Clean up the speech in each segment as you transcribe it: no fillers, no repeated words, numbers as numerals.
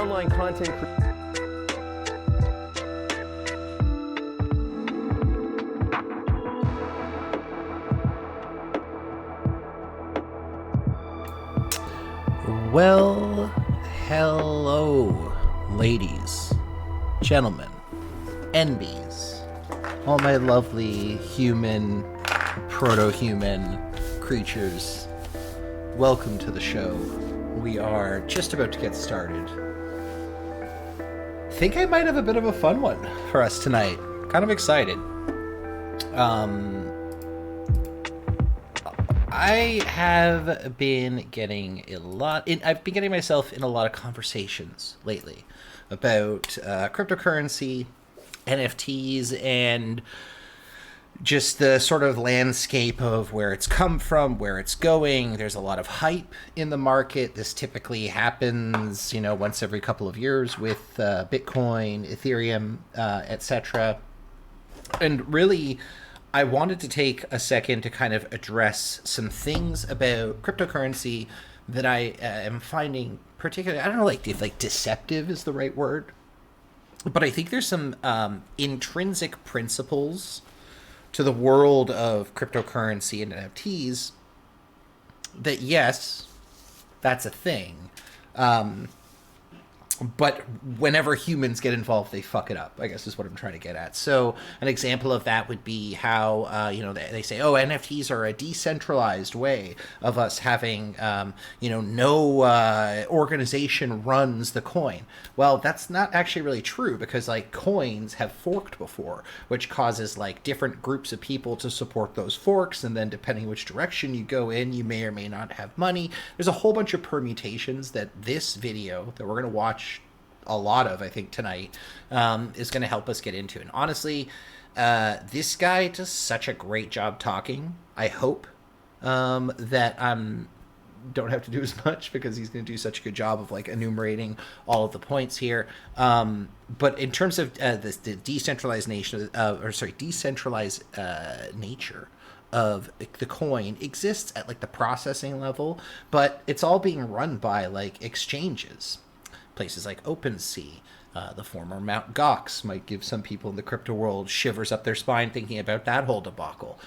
online content Well, hello, ladies, gentlemen, NBs, all my lovely human, proto-human creatures. Welcome to the show. We are just about to get started. I think I might have a bit of a fun one for us tonight. Kind of excited. I have been getting I've been getting myself in a lot of conversations lately about cryptocurrency, NFTs, and just the sort of landscape of where it's come from, where it's going. There's a lot of hype in the market. This typically happens, once every couple of years with Bitcoin, Ethereum, etc. And really, I wanted to take a second to kind of address some things about cryptocurrency that I am finding particularly, I don't know, if deceptive is the right word, but I think there's some intrinsic principles to the world of cryptocurrency and NFTs that, yes, that's a thing. But whenever humans get involved, they fuck it up, I guess is what I'm trying to get at. So an example of that would be how, they say, NFTs are a decentralized way of us having, no organization runs the coin. Well, that's not actually really true because, coins have forked before, which causes, different groups of people to support those forks. And then depending which direction you go in, you may or may not have money. There's a whole bunch of permutations that this video that we're going to watch a lot of, I think, tonight, is going to help us get into. And honestly, this guy does such a great job talking. I hope that don't have to do as much because he's going to do such a good job of enumerating all of the points here. But in terms of the decentralized nature of the coin exists at the processing level, but it's all being run by exchanges. Places like OpenSea, the former Mt. Gox might give some people in the crypto world shivers up their spine thinking about that whole debacle.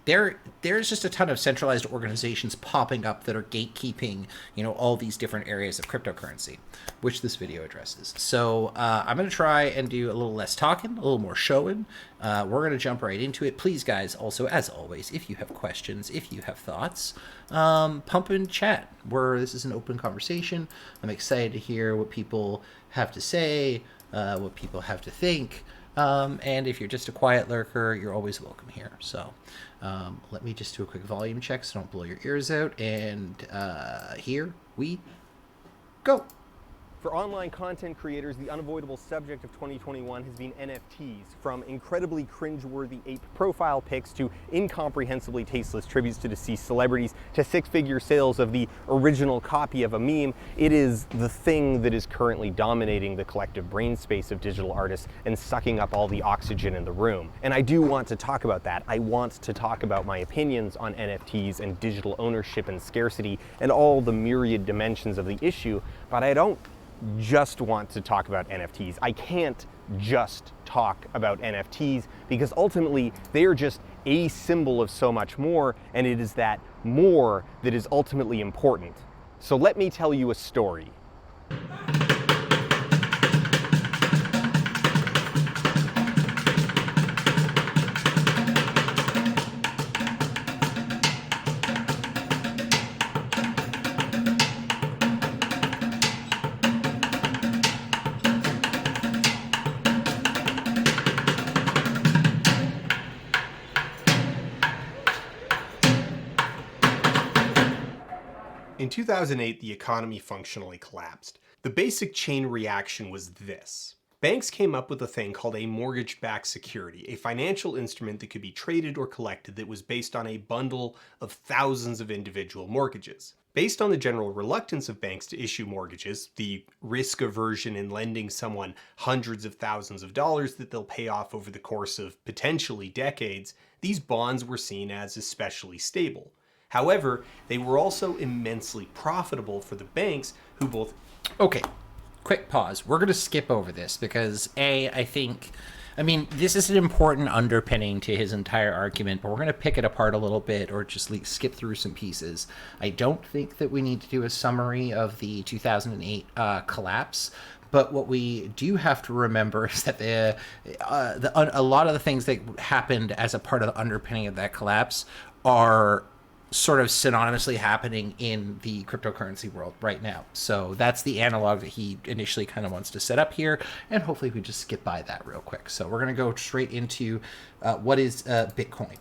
There's just a ton of centralized organizations popping up that are gatekeeping, all these different areas of cryptocurrency, which this video addresses. So I'm going to try and do a little less talking, a little more showing. We're going to jump right into it. Please, guys, also, as always, if you have questions, if you have thoughts, pump in chat. This is an open conversation. I'm excited to hear what people have to say, what people have to think. And if you're just a quiet lurker, you're always welcome here. So let me just do a quick volume check so don't blow your ears out. And here we go. For online content creators, the unavoidable subject of 2021 has been NFTs, from incredibly cringeworthy ape profile pics to incomprehensibly tasteless tributes to deceased celebrities to six-figure sales of the original copy of a meme. It is the thing that is currently dominating the collective brain space of digital artists and sucking up all the oxygen in the room. And I do want to talk about that. I want to talk about my opinions on NFTs and digital ownership and scarcity and all the myriad dimensions of the issue, but I don't just want to talk about NFTs. I can't just talk about NFTs because ultimately they are just a symbol of so much more, and it is that more that is ultimately important. So let me tell you a story. In 2008, the economy functionally collapsed. The basic chain reaction was this. Banks came up with a thing called a mortgage-backed security, a financial instrument that could be traded or collected that was based on a bundle of thousands of individual mortgages. Based on the general reluctance of banks to issue mortgages, the risk aversion in lending someone hundreds of thousands of dollars that they'll pay off over the course of potentially decades, these bonds were seen as especially stable. However, they were also immensely profitable for the banks who both... Okay, quick pause. We're going to skip over this because I mean, this is an important underpinning to his entire argument, but we're going to pick it apart a little bit or just skip through some pieces. I don't think that we need to do a summary of the 2008 collapse, but what we do have to remember is that a lot of the things that happened as a part of the underpinning of that collapse are sort of synonymously happening in the cryptocurrency world right now. So that's the analog that he initially kind of wants to set up here, and hopefully we just skip by that real quick. So we're going to go straight into what is Bitcoin.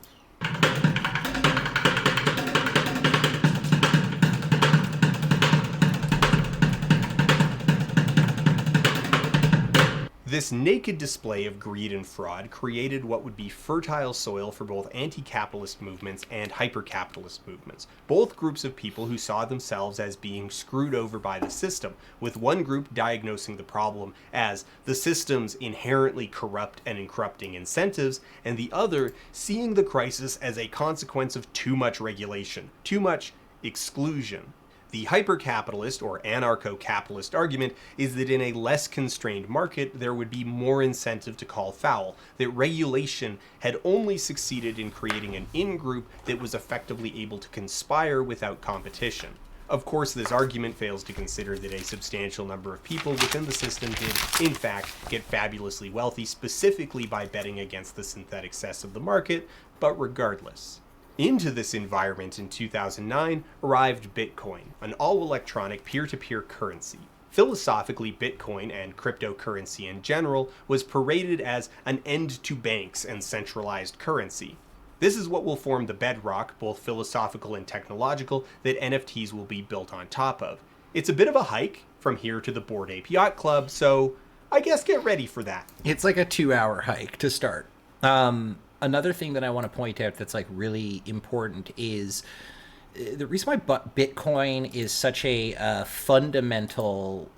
This naked display of greed and fraud created what would be fertile soil for both anti-capitalist movements and hyper-capitalist movements, both groups of people who saw themselves as being screwed over by the system, with one group diagnosing the problem as the system's inherently corrupt and corrupting incentives, and the other seeing the crisis as a consequence of too much regulation, too much exclusion. The hyper-capitalist or anarcho-capitalist argument is that in a less constrained market, there would be more incentive to call foul, that regulation had only succeeded in creating an in-group that was effectively able to conspire without competition. Of course, this argument fails to consider that a substantial number of people within the system did, in fact, get fabulously wealthy specifically by betting against the synthetic cess of the market, but regardless. Into this environment in 2009 arrived Bitcoin, an all-electronic peer-to-peer currency. Philosophically, Bitcoin and cryptocurrency in general was paraded as an end to banks and centralized currency. This is what will form the bedrock, both philosophical and technological, that NFTs will be built on top of. It's a bit of a hike from here to the Bored Ape Yacht Club, so I guess get ready for that. It's like a 2-hour hike to start. Another thing that I want to point out that's really important is the reason why Bitcoin is such a fundamental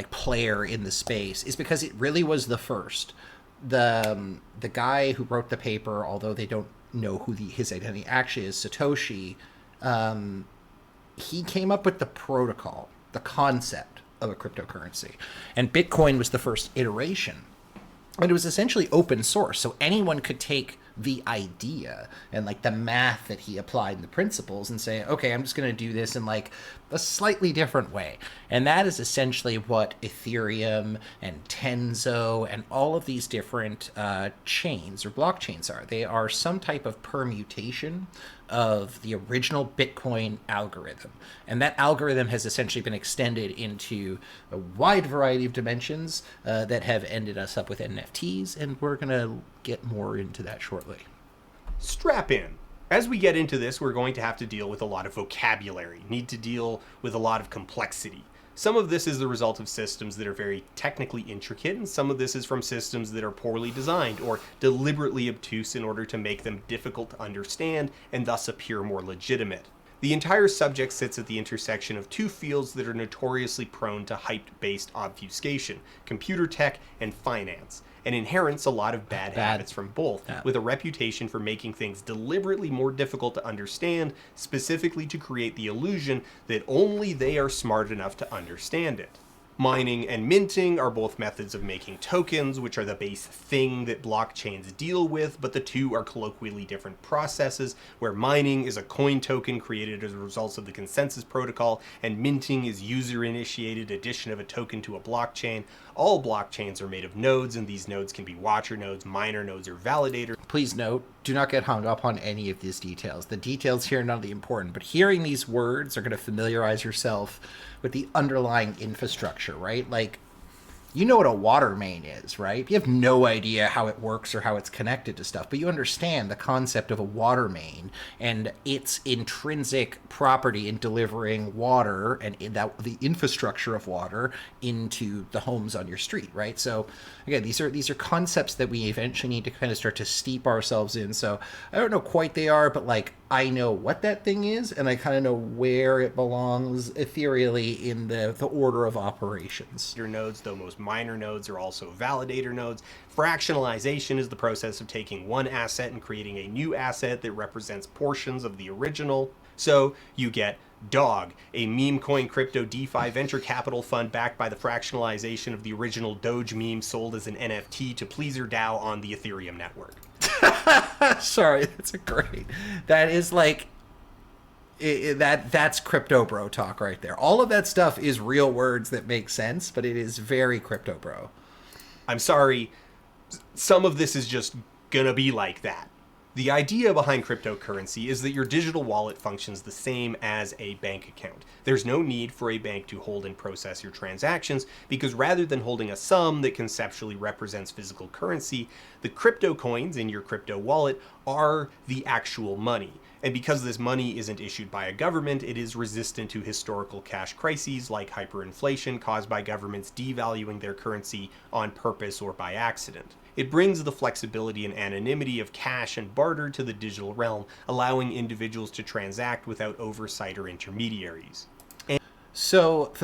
player in the space is because it really was the first. The guy who wrote the paper, although they don't know who his identity actually is, Satoshi, he came up with the protocol, the concept of a cryptocurrency, and Bitcoin was the first iteration. And it was essentially open source, so anyone could take the idea and the math that he applied and the principles and say, okay, I'm just going to do this in a slightly different way. And that is essentially what Ethereum and Tenzo and all of these different chains or blockchains are. They are some type of permutation of the original Bitcoin algorithm. And that algorithm has essentially been extended into a wide variety of dimensions that have ended us up with NFTs, and we're going to get more into that shortly. Strap in. As we get into this, we're going to have to deal with a lot of vocabulary, need to deal with a lot of complexity. Some of this is the result of systems that are very technically intricate, and some of this is from systems that are poorly designed or deliberately obtuse in order to make them difficult to understand and thus appear more legitimate. The entire subject sits at the intersection of two fields that are notoriously prone to hype-based obfuscation, computer tech and finance, and inherits a lot of bad habits from both, with a reputation for making things deliberately more difficult to understand, specifically to create the illusion that only they are smart enough to understand it. Mining and minting are both methods of making tokens, which are the base thing that blockchains deal with, but the two are colloquially different processes, where mining is a coin token created as a result of the consensus protocol, and minting is user-initiated addition of a token to a blockchain. All blockchains are made of nodes, and these nodes can be watcher nodes, miner nodes, or validator. Please note, do not get hung up on any of these details. The details here are not the important, but hearing these words are going to familiarize yourself with the underlying infrastructure, right? You know what a water main is, right? You have no idea how it works or how it's connected to stuff, but you understand the concept of a water main and its intrinsic property in delivering water and the infrastructure of water into the homes on your street, right? So again, these are concepts that we eventually need to kind of start to steep ourselves in. So I don't know quite they are, but I know what that thing is, and I kind of know where it belongs ethereally in the order of operations. Your nodes, though most minor nodes are also validator nodes. Fractionalization is the process of taking one asset and creating a new asset that represents portions of the original. So you get Dog, a meme coin crypto DeFi venture capital fund backed by the fractionalization of the original Doge meme sold as an NFT to Pleaser DAO on the Ethereum network. Sorry, that's a great. That is like that's crypto bro talk right there. All of that stuff is real words that make sense, but it is very crypto bro. I'm sorry, some of this is just gonna be like that. The idea behind cryptocurrency is that your digital wallet functions the same as a bank account. There's no need for a bank to hold and process your transactions because rather than holding a sum that conceptually represents physical currency, the crypto coins in your crypto wallet are the actual money. And because this money isn't issued by a government, it is resistant to historical cash crises like hyperinflation caused by governments devaluing their currency on purpose or by accident. It brings the flexibility and anonymity of cash and barter to the digital realm, allowing individuals to transact without oversight or intermediaries. So for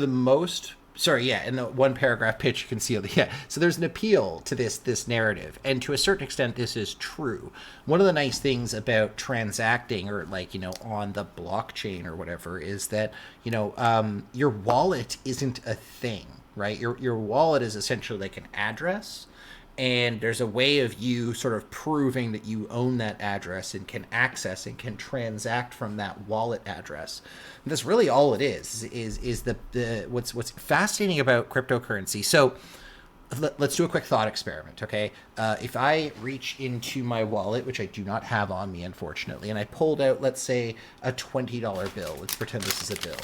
the most, sorry, yeah, in the one paragraph pitch you can see, yeah. So there's an appeal to this narrative, and to a certain extent, this is true. One of the nice things about transacting, or like on the blockchain or whatever, is that your wallet isn't a thing, right? Your wallet is essentially like an address. And there's a way of you sort of proving that you own that address and can access and can transact from that wallet address. And that's really all it is the what's fascinating about cryptocurrency. So let's do a quick thought experiment, okay? If I reach into my wallet, which I do not have on me, unfortunately, and I pulled out, let's say, a $20 bill. Let's pretend this is a bill.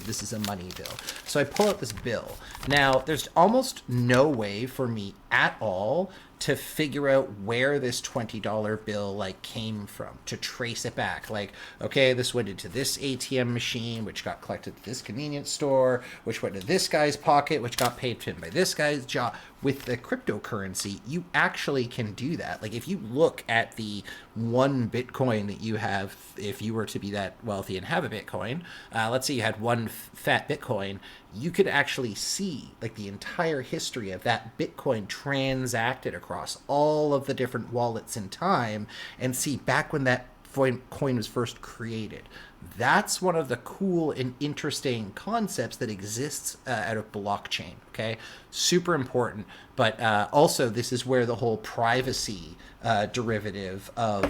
This is a money bill. So I pull out this bill. Now, there's almost no way for me at all to figure out where this $20 bill came from, to trace it back. Okay, this went into this ATM machine, which got collected at this convenience store, which went to this guy's pocket, which got paid for him by this guy's job. With the cryptocurrency, you actually can do that. If you look at the one Bitcoin that you have, if you were to be that wealthy and have a Bitcoin, let's say you had one fat Bitcoin, you could actually see the entire history of that Bitcoin transacted across all of the different wallets in time and see back when that coin was first created. That's one of the cool and interesting concepts that exists out of blockchain. Okay, super important. But also, this is where the whole privacy derivative of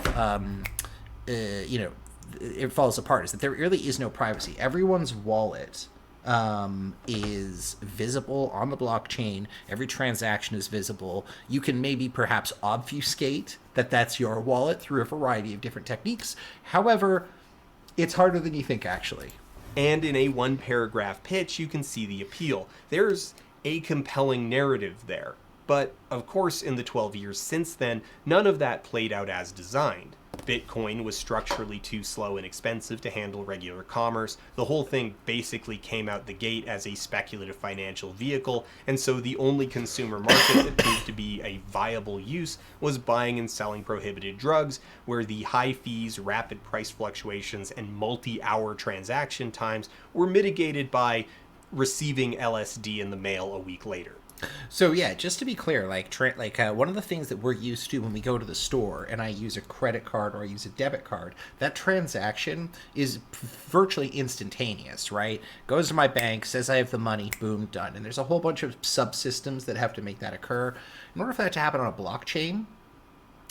it falls apart. Is that there really is no privacy. Everyone's wallet is visible on the blockchain. Every transaction is visible. You can maybe perhaps obfuscate that that's your wallet through a variety of different techniques. However, it's harder than you think, actually. And in a one paragraph pitch, you can see the appeal. There's a compelling narrative there. But of course, in the 12 years since then, none of that played out as designed. Bitcoin was structurally too slow and expensive to handle regular commerce. The whole thing basically came out the gate as a speculative financial vehicle, and so the only consumer market that proved to be a viable use was buying and selling prohibited drugs, where the high fees, rapid price fluctuations, and multi-hour transaction times were mitigated by receiving LSD in the mail a week later. So yeah, just to be clear, one of the things that we're used to when we go to the store and I use a credit card or I use a debit card, that transaction is virtually instantaneous, right? Goes to my bank, says I have the money, boom, done. And there's a whole bunch of subsystems that have to make that occur. In order for that to happen on a blockchain,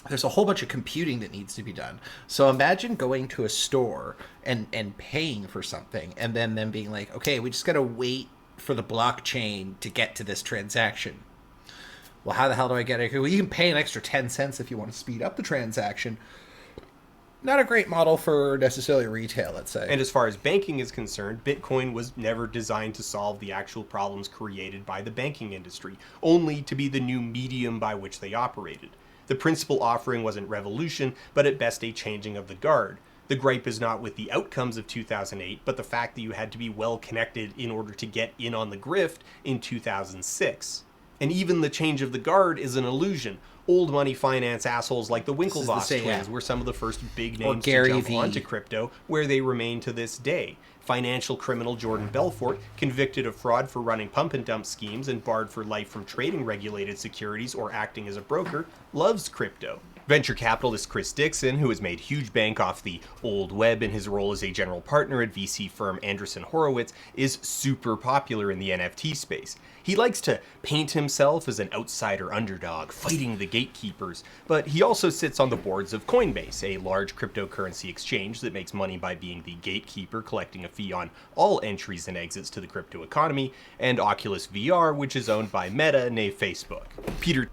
there's a whole bunch of computing that needs to be done. So imagine going to a store and paying for something and then them being like, okay, we just got to wait for the blockchain to get to this transaction. Well, how the hell do I get it? Well, you can pay an extra 10 cents if you want to speed up the transaction. Not a great model for necessarily retail, let's say. And as far as banking is concerned, Bitcoin was never designed to solve the actual problems created by the banking industry, only to be the new medium by which they operated. The principal offering wasn't revolution, but at best a changing of the guard. The gripe is not with the outcomes of 2008, but the fact that you had to be well connected in order to get in on the grift in 2006. And even the change of the guard is an illusion. Old money finance assholes like the Winklevoss twins were some of the first big names to jump onto crypto, where they remain to this day. Financial criminal Jordan Belfort, convicted of fraud for running pump and dump schemes and barred for life from trading regulated securities or acting as a broker, loves crypto. Venture capitalist Chris Dixon, who has made huge bank off the old web in his role as a general partner at VC firm Andreessen Horowitz, is super popular in the NFT space. He likes to paint himself as an outsider underdog, fighting the gatekeepers, but he also sits on the boards of Coinbase, a large cryptocurrency exchange that makes money by being the gatekeeper, collecting a fee on all entries and exits to the crypto economy, and Oculus VR, which is owned by Meta, nay Facebook. Peter...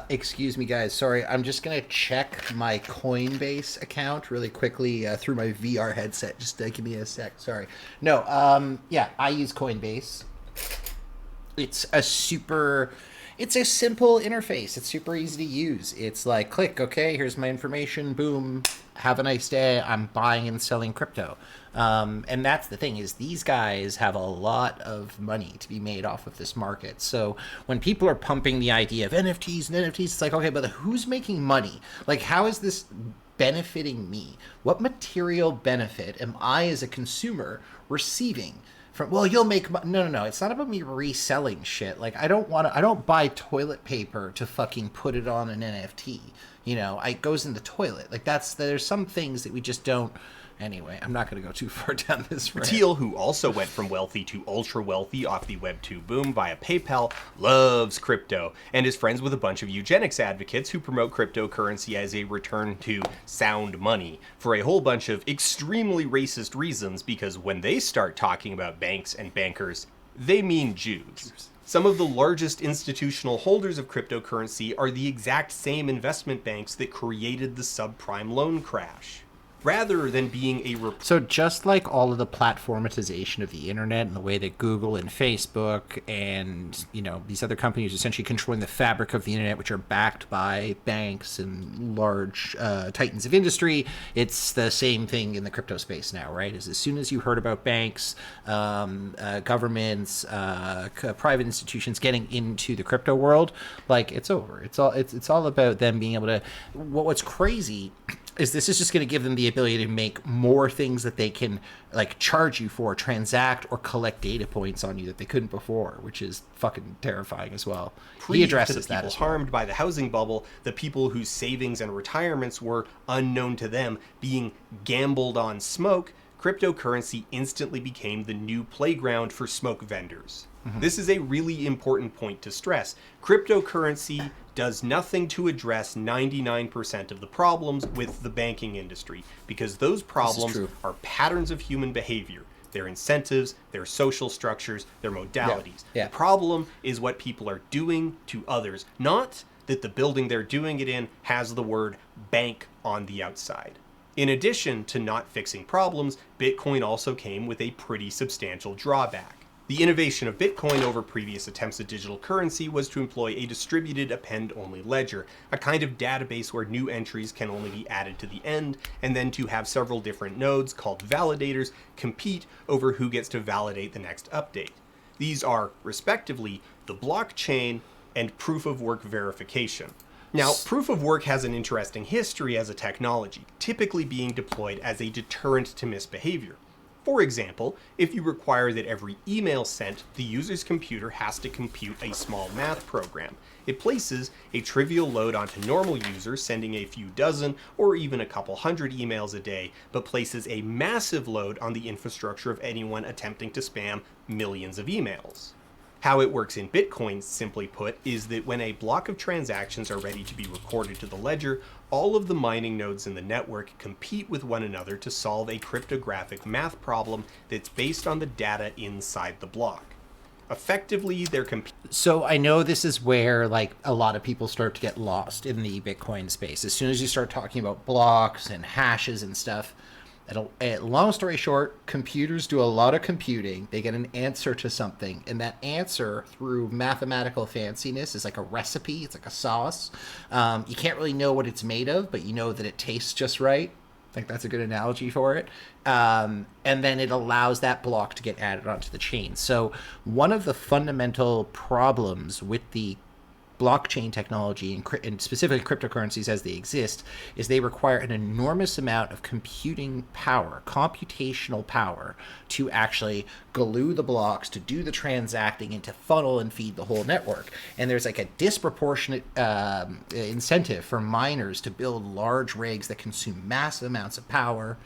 Excuse me, guys. Sorry, I'm just going to check my Coinbase account really quickly through my VR headset. Just give me a sec. Sorry. No, yeah, I use Coinbase. It's a simple interface. It's super easy to use. It's like, click, okay, here's my information, boom, have a nice day. I'm buying and selling crypto. And that's the thing, is these guys have a lot of money to be made off of this market. So when people are pumping the idea of NFTs, it's like, okay, but who's making money? Like, how is this benefiting me? What material benefit am I as a consumer receiving from? Well, you'll make no, it's not about me reselling shit. Like, I don't buy toilet paper to fucking put it on an NFT. You know, it goes in the toilet. Like, there's some things that we just don't. Anyway, I'm not going to go too far down this road. Teal, who also went from wealthy to ultra wealthy off the Web 2 boom via PayPal, loves crypto and is friends with a bunch of eugenics advocates who promote cryptocurrency as a return to sound money for a whole bunch of extremely racist reasons, because when they start talking about banks and bankers, they mean Jews. Some of the largest institutional holders of cryptocurrency are the exact same investment banks that created the subprime loan crash. Rather than being So just like all of the platformatization of the internet and the way that Google and Facebook and, you know, these other companies essentially controlling the fabric of the internet, which are backed by banks and large titans of industry, it's the same thing in the crypto space now, right? As soon as you heard about banks, governments, private institutions getting into the crypto world, like, it's over. It's all about them being able to. What's crazy is this is just going to give them the ability to make more things that they can, like, charge you for, transact, or collect data points on you that they couldn't before, which is fucking terrifying as well. He addresses that as well. Harmed by the housing bubble, the people whose savings and retirements were unknown to them being gambled on smoke, cryptocurrency instantly became the new playground for smoke vendors. Mm-hmm. This is a really important point to stress. Cryptocurrency does nothing to address 99% of the problems with the banking industry, because those problems are patterns of human behavior. Their incentives, their social structures, their modalities. Yeah. The problem is what people are doing to others, not that the building they're doing it in has the word bank on the outside. In addition to not fixing problems, Bitcoin also came with a pretty substantial drawback. The innovation of Bitcoin over previous attempts at digital currency was to employ a distributed append-only ledger, a kind of database where new entries can only be added to the end, and then to have several different nodes called validators compete over who gets to validate the next update. These are, respectively, the blockchain and proof-of-work verification. Now, proof of work has an interesting history as a technology, typically being deployed as a deterrent to misbehavior. For example, if you require that every email sent, the user's computer has to compute a small math program. It places a trivial load onto normal users sending a few dozen or even a couple hundred emails a day, but places a massive load on the infrastructure of anyone attempting to spam millions of emails. How it works in Bitcoin, simply put, is that when a block of transactions are ready to be recorded to the ledger, all of the mining nodes in the network compete with one another to solve a cryptographic math problem that's based on the data inside the block. Effectively, they're competing. So I know this is where, like, a lot of people start to get lost in the Bitcoin space. As soon as you start talking about blocks and hashes and stuff, long story short, computers do a lot of computing. They get an answer to something, and that answer, through mathematical fanciness, is like a recipe. It's like a sauce. You can't really know what it's made of, but you know that it tastes just right. I think that's a good analogy for it. And then it allows that block to get added onto the chain. So one of the fundamental problems with the blockchain technology and specifically cryptocurrencies as they exist is they require an enormous amount of computing power, computational power, to actually glue the blocks, to do the transacting, and to funnel and feed the whole network. And there's like a disproportionate incentive for miners to build large rigs that consume massive amounts of power.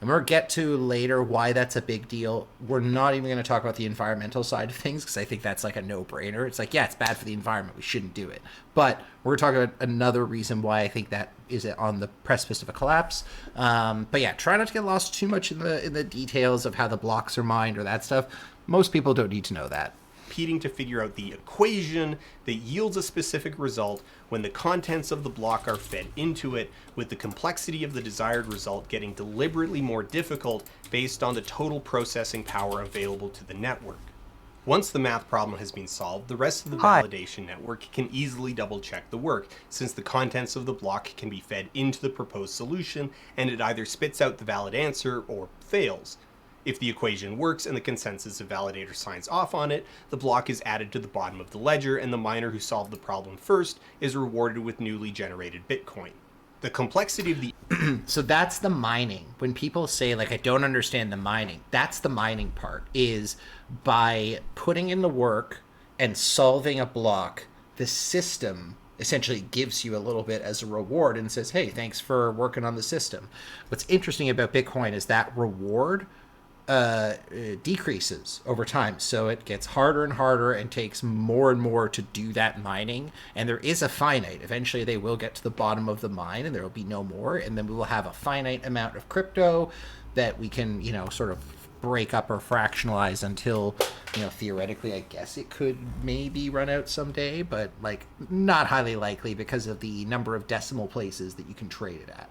And we'll get to later why that's a big deal. We're not even going to talk about the environmental side of things because I think that's like a no-brainer. It's like, yeah, it's bad for the environment. We shouldn't do it. But we're talking about another reason why I think that is on the precipice of a collapse. But yeah, try not to get lost too much in the details of how the blocks are mined or that stuff. Most people don't need to know that. Competing to figure out the equation that yields a specific result when the contents of the block are fed into it, with the complexity of the desired result getting deliberately more difficult based on the total processing power available to the network. Once the math problem has been solved, the rest of the validation network can easily double-check the work, since the contents of the block can be fed into the proposed solution, and it either spits out the valid answer or fails. If the equation works and the consensus of validators signs off on it, the block is added to the bottom of the ledger, and the miner who solved the problem first is rewarded with newly generated Bitcoin. The complexity of the... So that's the mining. When people say, like, I don't understand the mining, that's the mining part, is by putting in the work and solving a block, the system essentially gives you a little bit as a reward and says, hey, thanks for working on the system. What's interesting about Bitcoin is that reward decreases over time, so it gets harder and harder and takes more and more to do that mining, and there is a finite. Eventually they will get to the bottom of the mine and there will be no more, and then we will have a finite amount of crypto that we can, you know, sort of break up or fractionalize until, you know, theoretically I guess it could maybe run out someday, but like not highly likely because of the number of decimal places that you can trade it at.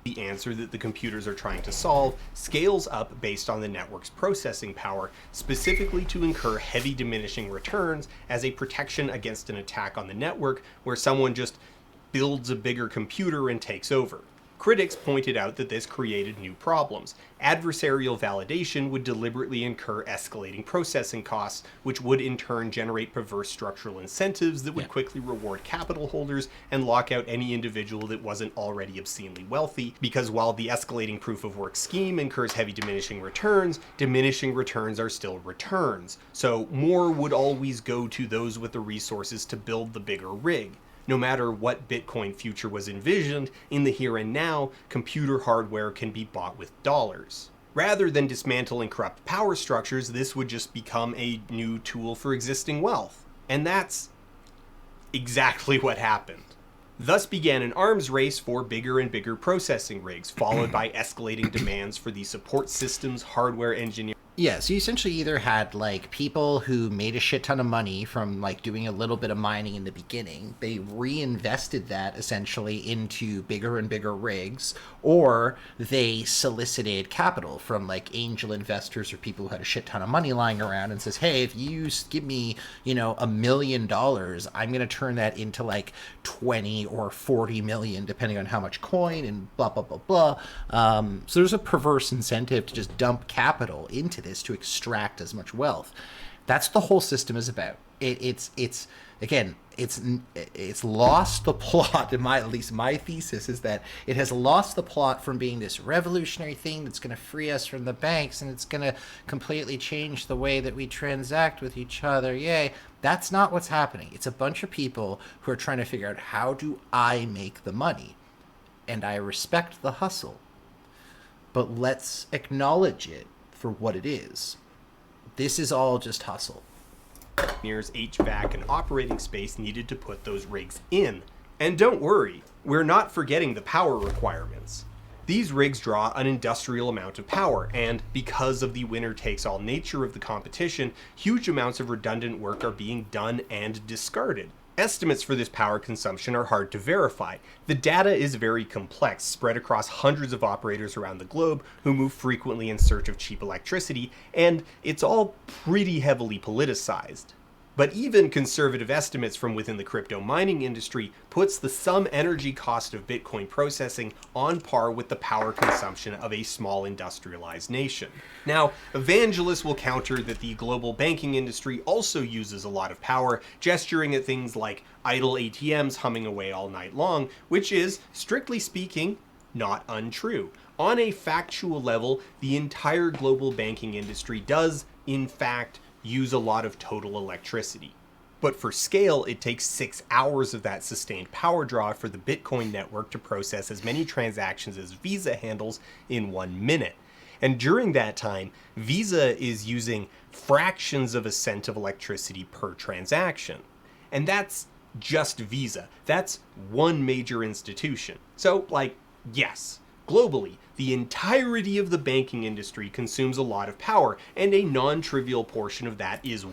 The answer that the computers are trying to solve scales up based on the network's processing power, specifically to incur heavy diminishing returns as a protection against an attack on the network where someone just builds a bigger computer and takes over. Critics pointed out that this created new problems. Adversarial validation would deliberately incur escalating processing costs, which would in turn generate perverse structural incentives that would quickly reward capital holders and lock out any individual that wasn't already obscenely wealthy, because while the escalating proof of work scheme incurs heavy diminishing returns are still returns. So more would always go to those with the resources to build the bigger rig. No matter what Bitcoin future was envisioned, in the here and now, computer hardware can be bought with dollars. Rather than dismantling corrupt power structures, this would just become a new tool for existing wealth. And that's exactly what happened. Thus began an arms race for bigger and bigger processing rigs, followed by escalating demands for the support systems, hardware engineering. Yeah, so you essentially either had like people who made a shit ton of money from like doing a little bit of mining in the beginning, they reinvested that essentially into bigger and bigger rigs, or they solicited capital from like angel investors or people who had a shit ton of money lying around and says, hey, if you give me, you know, $1 million, I'm going to turn that into like 20 or 40 million, depending on how much coin and blah, blah, blah, blah. So there's a perverse incentive to just dump capital into this to extract as much wealth. That's the whole system is about. It's lost the plot. At least my thesis is that it has lost the plot from being this revolutionary thing that's going to free us from the banks and it's going to completely change the way that we transact with each other. Yay. That's not what's happening. It's a bunch of people who are trying to figure out, how do I make the money? And I respect the hustle, but let's acknowledge it for what it is. This is all just hustle. Engineers, HVAC, and operating space needed to put those rigs in. And don't worry, we're not forgetting the power requirements. These rigs draw an industrial amount of power, and because of the winner-takes-all nature of the competition, huge amounts of redundant work are being done and discarded. Estimates for this power consumption are hard to verify. The data is very complex, spread across hundreds of operators around the globe who move frequently in search of cheap electricity, and it's all pretty heavily politicized. But even conservative estimates from within the crypto mining industry puts the sum energy cost of Bitcoin processing on par with the power consumption of a small industrialized nation. Now, evangelists will counter that the global banking industry also uses a lot of power, gesturing at things like idle ATMs humming away all night long, which is, strictly speaking, not untrue. On a factual level, the entire global banking industry does, in fact, use a lot of total electricity. But for scale, it takes 6 hours of that sustained power draw for the Bitcoin network to process as many transactions as Visa handles in 1 minute. And during that time, Visa is using fractions of a cent of electricity per transaction. And that's just Visa. That's one major institution. So, yes, globally, the entirety of the banking industry consumes a lot of power, and a non-trivial portion of that is...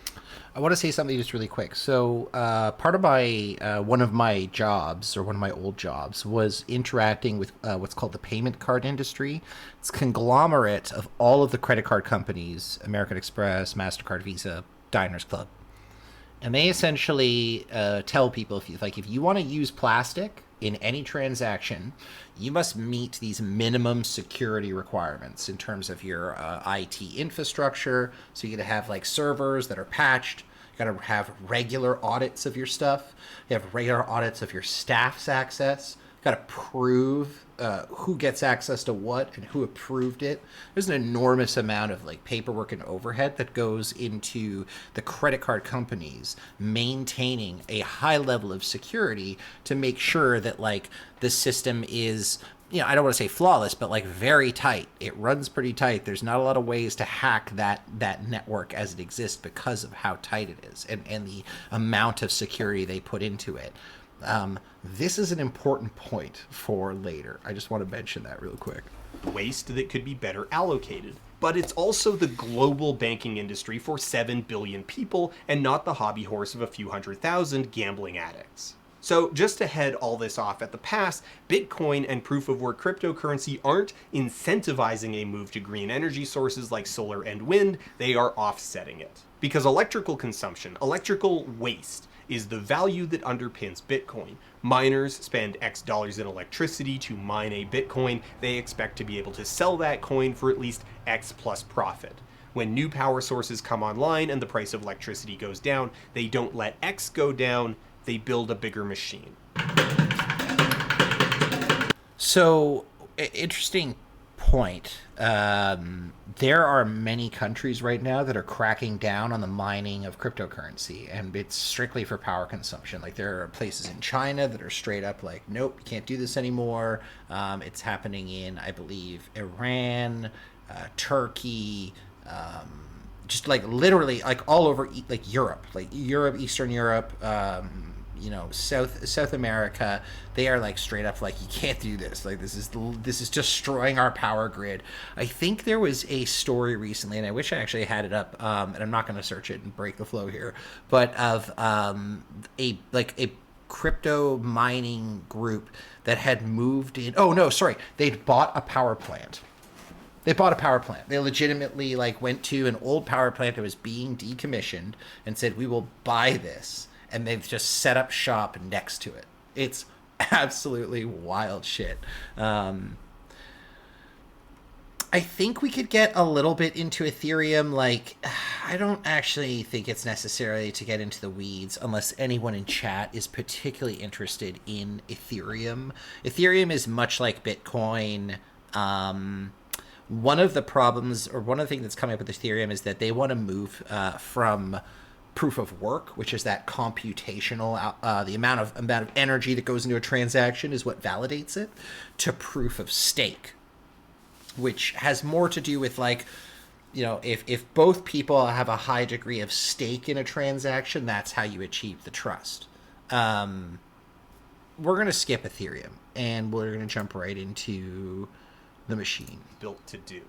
I want to say something just really quick. So part of my one of my jobs, or one of my old jobs, was interacting with what's called the payment card industry. It's a conglomerate of all of the credit card companies: American Express, MasterCard, Visa, Diners Club. And they essentially tell people, if you want to use plastic in any transaction, you must meet these minimum security requirements in terms of your IT infrastructure. So you got to have servers that are patched. You got to have regular audits of your stuff. You have regular audits of your staff's access. You got to prove who gets access to what and who approved it. There's an enormous amount of paperwork and overhead that goes into the credit card companies maintaining a high level of security to make sure that the system is, I don't want to say flawless, but very tight. It runs pretty tight. There's not a lot of ways to hack that network as it exists because of how tight it is and the amount of security they put into it. This is an important point for later. I just want to mention that real quick. Waste that could be better allocated. But it's also the global banking industry for 7 billion people, and not the hobby horse of a few 100,000 gambling addicts. So just to head all this off at the pass, Bitcoin and proof-of-work cryptocurrency aren't incentivizing a move to green energy sources like solar and wind, they are offsetting it. Because electrical consumption, electrical waste, is the value that underpins Bitcoin. Miners spend X dollars in electricity to mine a Bitcoin. They expect to be able to sell that coin for at least X plus profit. When new power sources come online and the price of electricity goes down, they don't let X go down, they build a bigger machine. So, interesting point. There are many countries right now that are cracking down on the mining of cryptocurrency, and it's strictly for power consumption. There are places in China that are straight up nope, you can't do this anymore. It's happening in, I believe, Iran, Turkey, just literally all over Europe, Europe, Eastern Europe, South America. They are straight up you can't do this. This is destroying our power grid. I think there was a story recently, and I wish I actually had it up, and I'm not going to search it and break the flow here, but of a crypto mining group that had moved in. Oh no, sorry, they'd bought a power plant. They bought a power plant. They legitimately went to an old power plant that was being decommissioned and said, we will buy this. And they've just set up shop next to it. It's absolutely wild shit. I think we could get a little bit into Ethereum. I don't actually think it's necessary to get into the weeds unless anyone in chat is particularly interested in Ethereum. Ethereum is much like Bitcoin. One of the problems, or one of the things that's coming up with Ethereum, is that they want to move from proof of work, which is that computational, the amount of energy that goes into a transaction is what validates it, to proof of stake, which has more to do with if both people have a high degree of stake in a transaction, that's how you achieve the trust. We're going to skip Ethereum and we're going to jump right into the machine. Built to do.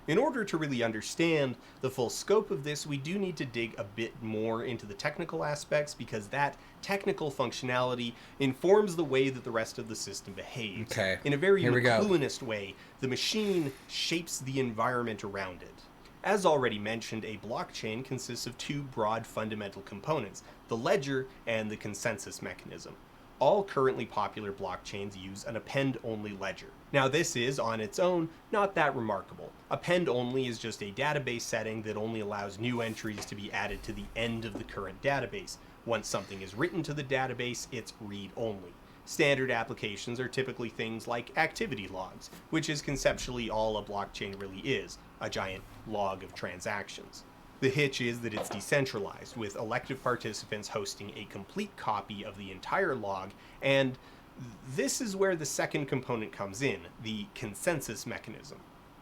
In order to really understand the full scope of this, we do need to dig a bit more into the technical aspects, because that technical functionality informs the way that the rest of the system behaves. Okay, In a very here we go. McLuhanist way, the machine shapes the environment around it. As already mentioned, a blockchain consists of two broad fundamental components, the ledger and the consensus mechanism. All currently popular blockchains use an append-only ledger. Now this is, on its own, not that remarkable. Append-only is just a database setting that only allows new entries to be added to the end of the current database. Once something is written to the database, it's read-only. Standard applications are typically things like activity logs, which is conceptually all a blockchain really is, a giant log of transactions. The hitch is that it's decentralized, with elective participants hosting a complete copy of the entire log, and this is where the second component comes in, the consensus mechanism.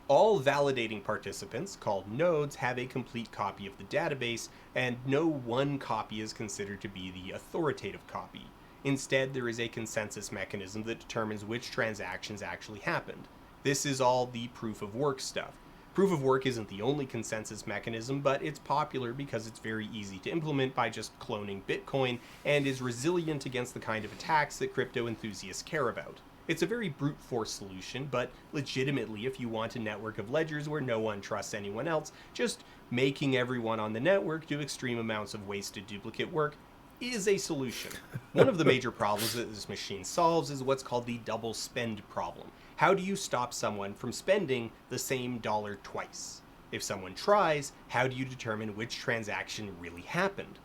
All validating participants, called nodes, have a complete copy of the database, and no one copy is considered to be the authoritative copy. Instead, there is a consensus mechanism that determines which transactions actually happened. This is all the proof of work stuff. Proof of work isn't the only consensus mechanism, but it's popular because it's very easy to implement by just cloning Bitcoin, and is resilient against the kind of attacks that crypto enthusiasts care about. It's a very brute force solution, but legitimately, if you want a network of ledgers where no one trusts anyone else, just making everyone on the network do extreme amounts of wasted duplicate work is a solution. One of the major problems that this machine solves is what's called the double spend problem. How do you stop someone from spending the same dollar twice? If someone tries, how do you determine which transaction really happened?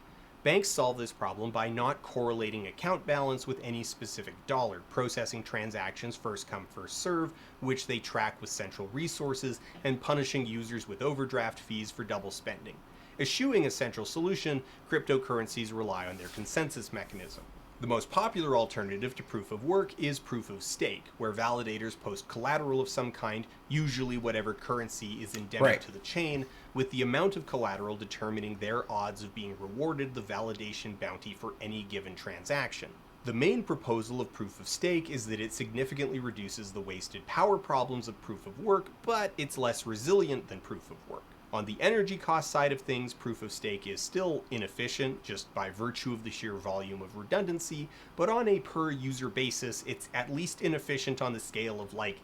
Banks solve this problem by not correlating account balance with any specific dollar, processing transactions first come first serve, which they track with central resources, and punishing users with overdraft fees for double spending. Eschewing a central solution, cryptocurrencies rely on their consensus mechanism. The most popular alternative to proof of work is proof of stake, where validators post collateral of some kind, usually whatever currency is endemic to the chain, with the amount of collateral determining their odds of being rewarded the validation bounty for any given transaction. The main proposal of proof of stake is that it significantly reduces the wasted power problems of proof of work, but it's less resilient than proof of work. On the energy cost side of things, proof of stake is still inefficient just by virtue of the sheer volume of redundancy, but on a per user basis, it's at least inefficient on the scale of like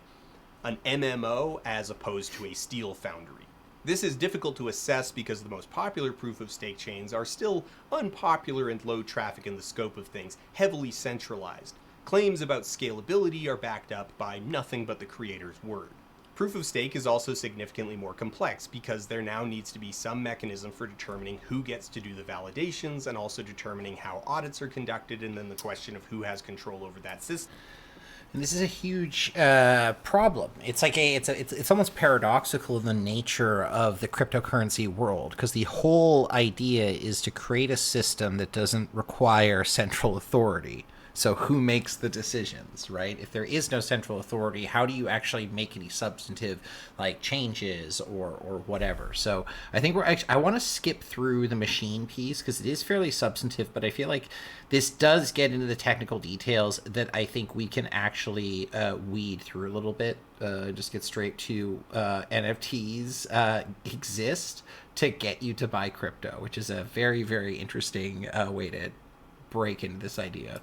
an MMO as opposed to a steel foundry. This is difficult to assess because the most popular proof of stake chains are still unpopular and low traffic in the scope of things, heavily centralized. Claims about scalability are backed up by nothing but the creator's word. Proof of stake is also significantly more complex because there now needs to be some mechanism for determining who gets to do the validations and also determining how audits are conducted, and then the question of who has control over that system. And this is a huge problem. It's like it's almost paradoxical in the nature of the cryptocurrency world, because the whole idea is to create a system that doesn't require central authority. So who makes the decisions, right? If there is no central authority, how do you actually make any substantive like changes or whatever? So I think I want to skip through the machine piece because it is fairly substantive, but I feel like this does get into the technical details that I think we can actually weed through a little bit. Just get straight to NFTs exist to get you to buy crypto, which is a very, very interesting way to break into this idea.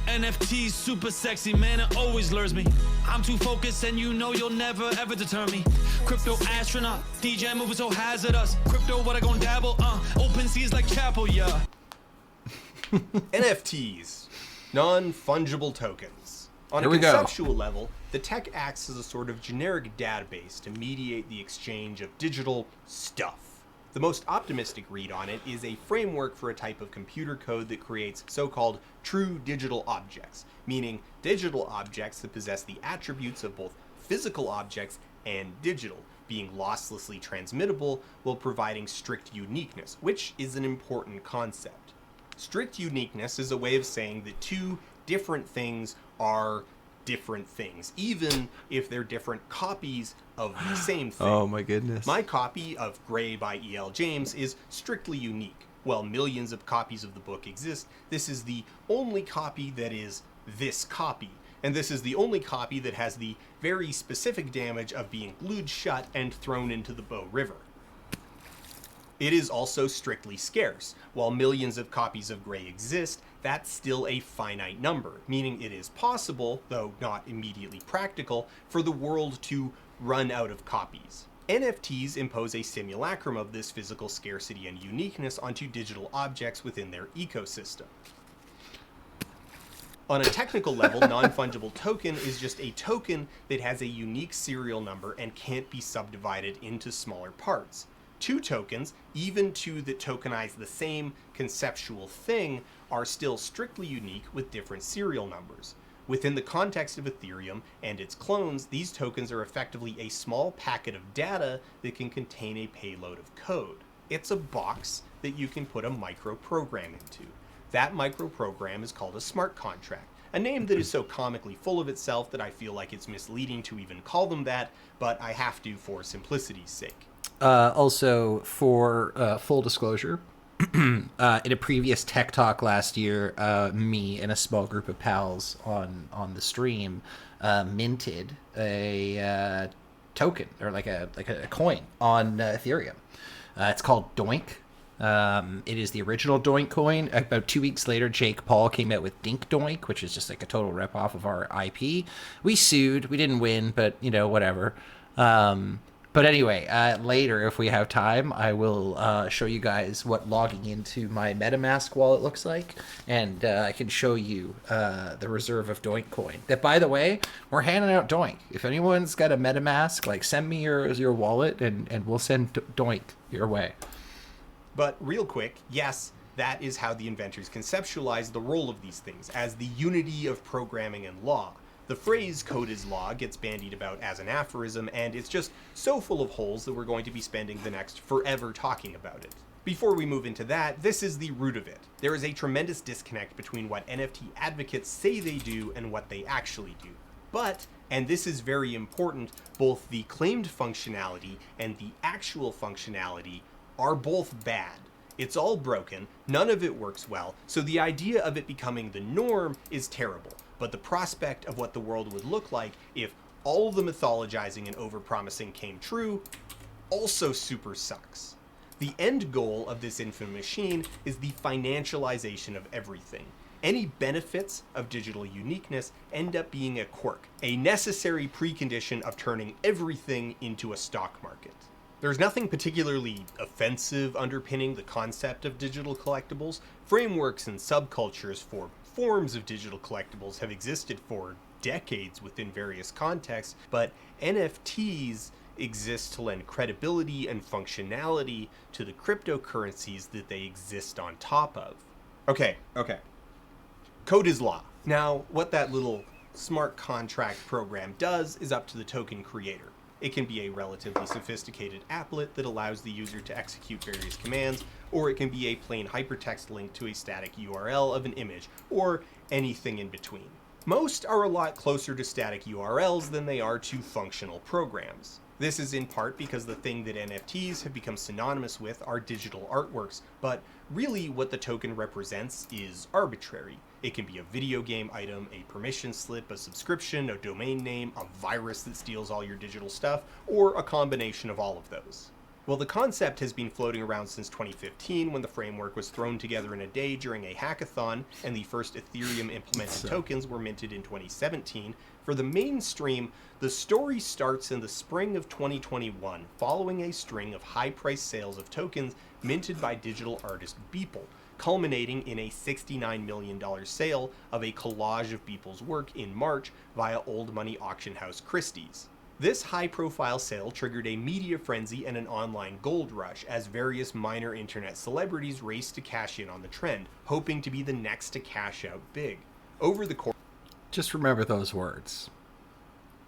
NFTs super sexy, man, it always lures me. I'm too focused and you know you'll never ever deter me. Crypto astronaut, DJ moving so hazardous. Crypto what I gon' dabble, open seas like chapel, yeah. NFTs, non-fungible tokens. On a conceptual level, the tech acts as a sort of generic database to mediate the exchange of digital stuff. The most optimistic read on it is a framework for a type of computer code that creates so-called true digital objects, meaning digital objects that possess the attributes of both physical objects and digital, being losslessly transmittable while providing strict uniqueness, which is an important concept. Strict uniqueness is a way of saying that two different things are different things, even if they're different copies of the same thing. Oh my goodness. My copy of Grey by E.L. James is strictly unique. While millions of copies of the book exist, this is the only copy that is this copy. and this is the only copy that has the very specific damage of being glued shut and thrown into the Bow River. It is also strictly scarce. While millions of copies of Gray exist, that's still a finite number, meaning it is possible, though not immediately practical, for the world to run out of copies. NFTs impose a simulacrum of this physical scarcity and uniqueness onto digital objects within their ecosystem. On a technical level, non-fungible token is just a token that has a unique serial number and can't be subdivided into smaller parts. Two tokens, even two that tokenize the same conceptual thing, are still strictly unique with different serial numbers. Within the context of Ethereum and its clones, these tokens are effectively a small packet of data that can contain a payload of code. It's a box that you can put a microprogram into. That microprogram is called a smart contract, a name that is so comically full of itself that I feel like it's misleading to even call them that, but I have to for simplicity's sake. Also, for full disclosure, in a previous tech talk last year, me and a small group of pals on the stream minted a token, or like a coin on Ethereum. It's called Doink. It is the original Doink coin. About 2 weeks later, Jake Paul came out with Dink Doink, which is just like a total rip off of our IP. We sued. We didn't win, but whatever. But anyway, later, if we have time, I will show you guys what logging into my MetaMask wallet looks like, and I can show you the reserve of Doink coin. That, by the way, we're handing out Doink. If anyone's got a MetaMask, like, send me your wallet, and we'll send Doink your way. But real quick, yes, that is how the inventors conceptualized the role of these things, as the unity of programming and law. The phrase code is law gets bandied about as an aphorism, and it's just so full of holes that we're going to be spending the next forever talking about it. Before we move into that, this is the root of it. There is a tremendous disconnect between what NFT advocates say they do and what they actually do. But, and this is very important, both the claimed functionality and the actual functionality are both bad. It's all broken, none of it works well, so the idea of it becoming the norm is terrible. But the prospect of what the world would look like if all the mythologizing and overpromising came true also super sucks. The end goal of this infinite machine is the financialization of everything. Any benefits of digital uniqueness end up being a quirk, a necessary precondition of turning everything into a stock market. There's nothing particularly offensive underpinning the concept of digital collectibles. Frameworks and subcultures for forms of digital collectibles have existed for decades within various contexts, but NFTs exist to lend credibility and functionality to the cryptocurrencies that they exist on top of. Okay. Code is law. Now, what that little smart contract program does is up to the token creator. It can be a relatively sophisticated applet that allows the user to execute various commands, or it can be a plain hypertext link to a static URL of an image, or anything in between. Most are a lot closer to static URLs than they are to functional programs. This is in part because the thing that NFTs have become synonymous with are digital artworks, but really what the token represents is arbitrary. It can be a video game item, a permission slip, a subscription, a domain name, a virus that steals all your digital stuff, or a combination of all of those. Well, the concept has been floating around since 2015 when the framework was thrown together in a day during a hackathon, and the first Ethereum implemented tokens were minted in 2017. For the mainstream, the story starts in the spring of 2021, following a string of high-priced sales of tokens minted by digital artist Beeple, culminating in a $69 million sale of a collage of Beeple's work in March via old money auction house Christie's. This high-profile sale triggered a media frenzy and an online gold rush as various minor internet celebrities raced to cash in on the trend, hoping to be the next to cash out big. Over the course... Just remember those words.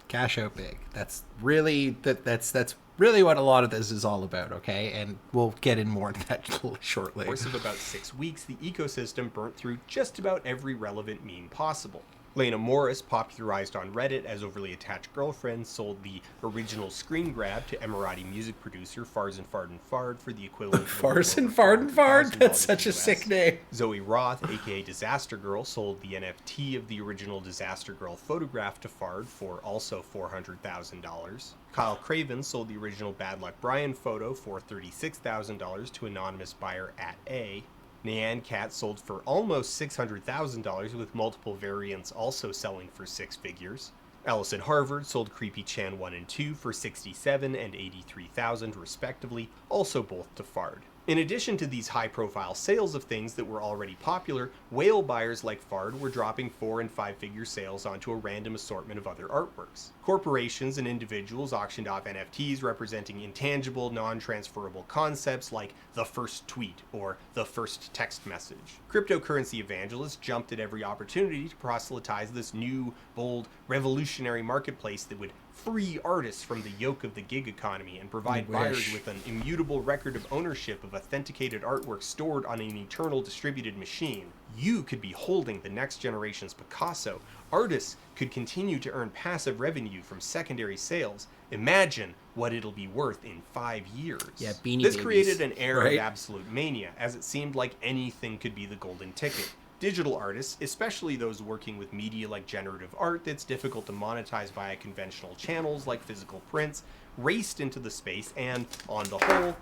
Cash out big. That's really what a lot of this is all about, okay? And we'll get in more into that shortly. In the course of about 6 weeks, the ecosystem burnt through just about every relevant meme possible. Lena Morris, popularized on Reddit as Overly Attached Girlfriend, sold the original screen grab to Emirati music producer Farz and Fard for the equivalent of Farz and over Fard? $400,000 That's such a US. sick name. Zoe Roth, aka Disaster Girl, sold the NFT of the original Disaster Girl photograph to Fard for also $400,000. Kyle Craven sold the original Bad Luck Brian photo for $36,000 to anonymous buyer at A. Nyan Cat sold for almost $600,000, with multiple variants also selling for six figures. Allison Harvard sold Creepy Chan 1 and 2 for $67,000 and $83,000 respectively, also both to Fard. In addition to these high-profile sales of things that were already popular, whale buyers like Fard were dropping 4- and 5-figure sales onto a random assortment of other artworks. Corporations and individuals auctioned off NFTs representing intangible, non-transferable concepts like the first tweet or the first text message. Cryptocurrency evangelists jumped at every opportunity to proselytize this new, bold, revolutionary marketplace that would free artists from the yoke of the gig economy and provide buyers with an immutable record of ownership of authenticated artwork stored on an eternal distributed machine. You could be holding the next generation's Picasso. Artists could continue to earn passive revenue from secondary sales. Imagine what it'll be worth in 5 years. Yeah, Beanie This Babies, created an air right? of absolute mania, as it seemed like anything could be the golden ticket. Digital artists, especially those working with media like generative art that's difficult to monetize via conventional channels like physical prints, raced into the space and, on the whole,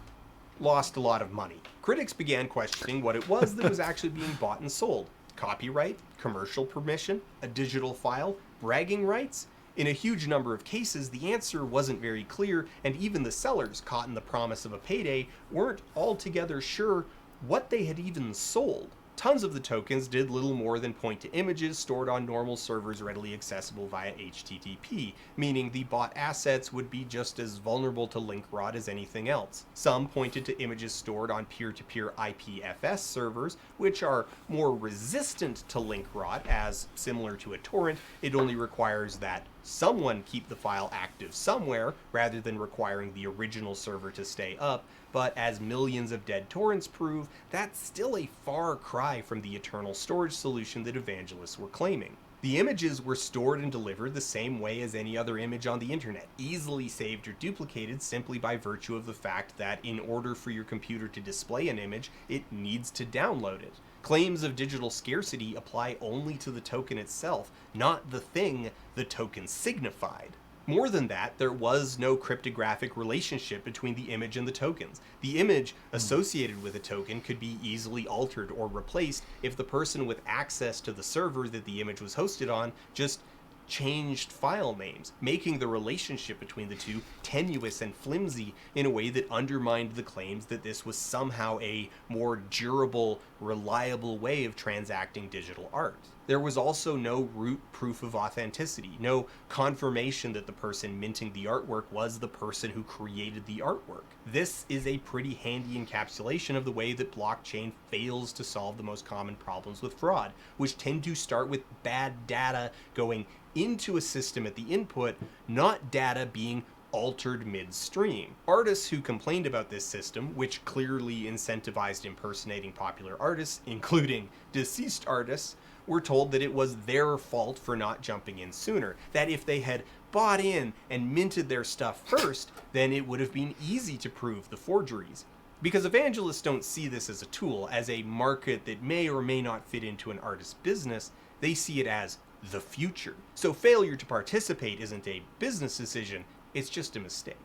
lost a lot of money. Critics began questioning what it was that was actually being bought and sold. Copyright, commercial permission, a digital file, bragging rights? In a huge number of cases, the answer wasn't very clear, and even the sellers, caught in the promise of a payday, weren't altogether sure what they had even sold. Tons of the tokens did little more than point to images stored on normal servers readily accessible via HTTP, meaning the bought assets would be just as vulnerable to link rot as anything else. Some pointed to images stored on peer-to-peer IPFS servers, which are more resistant to link rot, as, similar to a torrent, it only requires that someone keep the file active somewhere, rather than requiring the original server to stay up. But as millions of dead torrents prove, that's still a far cry from the eternal storage solution that evangelists were claiming. The images were stored and delivered the same way as any other image on the internet, easily saved or duplicated simply by virtue of the fact that in order for your computer to display an image, it needs to download it. Claims of digital scarcity apply only to the token itself, not the thing the token signified. More than that, there was no cryptographic relationship between the image and the tokens. The image associated with a token could be easily altered or replaced if the person with access to the server that the image was hosted on just changed file names, making the relationship between the two tenuous and flimsy in a way that undermined the claims that this was somehow a more durable, reliable way of transacting digital art. There was also no root proof of authenticity, no confirmation that the person minting the artwork was the person who created the artwork. This is a pretty handy encapsulation of the way that blockchain fails to solve the most common problems with fraud, which tend to start with bad data going into a system at the input, not data being altered midstream. Artists who complained about this system, which clearly incentivized impersonating popular artists, including deceased artists, were told that it was their fault for not jumping in sooner, that if they had bought in and minted their stuff first, then it would have been easy to prove the forgeries. Because evangelists don't see this as a tool, as a market that may or may not fit into an artist's business, they see it as the future. So failure to participate isn't a business decision, it's just a mistake.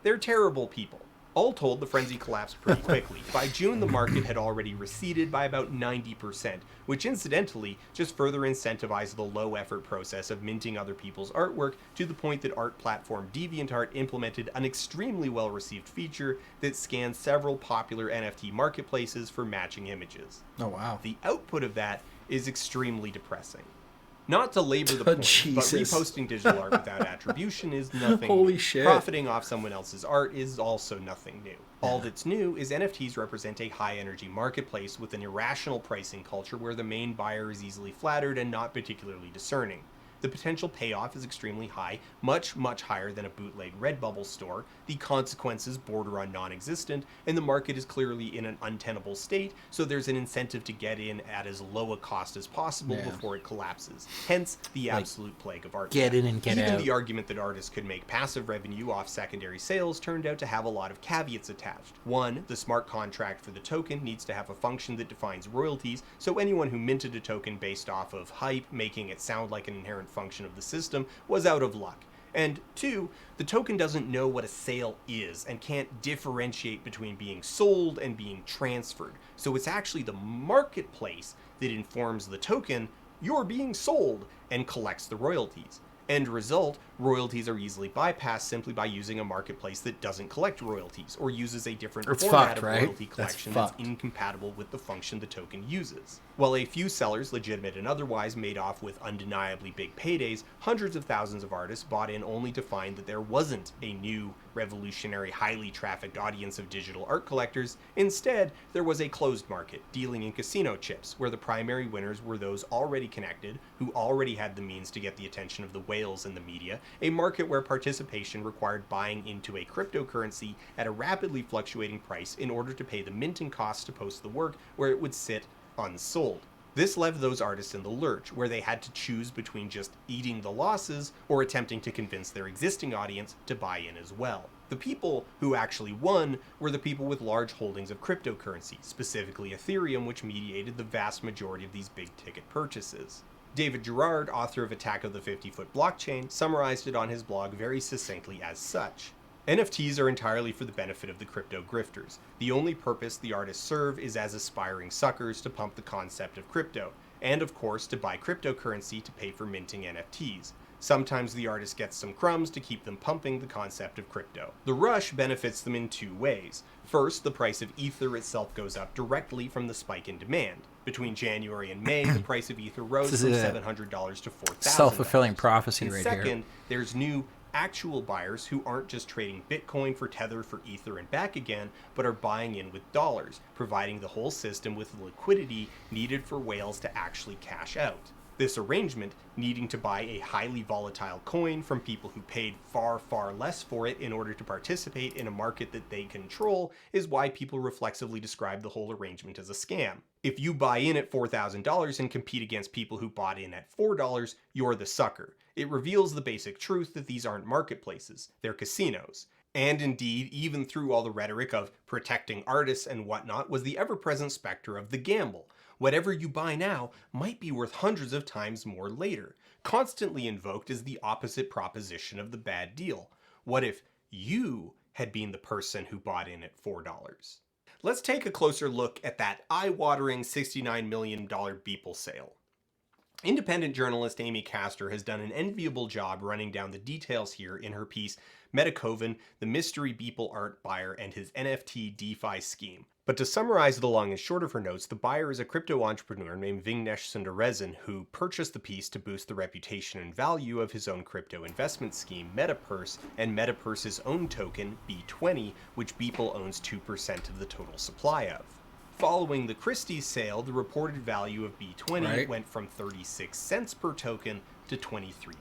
They're terrible people. All told, the frenzy collapsed pretty quickly. By June, the market had already receded by about 90%, which incidentally just further incentivized the low-effort process of minting other people's artwork, to the point that art platform DeviantArt implemented an extremely well-received feature that scans several popular NFT marketplaces for matching images. Oh, wow. The output of that is extremely depressing. Not to labor the point, Jesus. but reposting digital art without attribution is nothing Holy new. shit. Profiting off someone else's art is also nothing new. All that's new is NFTs represent a high-energy marketplace with an irrational pricing culture where the main buyer is easily flattered and not particularly discerning. The potential payoff is extremely high, much, much higher than a bootleg Redbubble store. The consequences border on non-existent, and the market is clearly in an untenable state, so there's an incentive to get in at as low a cost as possible before it collapses. Hence, the absolute plague of art. Get in and get out. Even the argument that artists could make passive revenue off secondary sales turned out to have a lot of caveats attached. One, the smart contract for the token needs to have a function that defines royalties, so anyone who minted a token based off of hype, making it sound like an inherent function of the system, was out of luck. And two, the token doesn't know what a sale is and can't differentiate between being sold and being transferred. So it's actually the marketplace that informs the token you're being sold and collects the royalties. End result, royalties are easily bypassed simply by using a marketplace that doesn't collect royalties or uses a different format of royalty collection that's incompatible with the function the token uses. While a few sellers, legitimate and otherwise, made off with undeniably big paydays, hundreds of thousands of artists bought in only to find that there wasn't a new, revolutionary, highly trafficked audience of digital art collectors. Instead, there was a closed market, dealing in casino chips, where the primary winners were those already connected, who already had the means to get the attention of the whales in the media, a market where participation required buying into a cryptocurrency at a rapidly fluctuating price in order to pay the minting costs to post the work where it would sit unsold. This left those artists in the lurch, where they had to choose between just eating the losses or attempting to convince their existing audience to buy in as well. The people who actually won were the people with large holdings of cryptocurrency, specifically Ethereum, which mediated the vast majority of these big ticket purchases. David Gerard, author of Attack of the 50-Foot Blockchain, summarized it on his blog very succinctly as such. NFTs are entirely for the benefit of the crypto grifters. The only purpose the artists serve is as aspiring suckers to pump the concept of crypto, and of course to buy cryptocurrency to pay for minting NFTs. Sometimes the artist gets some crumbs to keep them pumping the concept of crypto. The rush benefits them in two ways. First, the price of Ether itself goes up directly from the spike in demand. Between January and May, the price of Ether rose from $700 to $4,000. Self-fulfilling prophecy right here. Second, there's new actual buyers who aren't just trading Bitcoin for Tether for Ether and back again, but are buying in with dollars, providing the whole system with the liquidity needed for whales to actually cash out. This arrangement, needing to buy a highly volatile coin from people who paid far, far less for it in order to participate in a market that they control, is why people reflexively describe the whole arrangement as a scam. If you buy in at $4,000 and compete against people who bought in at $4, you're the sucker. It reveals the basic truth that these aren't marketplaces, they're casinos. And indeed, even through all the rhetoric of protecting artists and whatnot, was the ever-present specter of the gamble. Whatever you buy now might be worth hundreds of times more later. Constantly invoked is the opposite proposition of the bad deal. What if you had been the person who bought in at $4? Let's take a closer look at that eye-watering $69 million Beeple sale. Independent journalist Amy Castor has done an enviable job running down the details here in her piece, Metakovan, the mystery Beeple art buyer and his NFT DeFi scheme. But to summarize the long and short of her notes, the buyer is a crypto entrepreneur named Vignesh Sundaresan who purchased the piece to boost the reputation and value of his own crypto investment scheme, MetaPurse, and MetaPurse's own token, B20, which Beeple owns 2% of the total supply of. Following the Christie's sale, the reported value of B20 went from 36 cents per token to $23.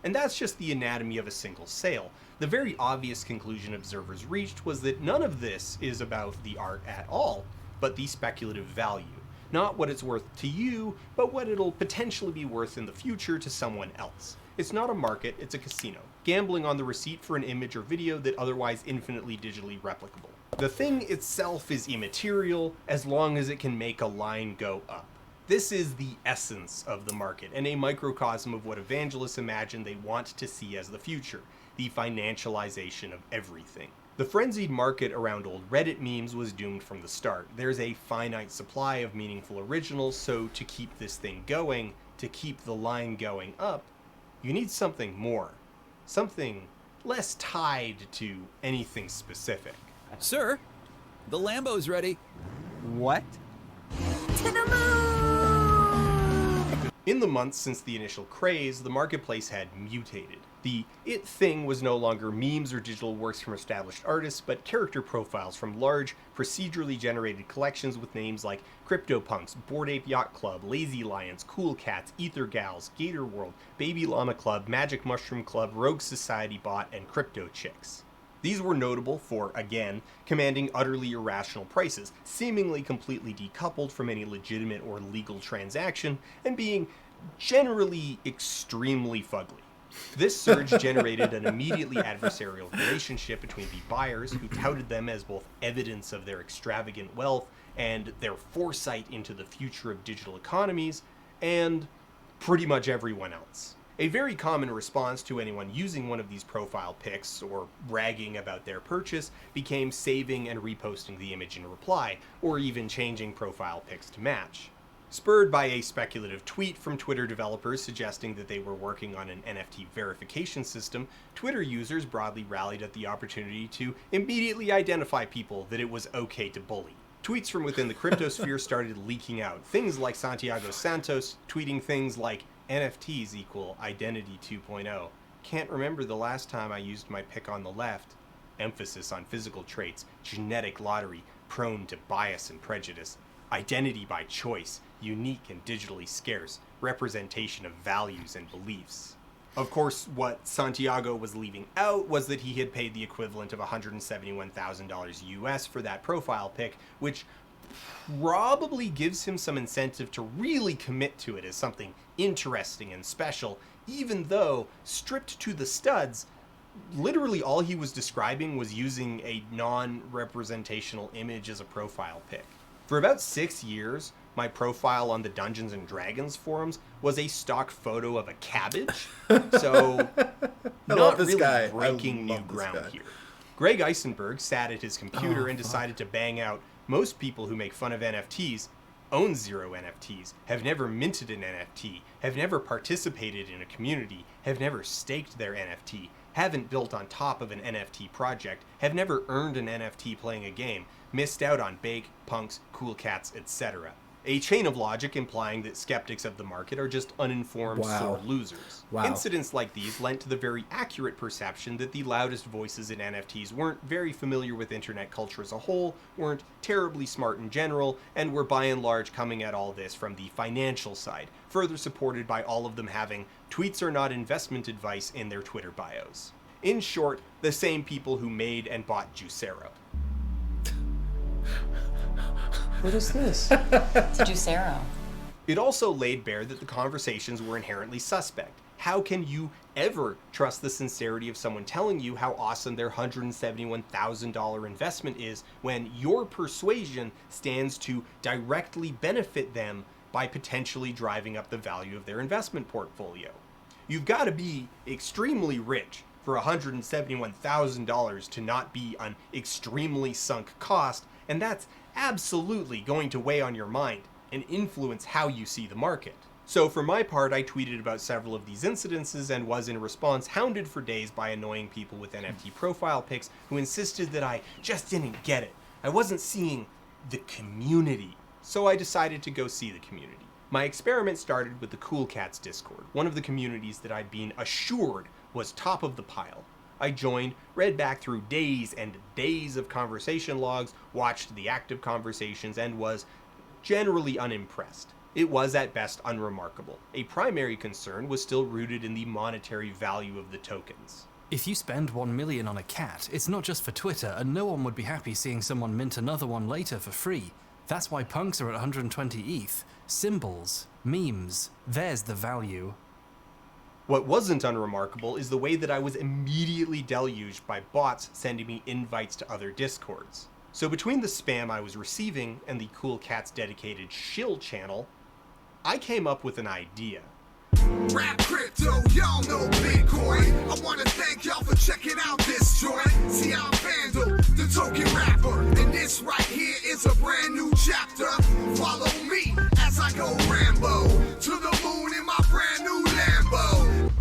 And that's just the anatomy of a single sale. The very obvious conclusion observers reached was that none of this is about the art at all, but the speculative value. Not what it's worth to you, but what it'll potentially be worth in the future to someone else. It's not a market, it's a casino, gambling on the receipt for an image or video that otherwise infinitely digitally replicable. The thing itself is immaterial as long as it can make a line go up. This is the essence of the market and a microcosm of what evangelists imagine they want to see as the future, the financialization of everything. The frenzied market around old Reddit memes was doomed from the start. There's a finite supply of meaningful originals, so to keep this thing going, to keep the line going up, you need something more. Something less tied to anything specific. Sir, the Lambo's ready. What? In In the months since the initial craze, the marketplace had mutated. The it thing was no longer memes or digital works from established artists, but character profiles from large, procedurally generated collections with names like CryptoPunks, Bored Ape Yacht Club, Lazy Lions, Cool Cats, Ether Gals, Gator World, Baby Llama Club, Magic Mushroom Club, Rogue Society Bot, and Crypto Chicks. These were notable for, again, commanding utterly irrational prices, seemingly completely decoupled from any legitimate or legal transaction, and being generally extremely fugly. This surge generated an immediately adversarial relationship between the buyers, who touted them as both evidence of their extravagant wealth and their foresight into the future of digital economies, and pretty much everyone else. A very common response to anyone using one of these profile pics or bragging about their purchase became saving and reposting the image in reply, or even changing profile pics to match. Spurred by a speculative tweet from Twitter developers suggesting that they were working on an NFT verification system, Twitter users broadly rallied at the opportunity to immediately identify people that it was okay to bully. Tweets from within the cryptosphere started leaking out, things like Santiago Santos tweeting things like NFTs equal identity 2.0. Can't remember the last time I used my pick on the left. Emphasis on physical traits, genetic lottery, prone to bias and prejudice. Identity by choice, unique and digitally scarce, representation of values and beliefs. Of course, what Santiago was leaving out was that he had paid the equivalent of $171,000 US for that profile pic, which probably gives him some incentive to really commit to it as something interesting and special, even though, stripped to the studs, literally all he was describing was using a non-representational image as a profile pic. For about 6 years, my profile on the Dungeons and Dragons forums was a stock photo of a cabbage, so not really breaking new ground here. Greg Eisenberg sat at his computer and decided to bang out, most people who make fun of NFTs own 0 NFTs, have never minted an NFT, have never participated in a community, have never staked their NFT, haven't built on top of an NFT project, have never earned an NFT playing a game, missed out on Bake, Punks, Cool Cats, etc. A chain of logic implying that skeptics of the market are just uninformed sore losers. Incidents like these lent to the very accurate perception that the loudest voices in NFTs weren't very familiar with internet culture as a whole, weren't terribly smart in general, and were by and large coming at all this from the financial side, further supported by all of them having "tweets are not investment advice" in their Twitter bios. In short, the same people who made and bought Juicero. What is this? It's Juicero. It also laid bare that the conversations were inherently suspect. How can you ever trust the sincerity of someone telling you how awesome their $171,000 investment is when your persuasion stands to directly benefit them by potentially driving up the value of their investment portfolio? You've got to be extremely rich for $171,000 to not be an extremely sunk cost, and that's absolutely going to weigh on your mind and influence how you see the market. So for my part, I tweeted about several of these incidences and was in response hounded for days by annoying people with NFT profile pics who insisted that I just didn't get it. I wasn't seeing the community. So I decided to go see the community. My experiment started with the Cool Cats Discord, one of the communities that I'd been assured was top of the pile. I joined, read back through days and days of conversation logs, watched the active conversations, and was generally unimpressed. It was at best unremarkable. A primary concern was still rooted in the monetary value of the tokens. If you spend 1 million on a cat, it's not just for Twitter, and no one would be happy seeing someone mint another one later for free. That's why punks are at 120 ETH. Symbols, memes, there's the value. What wasn't unremarkable is the way that I was immediately deluged by bots sending me invites to other discords. So between the spam I was receiving and the Cool Cats dedicated shill channel, I came up with an idea. Rap crypto, y'all know Bitcoin. I wanna thank y'all for checking out this joint. See, I'm Vandal, the token rapper, and this right here is a brand new chapter. Follow me as I go Rambo to the moon in my brand new Lambo.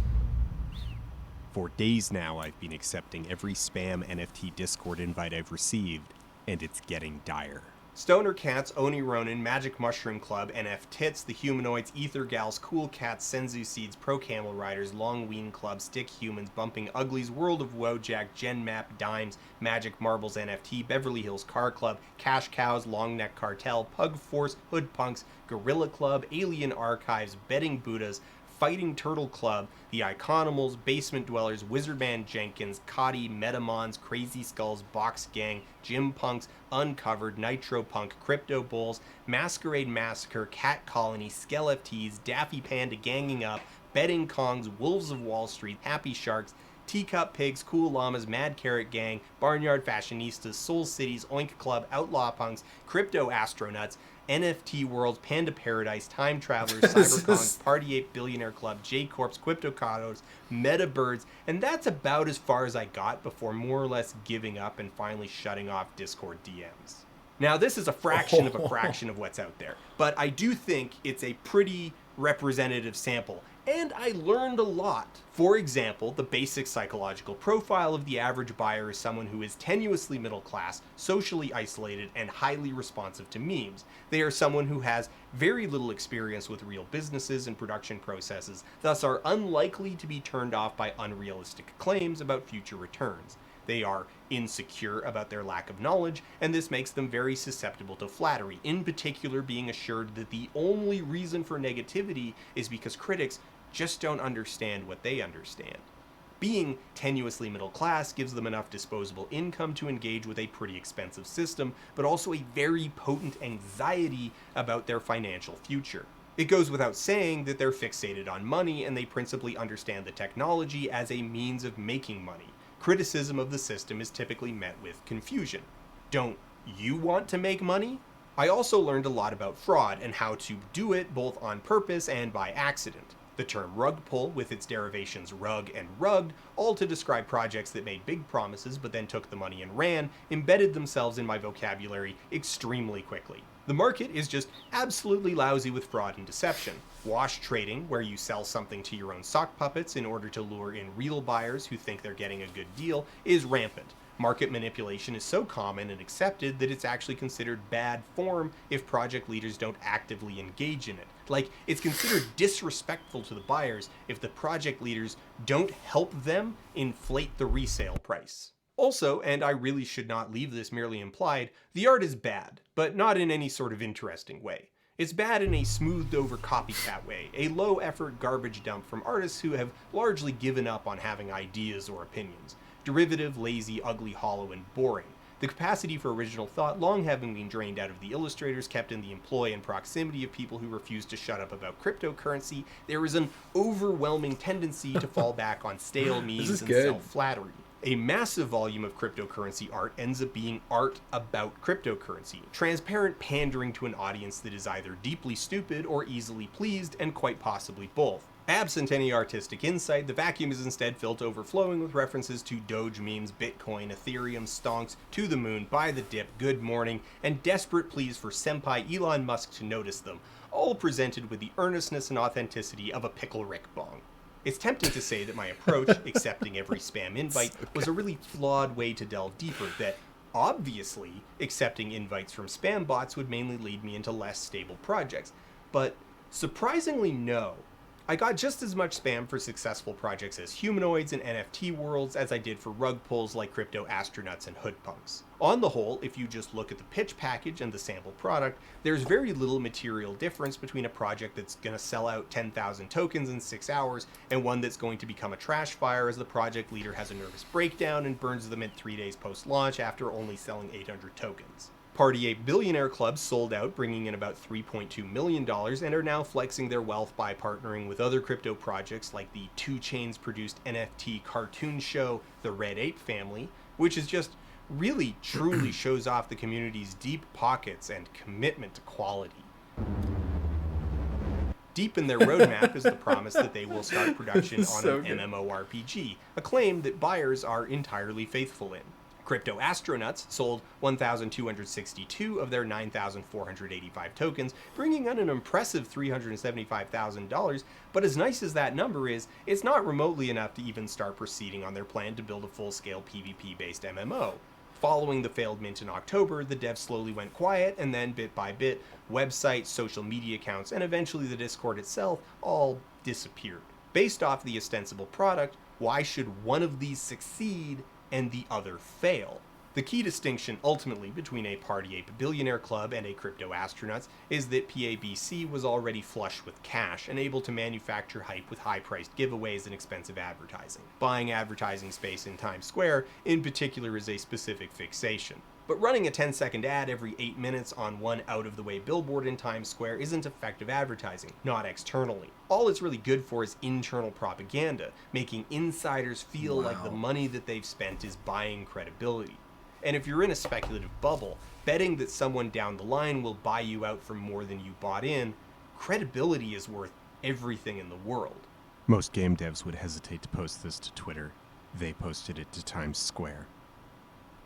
For days now, I've been accepting every spam NFT Discord invite I've received, and it's getting dire. Stoner Cats, Oni Ronin, Magic Mushroom Club, NF Tits, The Humanoids, Ether Gals, Cool Cats, Senzu Seeds, Pro Camel Riders, Long Ween Club, Stick Humans, Bumping Uglies, World of Wojak, Gen Map, Dimes, Magic Marbles NFT, Beverly Hills Car Club, Cash Cows, Long Neck Cartel, Pug Force, Hood Punks, Gorilla Club, Alien Archives, Betting Buddhas, Fighting Turtle Club, The Iconomals, Basement Dwellers, Wizardman Jenkins, Cotty, Metamons, Crazy Skulls, Box Gang, Gym Punks, Uncovered, Nitro Punk, Crypto Bulls, Masquerade Massacre, Cat Colony, Skell FTs, Daffy Panda Ganging Up, Betting Kongs, Wolves of Wall Street, Happy Sharks, Teacup Pigs, Cool Llamas, Mad Carrot Gang, Barnyard Fashionistas, Soul Cities, Oink Club, Outlaw Punks, Crypto Astronauts, NFT World, Panda Paradise, Time Travelers, Cyberkongs, Party Ape Billionaire Club, J-Corps, Cryptocados, Meta Birds, and that's about as far as I got before more or less giving up and finally shutting off Discord DMs. Now, this is a fraction of a fraction of what's out there, but I do think it's a pretty representative sample, and I learned a lot. For example, the basic psychological profile of the average buyer is someone who is tenuously middle class, socially isolated, and highly responsive to memes. They are someone who has very little experience with real businesses and production processes, thus are unlikely to be turned off by unrealistic claims about future returns. They are insecure about their lack of knowledge, and this makes them very susceptible to flattery, in particular being assured that the only reason for negativity is because critics just don't understand what they understand. Being tenuously middle class gives them enough disposable income to engage with a pretty expensive system, but also a very potent anxiety about their financial future. It goes without saying that they're fixated on money, and they principally understand the technology as a means of making money. Criticism of the system is typically met with confusion. Don't you want to make money? I also learned a lot about fraud and how to do it both on purpose and by accident. The term rug pull, with its derivations rug and rugged, all to describe projects that made big promises but then took the money and ran, embedded themselves in my vocabulary extremely quickly. The market is just absolutely lousy with fraud and deception. Wash trading, where you sell something to your own sock puppets in order to lure in real buyers who think they're getting a good deal, is rampant. Market manipulation is so common and accepted that it's actually considered bad form if project leaders don't actively engage in it. Like, it's considered disrespectful to the buyers if the project leaders don't help them inflate the resale price. Also, and I really should not leave this merely implied, the art is bad, but not in any sort of interesting way. It's bad in a smoothed over copycat way, a low effort garbage dump from artists who have largely given up on having ideas or opinions. Derivative, lazy, ugly, hollow, and boring. The capacity for original thought long having been drained out of the illustrators kept in the employ and proximity of people who refuse to shut up about cryptocurrency, there is an overwhelming tendency to fall back on stale memes and self-flattery. A massive volume of cryptocurrency art ends up being art about cryptocurrency, transparent pandering to an audience that is either deeply stupid or easily pleased, and quite possibly both. Absent any artistic insight, the vacuum is instead filled to overflowing with references to Doge memes, Bitcoin, Ethereum, stonks, to the moon, buy the dip, good morning, and desperate pleas for senpai Elon Musk to notice them, all presented with the earnestness and authenticity of a Pickle Rick bong. It's tempting to say that my approach, accepting every spam invite, was a really flawed way to delve deeper, that obviously accepting invites from spam bots would mainly lead me into less stable projects. But surprisingly no. I got just as much spam for successful projects as Humanoids and NFT Worlds as I did for rug pulls like Crypto Astronauts and Hood Punks. On the whole, if you just look at the pitch package and the sample product, there's very little material difference between a project that's going to sell out 10,000 tokens in 6 hours and one that's going to become a trash fire as the project leader has a nervous breakdown and burns them in 3 days post-launch after only selling 800 tokens. Party Ape Billionaire Club sold out, bringing in about $3.2 million, and are now flexing their wealth by partnering with other crypto projects like the 2 Chainz produced NFT cartoon show, The Red Ape Family, which is just really truly shows off the community's deep pockets and commitment to quality. Deep in their roadmap is the promise that they will start production on an MMORPG, a claim that buyers are entirely faithful in. Crypto Astronauts sold 1,262 of their 9,485 tokens, bringing in an impressive $375,000, but as nice as that number is, it's not remotely enough to even start proceeding on their plan to build a full-scale PvP-based MMO. Following the failed mint in October, the devs slowly went quiet, and then bit by bit, websites, social media accounts, and eventually the Discord itself all disappeared. Based off the ostensible product, why should one of these succeed and the other fail? The key distinction ultimately between a Party Ape billionaire club and a crypto astronauts is that PABC was already flush with cash and able to manufacture hype with high-priced giveaways and expensive advertising. Buying advertising space in Times Square in particular is a specific fixation. But running a 10-second ad every 8 minutes on one out-of-the-way billboard in Times Square isn't effective advertising, not externally. All it's really good for is internal propaganda, making insiders feel like the money that they've spent is buying credibility. And if you're in a speculative bubble, betting that someone down the line will buy you out for more than you bought in, credibility is worth everything in the world. Most game devs would hesitate to post this to Twitter. They posted it to Times Square.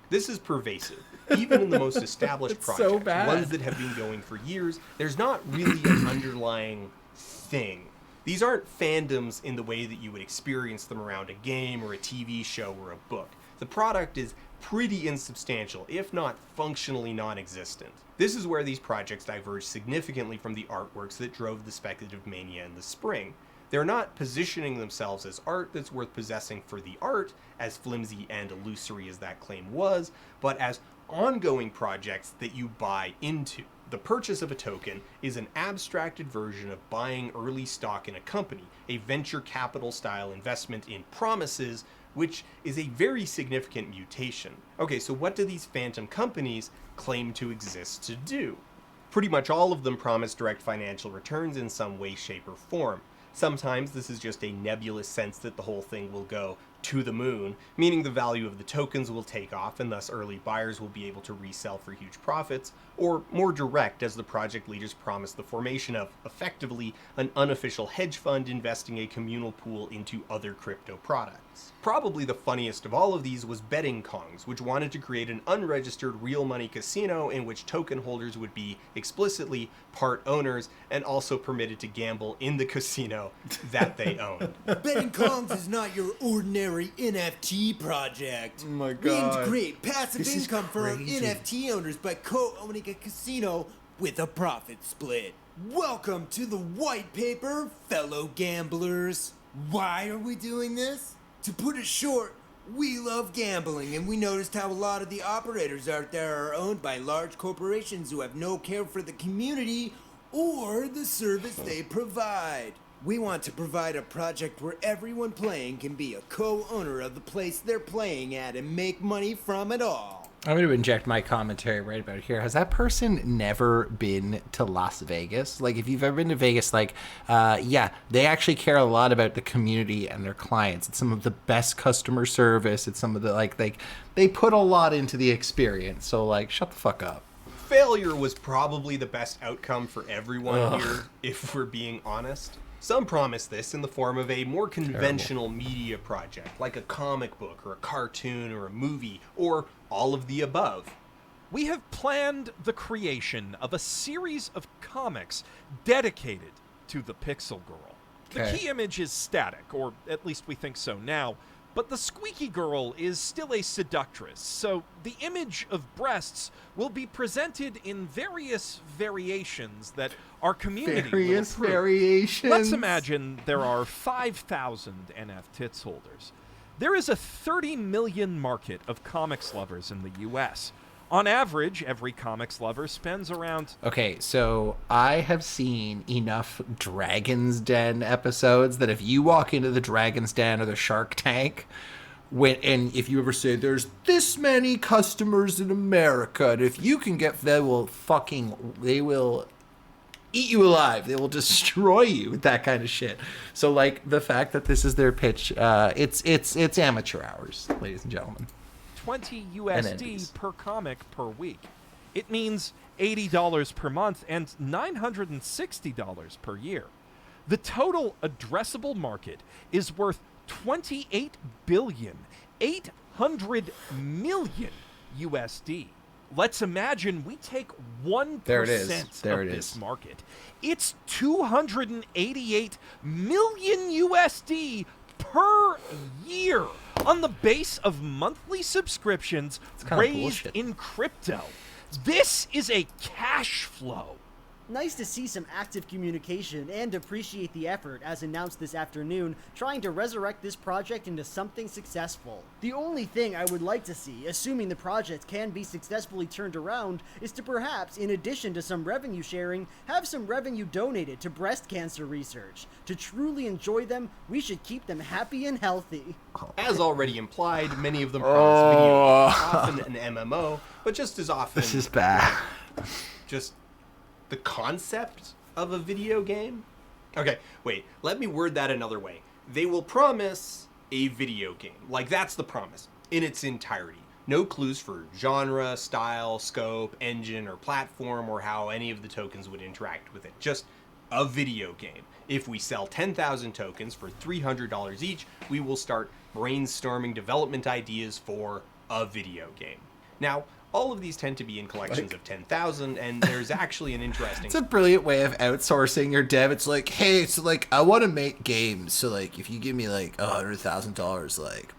This is pervasive. Even in the most established projects, so bad. ones that have been going for years, there's not really an underlying thing. These aren't fandoms in the way that you would experience them around a game or a TV show or a book. The product is pretty insubstantial, if not functionally non-existent. This is where these projects diverge significantly from the artworks that drove the speculative mania in the spring. They're not positioning themselves as art that's worth possessing for the art, as flimsy and illusory as that claim was, but as ongoing projects that you buy into. The purchase of a token is an abstracted version of buying early stock in a company, a venture capital style investment in promises, which is a very significant mutation. Okay, so what do these phantom companies claim to exist to do? Pretty much all of them promise direct financial returns in some way, shape, or form. Sometimes this is just a nebulous sense that the whole thing will go to the moon, meaning the value of the tokens will take off and thus early buyers will be able to resell for huge profits, or more direct as the project leaders promise the formation of, effectively, an unofficial hedge fund investing a communal pool into other crypto products. Probably the funniest of all of these was Betting Kongs, which wanted to create an unregistered real money casino in which token holders would be explicitly part owners and also permitted to gamble in the casino that they owned. Betting Kongs is not your ordinary NFT project. Oh my We God. integrate passive This is income for our crazy. NFT owners by co-owning a casino with a profit split. Welcome to the white paper, fellow gamblers. Why are we doing this? To put it short, we love gambling, and we noticed how a lot of the operators out there are owned by large corporations who have no care for the community or the service they provide. We want to provide a project where everyone playing can be a co-owner of the place they're playing at and make money from it all. I'm going to inject my commentary right about here. Has that person never been to Las Vegas? Like, if you've ever been to Vegas, yeah, they actually care a lot about the community and their clients. It's some of the best customer service. It's some of the, they put a lot into the experience. So, shut the fuck up. Failure was probably the best outcome for everyone here, if we're being honest. Some promise this in the form of a more conventional media project, like a comic book or a cartoon or a movie, or all of the above. We have planned the creation of a series of comics dedicated to the Pixel Girl. The Okay. key image is static, or at least we think so now, but the squeaky girl is still a seductress, so the image of breasts will be presented in various variations that our community will approve. variations. Let's imagine there are 5,000 NF tits holders. There is a 30 million market of comics lovers in the US. On average, every comics lover spends around... Okay, so I have seen enough Dragon's Den episodes that if you walk into the Dragon's Den or the Shark Tank, and if you ever say there's this many customers in America, and if you can get, they will eat you alive. They will destroy you with that kind of shit. So, the fact that this is their pitch, it's amateur hours, ladies and gentlemen. 20 USD per comic per week. It means $80 per month and $960 per year. The total addressable market is worth $28,800 million USD. Let's imagine we take 1% of this market. It's 288 million USD per year. on the base of monthly subscriptions raised bullshit. in crypto. This is a cash flow. Nice to see some active communication and appreciate the effort, as announced this afternoon, trying to resurrect this project into something successful. The only thing I would like to see, assuming the project can be successfully turned around, is to perhaps, in addition to some revenue sharing, have some revenue donated to breast cancer research. To truly enjoy them, we should keep them happy and healthy. As already implied, many of them promise video, often an MMO, but just as often... This is bad. Just the concept of a video game? Okay, wait, let me word that another way. They will promise a video game. Like, that's the promise, in its entirety. No clues for genre, style, scope, engine, or platform, or how any of the tokens would interact with it. Just a video game. If we sell 10,000 tokens for $300 each, we will start brainstorming development ideas for a video game. Now, all of these tend to be in collections of 10,000, and there's actually an interesting... It's a brilliant way of outsourcing your dev. It's like, hey, so like, I want to make games. So like, if you give me like $100,000, like,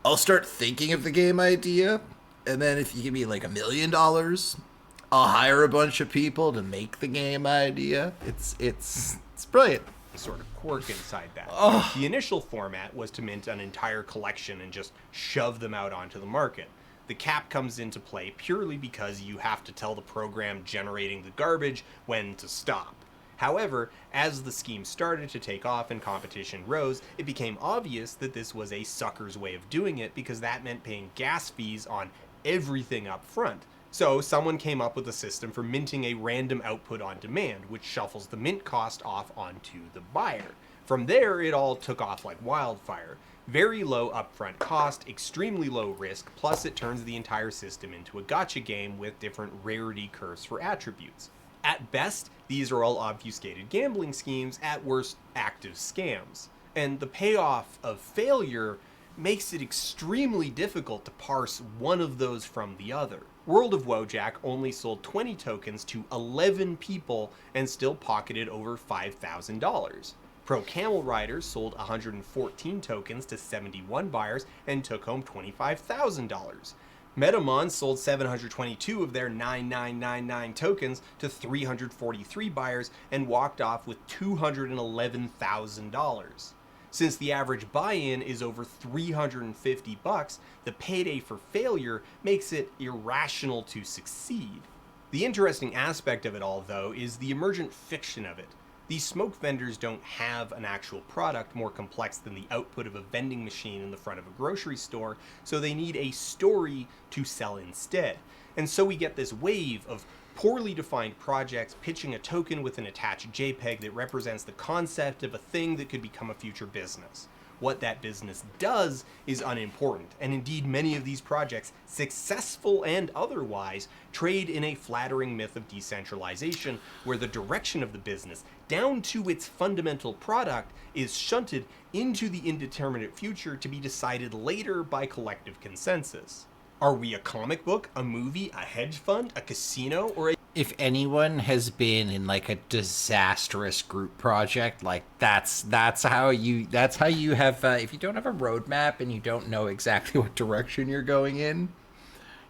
I'll start thinking of the game idea. And then if you give me like $1 million, I'll hire a bunch of people to make the game idea. It's brilliant. Sort of quirk inside that. The initial format was to mint an entire collection and just shove them out onto the market. The cap comes into play purely because you have to tell the program generating the garbage when to stop. However, as the scheme started to take off and competition rose, it became obvious that this was a sucker's way of doing it because that meant paying gas fees on everything up front. So someone came up with a system for minting a random output on demand, which shuffles the mint cost off onto the buyer. From there, it all took off like wildfire. Very low upfront cost, extremely low risk, plus it turns the entire system into a gacha game with different rarity curves for attributes. At best, these are all obfuscated gambling schemes, at worst, active scams. And the payoff of failure makes it extremely difficult to parse one of those from the other. World of Wojak only sold 20 tokens to 11 people and still pocketed over $5,000. Pro Camel Riders sold 114 tokens to 71 buyers and took home $25,000. Metamon sold 722 of their 9999 tokens to 343 buyers and walked off with $211,000. Since the average buy-in is over $350, the payday for failure makes it irrational to succeed. The interesting aspect of it all, though, is the emergent fiction of it. These smoke vendors don't have an actual product more complex than the output of a vending machine in the front of a grocery store, so they need a story to sell instead. And so we get this wave of poorly defined projects pitching a token with an attached JPEG that represents the concept of a thing that could become a future business. What that business does is unimportant, and indeed many of these projects, successful and otherwise, trade in a flattering myth of decentralization where the direction of the business, down to its fundamental product, is shunted into the indeterminate future to be decided later by collective consensus. Are we a comic book, a movie, a hedge fund, a casino, or a... If anyone has been in like a disastrous group project, like that's how you have if you don't have a roadmap and you don't know exactly what direction you're going in,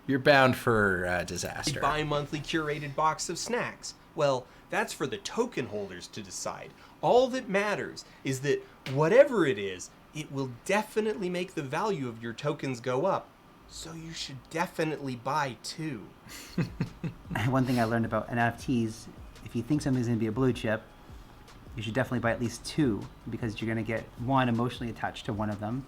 you're bound for disaster. A bi-monthly curated box of snacks. Well, that's for the token holders to decide. All that matters is that whatever it is, it will definitely make the value of your tokens go up. So you should definitely buy too. One thing I learned about NFTs, if you think something's going to be a blue chip, you should definitely buy at least two, because you're going to get one emotionally attached to one of them,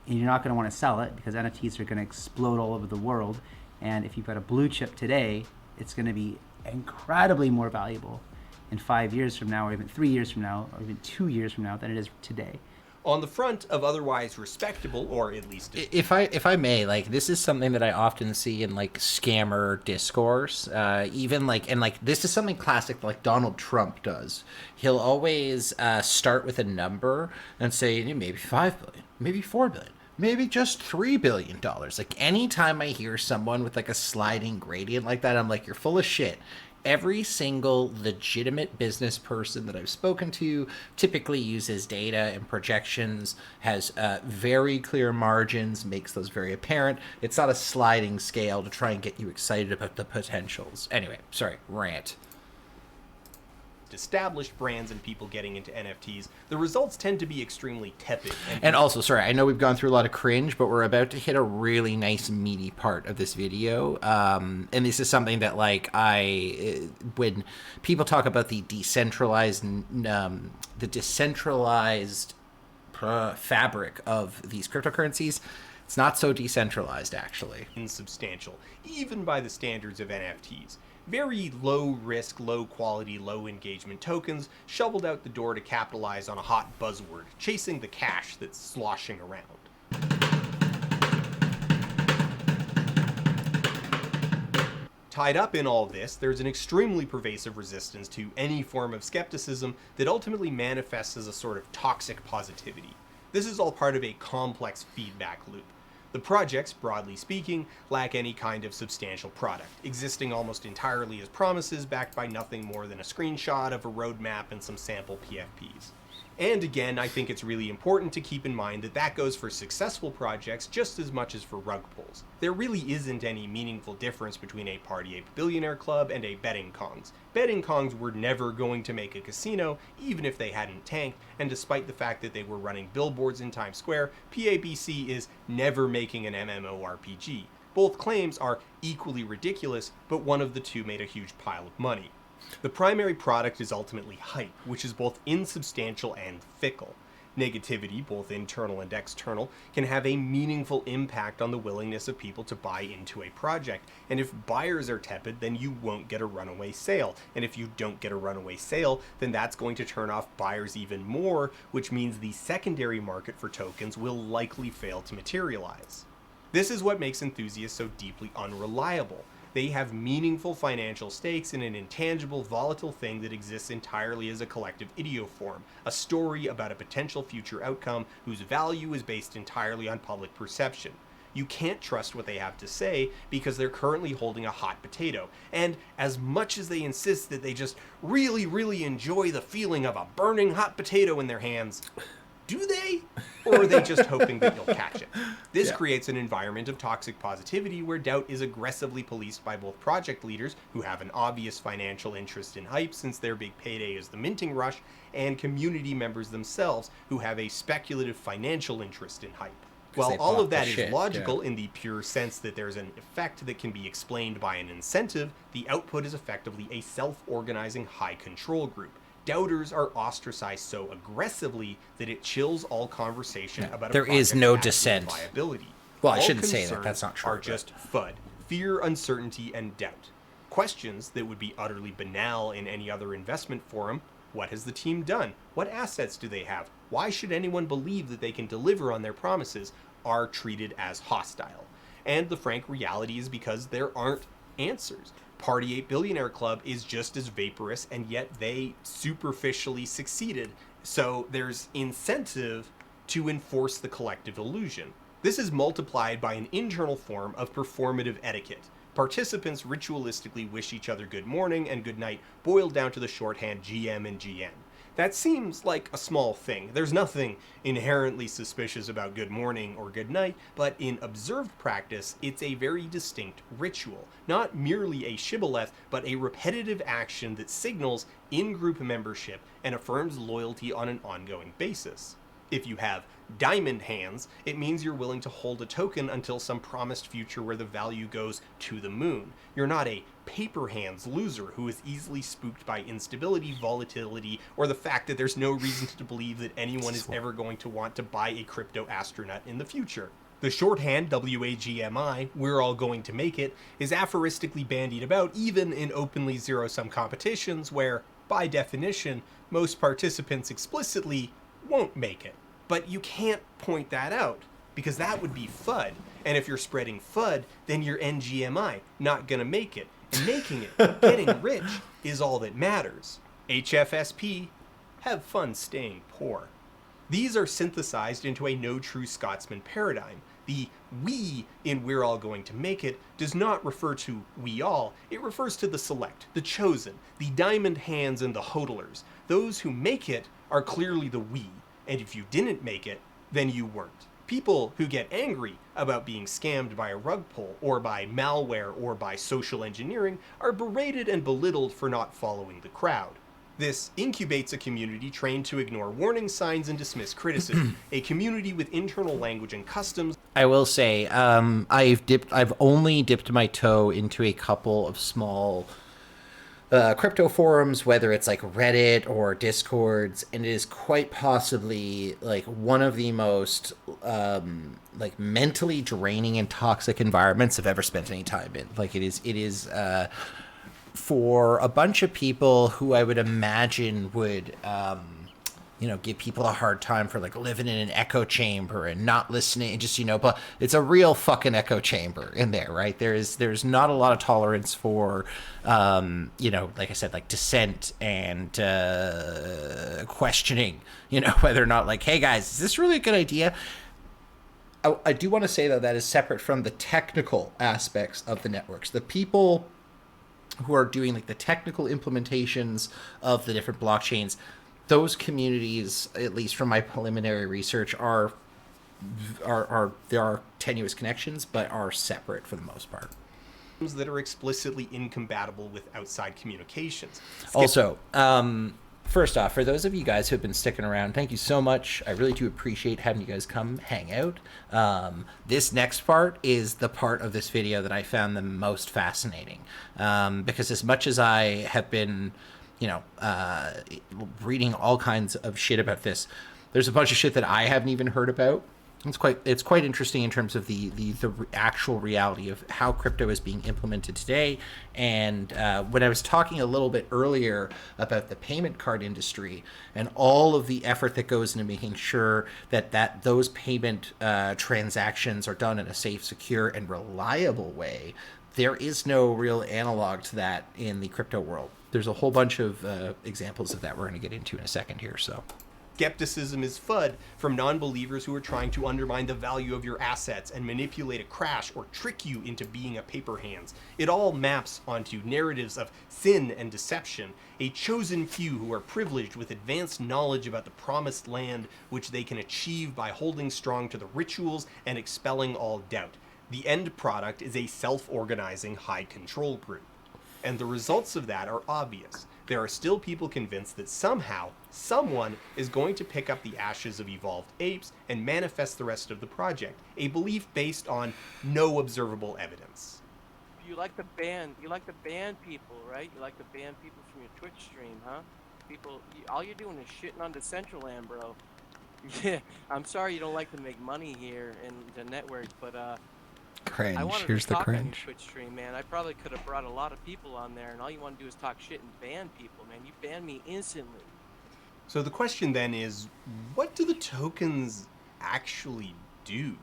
and you're not going to want to sell it because NFTs are going to explode all over the world. And if you've got a blue chip today, it's going to be incredibly more valuable in 5 years from now, or even 3 years from now, or even 2 years from now than it is today. On the front of otherwise respectable, or at least... If I may, like, this is something that I often see in, like, scammer discourse, even, like, and, like, this is something classic like Donald Trump does. He'll always start with a number and say, maybe 5 billion, maybe 4 billion, maybe just $3 billion. Like, anytime I hear someone with, like, a sliding gradient like that, I'm like, you're full of shit. every single legitimate business person that I've spoken to typically uses data and projections, has very clear margins, makes those very apparent. It's not a sliding scale to try and get you excited about the potentials. Anyway, sorry, rant. Established brands and people getting into NFTs, the results tend to be extremely tepid. And also, sorry, I know we've gone through a lot of cringe, but we're about to hit a really nice meaty part of this video. And this is something that, like, when people talk about the decentralized fabric of these cryptocurrencies, it's not so decentralized, actually. Insubstantial, even by the standards of NFTs. Very low risk, low quality, low engagement tokens shoveled out the door to capitalize on a hot buzzword, chasing the cash that's sloshing around. Tied up in all this, there's an extremely pervasive resistance to any form of skepticism that ultimately manifests as a sort of toxic positivity. This is all part of a complex feedback loop. The projects, broadly speaking, lack any kind of substantial product, existing almost entirely as promises backed by nothing more than a screenshot of a roadmap and some sample PFPs. And again, I think it's really important to keep in mind that that goes for successful projects just as much as for rug pulls. There really isn't any meaningful difference between a Party Ape Billionaire Club and a Betting Kongs. Betting Kongs were never going to make a casino, even if they hadn't tanked, and despite the fact that they were running billboards in Times Square, PABC is never making an MMORPG. Both claims are equally ridiculous, but one of the two made a huge pile of money. The primary product is ultimately hype, which is both insubstantial and fickle. Negativity, both internal and external, can have a meaningful impact on the willingness of people to buy into a project. And if buyers are tepid, then you won't get a runaway sale. And if you don't get a runaway sale, then that's going to turn off buyers even more, which means the secondary market for tokens will likely fail to materialize. This is what makes enthusiasts so deeply unreliable. They have meaningful financial stakes in an intangible, volatile thing that exists entirely as a collective idioform, a story about a potential future outcome whose value is based entirely on public perception. You can't trust what they have to say because they're currently holding a hot potato, and as much as they insist that they just really enjoy the feeling of a burning hot potato in their hands, do they? Or are they just hoping that you'll catch it? This creates an environment of toxic positivity where doubt is aggressively policed by both project leaders, who have an obvious financial interest in hype since their big payday is the minting rush, and community members themselves, who have a speculative financial interest in hype. While all of that is logical in the pure sense that there's an effect that can be explained by an incentive, the output is effectively a self-organizing high control group. Doubters are ostracized so aggressively that it chills all conversation about there is no dissent. Viability. Well, I shouldn't say that. That's not true. Are just FUD, fear, uncertainty, and doubt. Questions that would be utterly banal in any other investment forum. What has the team done? What assets do they have? Why should anyone believe that they can deliver on their promises? Are treated as hostile. And the frank reality is because there aren't answers. Party Ape Billionaire Club is just as vaporous, and yet they superficially succeeded. So there's incentive to enforce the collective illusion. This is multiplied by an internal form of performative etiquette. Participants ritualistically wish each other good morning and good night, boiled down to the shorthand GM and GN. That seems like a small thing. There's nothing inherently suspicious about good morning or good night, but in observed practice, it's a very distinct ritual. Not merely a shibboleth, but a repetitive action that signals in-group membership and affirms loyalty on an ongoing basis. If you have diamond hands, it means you're willing to hold a token until some promised future where the value goes to the moon. You're not a paper hands loser who is easily spooked by instability, volatility, or the fact that there's no reason to believe that anyone is ever going to want to buy a crypto astronaut in the future. The shorthand, WAGMI, we're all going to make it, is aphoristically bandied about even in openly zero-sum competitions where, by definition, most participants explicitly won't make it. But you can't point that out, because that would be FUD. And if you're spreading FUD, then you're NGMI, not gonna make it. And making it, getting rich, is all that matters. HFSP, have fun staying poor. These are synthesized into a no true Scotsman paradigm. The we in We're All Going to Make It does not refer to we all, it refers to the select, the chosen, the diamond hands and the hodlers. Those who make it are clearly the we, and if you didn't make it, then you weren't. People who get angry about being scammed by a rug pull, or by malware, or by social engineering are berated and belittled for not following the crowd. This incubates a community trained to ignore warning signs and dismiss criticism, a community with internal language and customs. I will say, I've only dipped my toe into a couple of small crypto forums, whether it's like Reddit or Discords, and it is quite possibly like one of the most like mentally draining and toxic environments I've ever spent any time in. Like it is for a bunch of people who I would imagine would give people a hard time for like living in an echo chamber and not listening and just, but it's a real fucking echo chamber in there, right? There's not a lot of tolerance for, like I said, like dissent and questioning, whether or not like, hey guys, is this really a good idea? I do want to say though, that is separate from the technical aspects of the networks. The people who are doing like the technical implementations of the different blockchains, those communities, at least from my preliminary research, there are tenuous connections, but are separate for the most part. That are explicitly incompatible with outside communications. Also, first off, for those of you guys who have been sticking around, thank you so much. I really do appreciate having you guys come hang out. This next part is the part of this video that I found the most fascinating, because as much as I have been reading all kinds of shit about this, there's a bunch of shit that I haven't even heard about. It's quite interesting in terms of the actual reality of how crypto is being implemented today. And when I was talking a little bit earlier about the payment card industry and all of the effort that goes into making sure that those payment transactions are done in a safe, secure, and reliable way, there is no real analog to that in the crypto world. There's a whole bunch of examples of that we're going to get into in a second here. So, skepticism is FUD from non-believers who are trying to undermine the value of your assets and manipulate a crash or trick you into being a paper hands. It all maps onto narratives of sin and deception, a chosen few who are privileged with advanced knowledge about the promised land which they can achieve by holding strong to the rituals and expelling all doubt. The end product is a self-organizing high control group. And the results of that are obvious. There are still people convinced that somehow, someone is going to pick up the ashes of evolved apes and manifest the rest of the project, a belief based on no observable evidence. You like to ban people, right? You like to ban people from your Twitch stream, huh? All you're doing is shitting on Decentraland, bro. Yeah, I'm sorry you don't like to make money here in the network, but cringe. I wanted Here's to the talk on your cringe. Twitch stream, man. I probably could have brought a lot of people on there, and all you want to do is talk shit and ban people, man. You banned me instantly. So the question then is, what do the tokens actually do?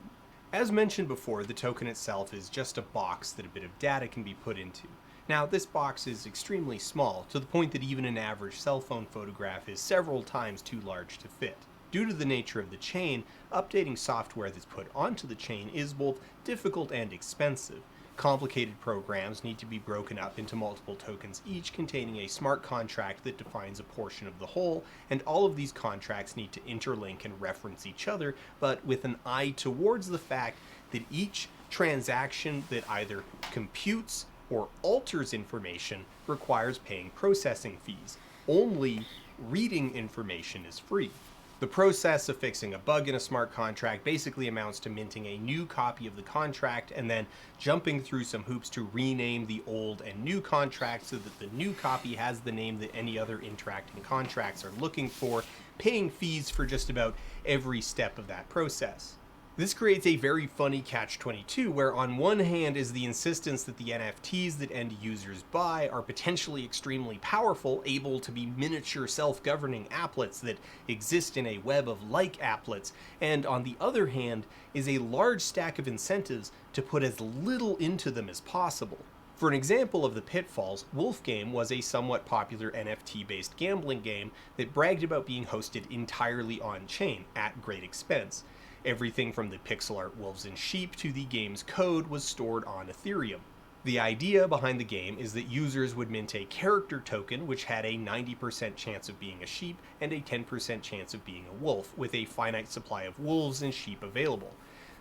As mentioned before, the token itself is just a box that a bit of data can be put into. Now, this box is extremely small, to the point that even an average cell phone photograph is several times too large to fit. Due to the nature of the chain, updating software that's put onto the chain is both difficult and expensive. Complicated programs need to be broken up into multiple tokens, each containing a smart contract that defines a portion of the whole, and all of these contracts need to interlink and reference each other, but with an eye towards the fact that each transaction that either computes or alters information requires paying processing fees. Only reading information is free. The process of fixing a bug in a smart contract basically amounts to minting a new copy of the contract and then jumping through some hoops to rename the old and new contract so that the new copy has the name that any other interacting contracts are looking for, paying fees for just about every step of that process. This creates a very funny catch-22 where on one hand is the insistence that the NFTs that end users buy are potentially extremely powerful, able to be miniature self-governing applets that exist in a web of like applets, and on the other hand is a large stack of incentives to put as little into them as possible. For an example of the pitfalls, Wolf Game was a somewhat popular NFT-based gambling game that bragged about being hosted entirely on-chain at great expense. Everything from the pixel art wolves and sheep to the game's code was stored on Ethereum. The idea behind the game is that users would mint a character token which had a 90% chance of being a sheep and a 10% chance of being a wolf, with a finite supply of wolves and sheep available.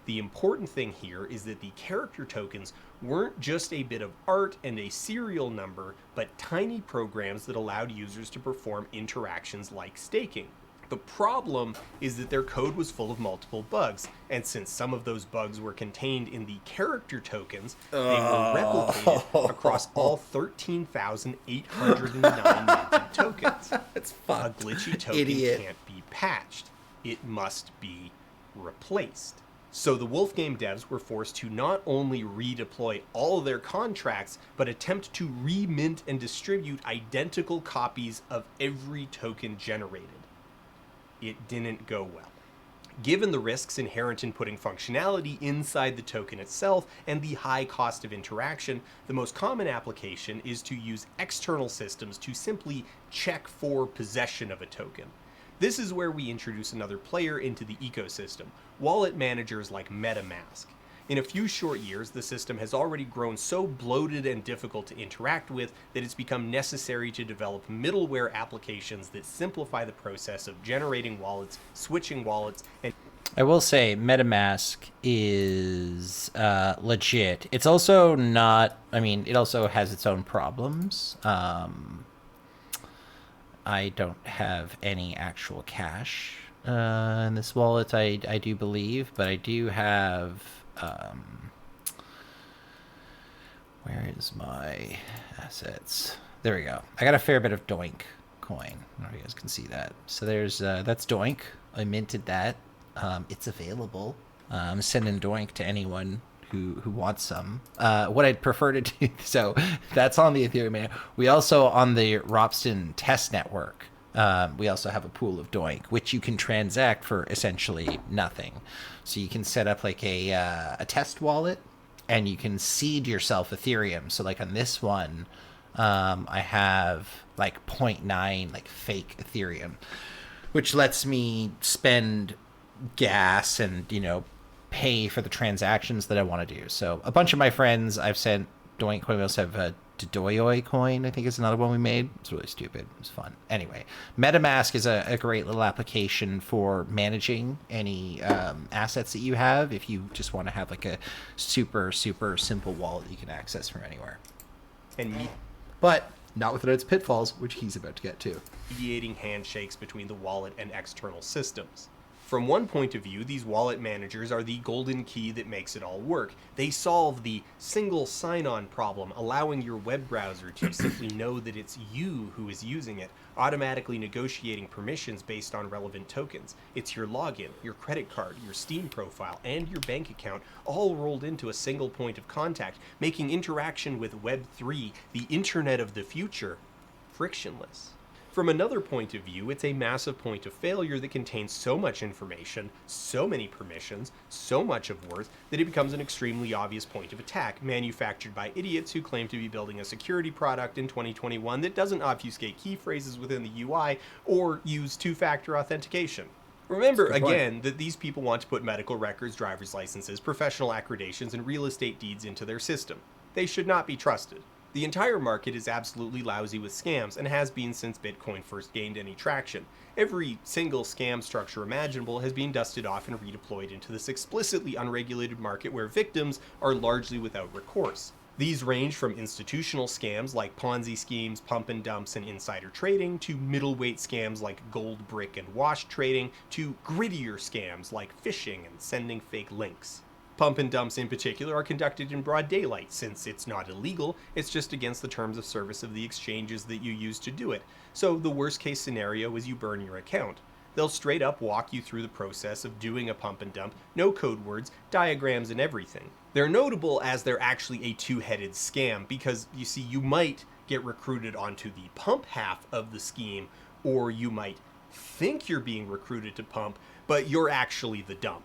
The important thing here is that the character tokens weren't just a bit of art and a serial number, but tiny programs that allowed users to perform interactions like staking. The problem is that their code was full of multiple bugs, and since some of those bugs were contained in the character tokens, they were replicated across all 13,809 minted tokens. It's fucked. A glitchy token Idiot. can't be patched. It must be replaced. So the Wolf game devs were forced to not only redeploy all of their contracts, but attempt to remint and distribute identical copies of every token generated. It didn't go well. Given the risks inherent in putting functionality inside the token itself and the high cost of interaction, the most common application is to use external systems to simply check for possession of a token. This is where we introduce another player into the ecosystem, wallet managers like MetaMask. In a few short years, the system has already grown so bloated and difficult to interact with that it's become necessary to develop middleware applications that simplify the process of generating wallets, switching wallets, and... I will say MetaMask is legit. It's also not, I mean, it also has its own problems. I don't have any actual cash in this wallet, I do believe, but I do have... where is my assets? There we go. I got a fair bit of Doink coin. I don't know if you guys can see that. So there's that's Doink. I minted that. It's available. I'm sending Doink to anyone who wants some. What I'd prefer to do, so that's on the Ethereum. We also, on the Ropsten test network, we also have a pool of Doink, which you can transact for essentially nothing. So you can set up like a test wallet, and you can seed yourself Ethereum. So like on this one, I have like 0.9 like fake Ethereum, which lets me spend gas and, you know, pay for the transactions that I want to do. So a bunch of my friends, I've sent Doink coin. We also have a Dodoy coin, I think is another one we made. It's really stupid. It was fun. Anyway, MetaMask is a great little application for managing any assets that you have if you just want to have like a super simple wallet you can access from anywhere. But not without its pitfalls, which he's about to get to. Mediating handshakes between the wallet and external systems. From one point of view, these wallet managers are the golden key that makes it all work. They solve the single sign-on problem, allowing your web browser to simply know that it's you who is using it, automatically negotiating permissions based on relevant tokens. It's your login, your credit card, your Steam profile, and your bank account all rolled into a single point of contact, making interaction with Web3, the internet of the future, frictionless. From another point of view, it's a massive point of failure that contains so much information, so many permissions, so much of worth, that it becomes an extremely obvious point of attack, manufactured by idiots who claim to be building a security product in 2021 that doesn't obfuscate key phrases within the UI or use two-factor authentication. Remember, again, that these people want to put medical records, driver's licenses, professional accreditations, and real estate deeds into their system. They should not be trusted. The entire market is absolutely lousy with scams and has been since Bitcoin first gained any traction. Every single scam structure imaginable has been dusted off and redeployed into this explicitly unregulated market where victims are largely without recourse. These range from institutional scams like Ponzi schemes, pump and dumps, and insider trading, to middleweight scams like gold, brick, and wash trading, to grittier scams like phishing and sending fake links. Pump and dumps in particular are conducted in broad daylight, since it's not illegal, it's just against the terms of service of the exchanges that you use to do it. So the worst case scenario is you burn your account. They'll straight up walk you through the process of doing a pump and dump, no code words, diagrams, and everything. They're notable as they're actually a two-headed scam, because you see, you might get recruited onto the pump half of the scheme, or you might think you're being recruited to pump, but you're actually the dump.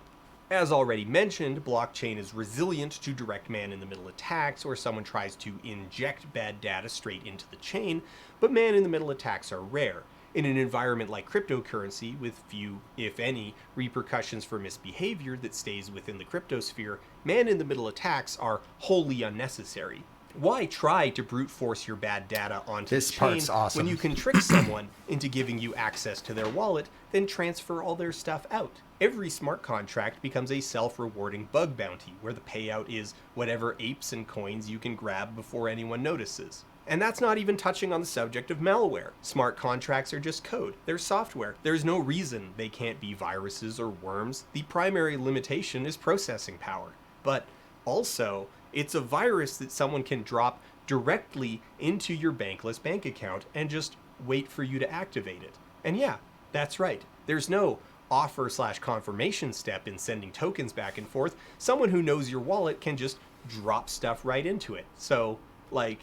As already mentioned, blockchain is resilient to direct man-in-the-middle attacks where someone tries to inject bad data straight into the chain, but man-in-the-middle attacks are rare. in an environment like cryptocurrency with few, if any, repercussions for misbehavior that stays within the cryptosphere, man-in-the-middle attacks are wholly unnecessary. Why try to brute force your bad data onto This the chain part's awesome. when you can trick someone into giving you access to their wallet, then transfer all their stuff out? Every smart contract becomes a self-rewarding bug bounty, where the payout is whatever apes and coins you can grab before anyone notices. And that's not even touching on the subject of malware. Smart contracts are just code. They're software. There's no reason they can't be viruses or worms. The primary limitation is processing power. But also, it's a virus that someone can drop directly into your bankless bank account and just wait for you to activate it. And yeah, that's right. There's no offer/confirmation step in sending tokens back and forth. Someone who knows your wallet can just drop stuff right into it. So, like,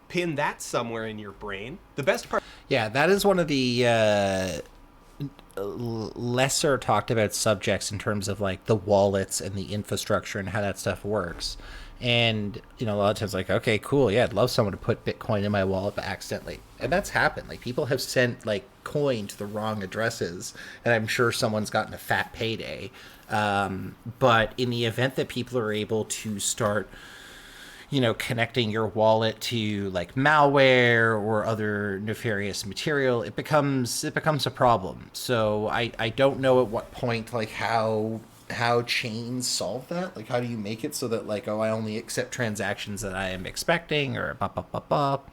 pin that somewhere in your brain. The best part... Yeah, that is one of the lesser talked about subjects in terms of like the wallets and the infrastructure and how that stuff works. And, you know, a lot of times like, okay, cool. Yeah, I'd love someone to put Bitcoin in my wallet, but accidentally. And that's happened. Like, people have sent like coin to the wrong addresses, and I'm sure someone's gotten a fat payday. But in the event that people are able to start, you know, connecting your wallet to like malware or other nefarious material, it becomes a problem. So I don't know at what point, like, how chains solve that. Like, how do you make it so that, like, oh, I only accept transactions that I am expecting, or bop.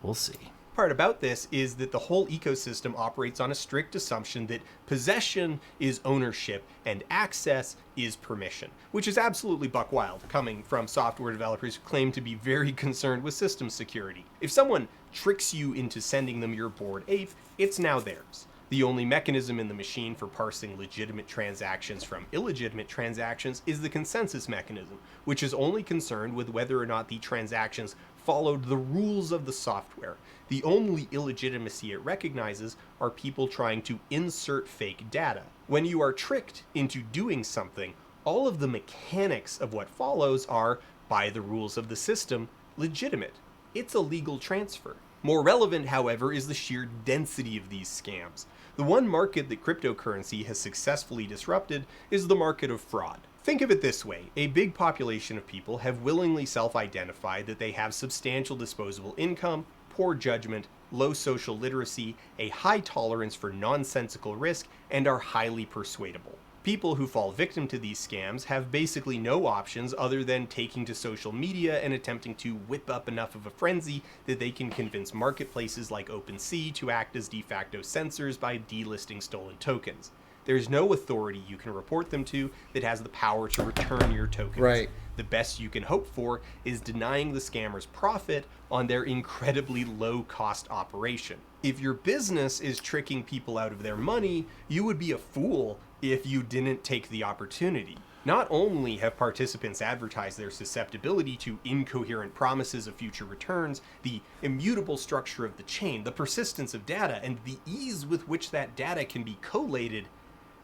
We'll see. Part about this is that the whole ecosystem operates on a strict assumption that possession is ownership and access is permission, which is absolutely buck wild coming from software developers who claim to be very concerned with system security. If someone tricks you into sending them your Bored Ape, it's now theirs. The only mechanism in the machine for parsing legitimate transactions from illegitimate transactions is the consensus mechanism, which is only concerned with whether or not the transactions followed the rules of the software. The only illegitimacy it recognizes are people trying to insert fake data. When you are tricked into doing something, all of the mechanics of what follows are, by the rules of the system, legitimate. It's a legal transfer. More relevant, however, is the sheer density of these scams. The one market that cryptocurrency has successfully disrupted is the market of fraud. Think of it this way: a big population of people have willingly self-identified that they have substantial disposable income, poor judgment, low social literacy, a high tolerance for nonsensical risk, and are highly persuadable. People who fall victim to these scams have basically no options other than taking to social media and attempting to whip up enough of a frenzy that they can convince marketplaces like OpenSea to act as de facto censors by delisting stolen tokens. There's no authority you can report them to that has the power to return your tokens. Right. The best you can hope for is denying the scammers profit on their incredibly low-cost operation. If your business is tricking people out of their money, you would be a fool if you didn't take the opportunity. Not only have participants advertised their susceptibility to incoherent promises of future returns, the immutable structure of the chain, the persistence of data, and the ease with which that data can be collated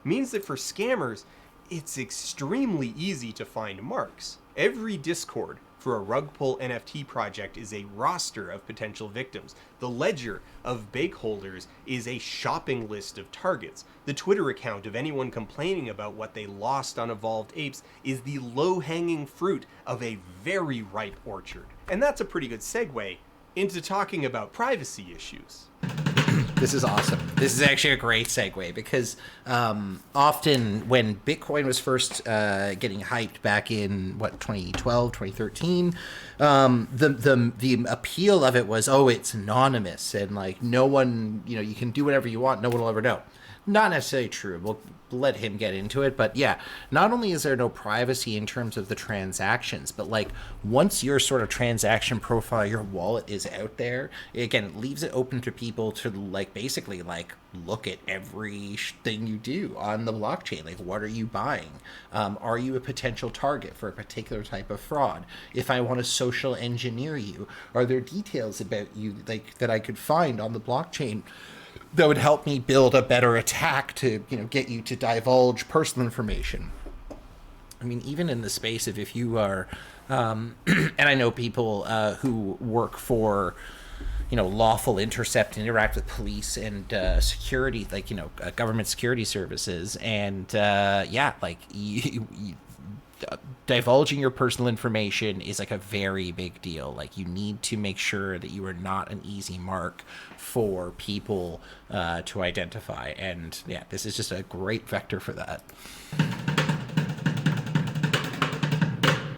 means that for scammers, it's extremely easy to find marks. Every Discord for a rug pull NFT project is a roster of potential victims. The ledger of bakeholders is a shopping list of targets. The Twitter account of anyone complaining about what they lost on Evolved Apes is the low-hanging fruit of a very ripe orchard. And that's a pretty good segue into talking about privacy issues. This is awesome. This is actually a great segue because often when Bitcoin was first getting hyped back in 2012, 2013, the appeal of it was, oh, it's anonymous and like no one, you know, you can do whatever you want, no one will ever know. Not necessarily true. We'll let him get into it. But yeah, not only is there no privacy in terms of the transactions, but like once your sort of transaction profile, your wallet is out there, again, it leaves it open to people to like basically like look at every thing you do on the blockchain. Like, what are you buying? Are you a potential target for a particular type of fraud? If I want to social engineer you, are there details about you like that I could find on the blockchain that would help me build a better attack to, you know, get you to divulge personal information? I mean, even in the space of if you are, and I know people who work for, lawful intercept and interact with police and security, like government security services, and divulging your personal information is like a very big deal. Like, you need to make sure that you are not an easy mark for people to identify, and this is just a great vector for that.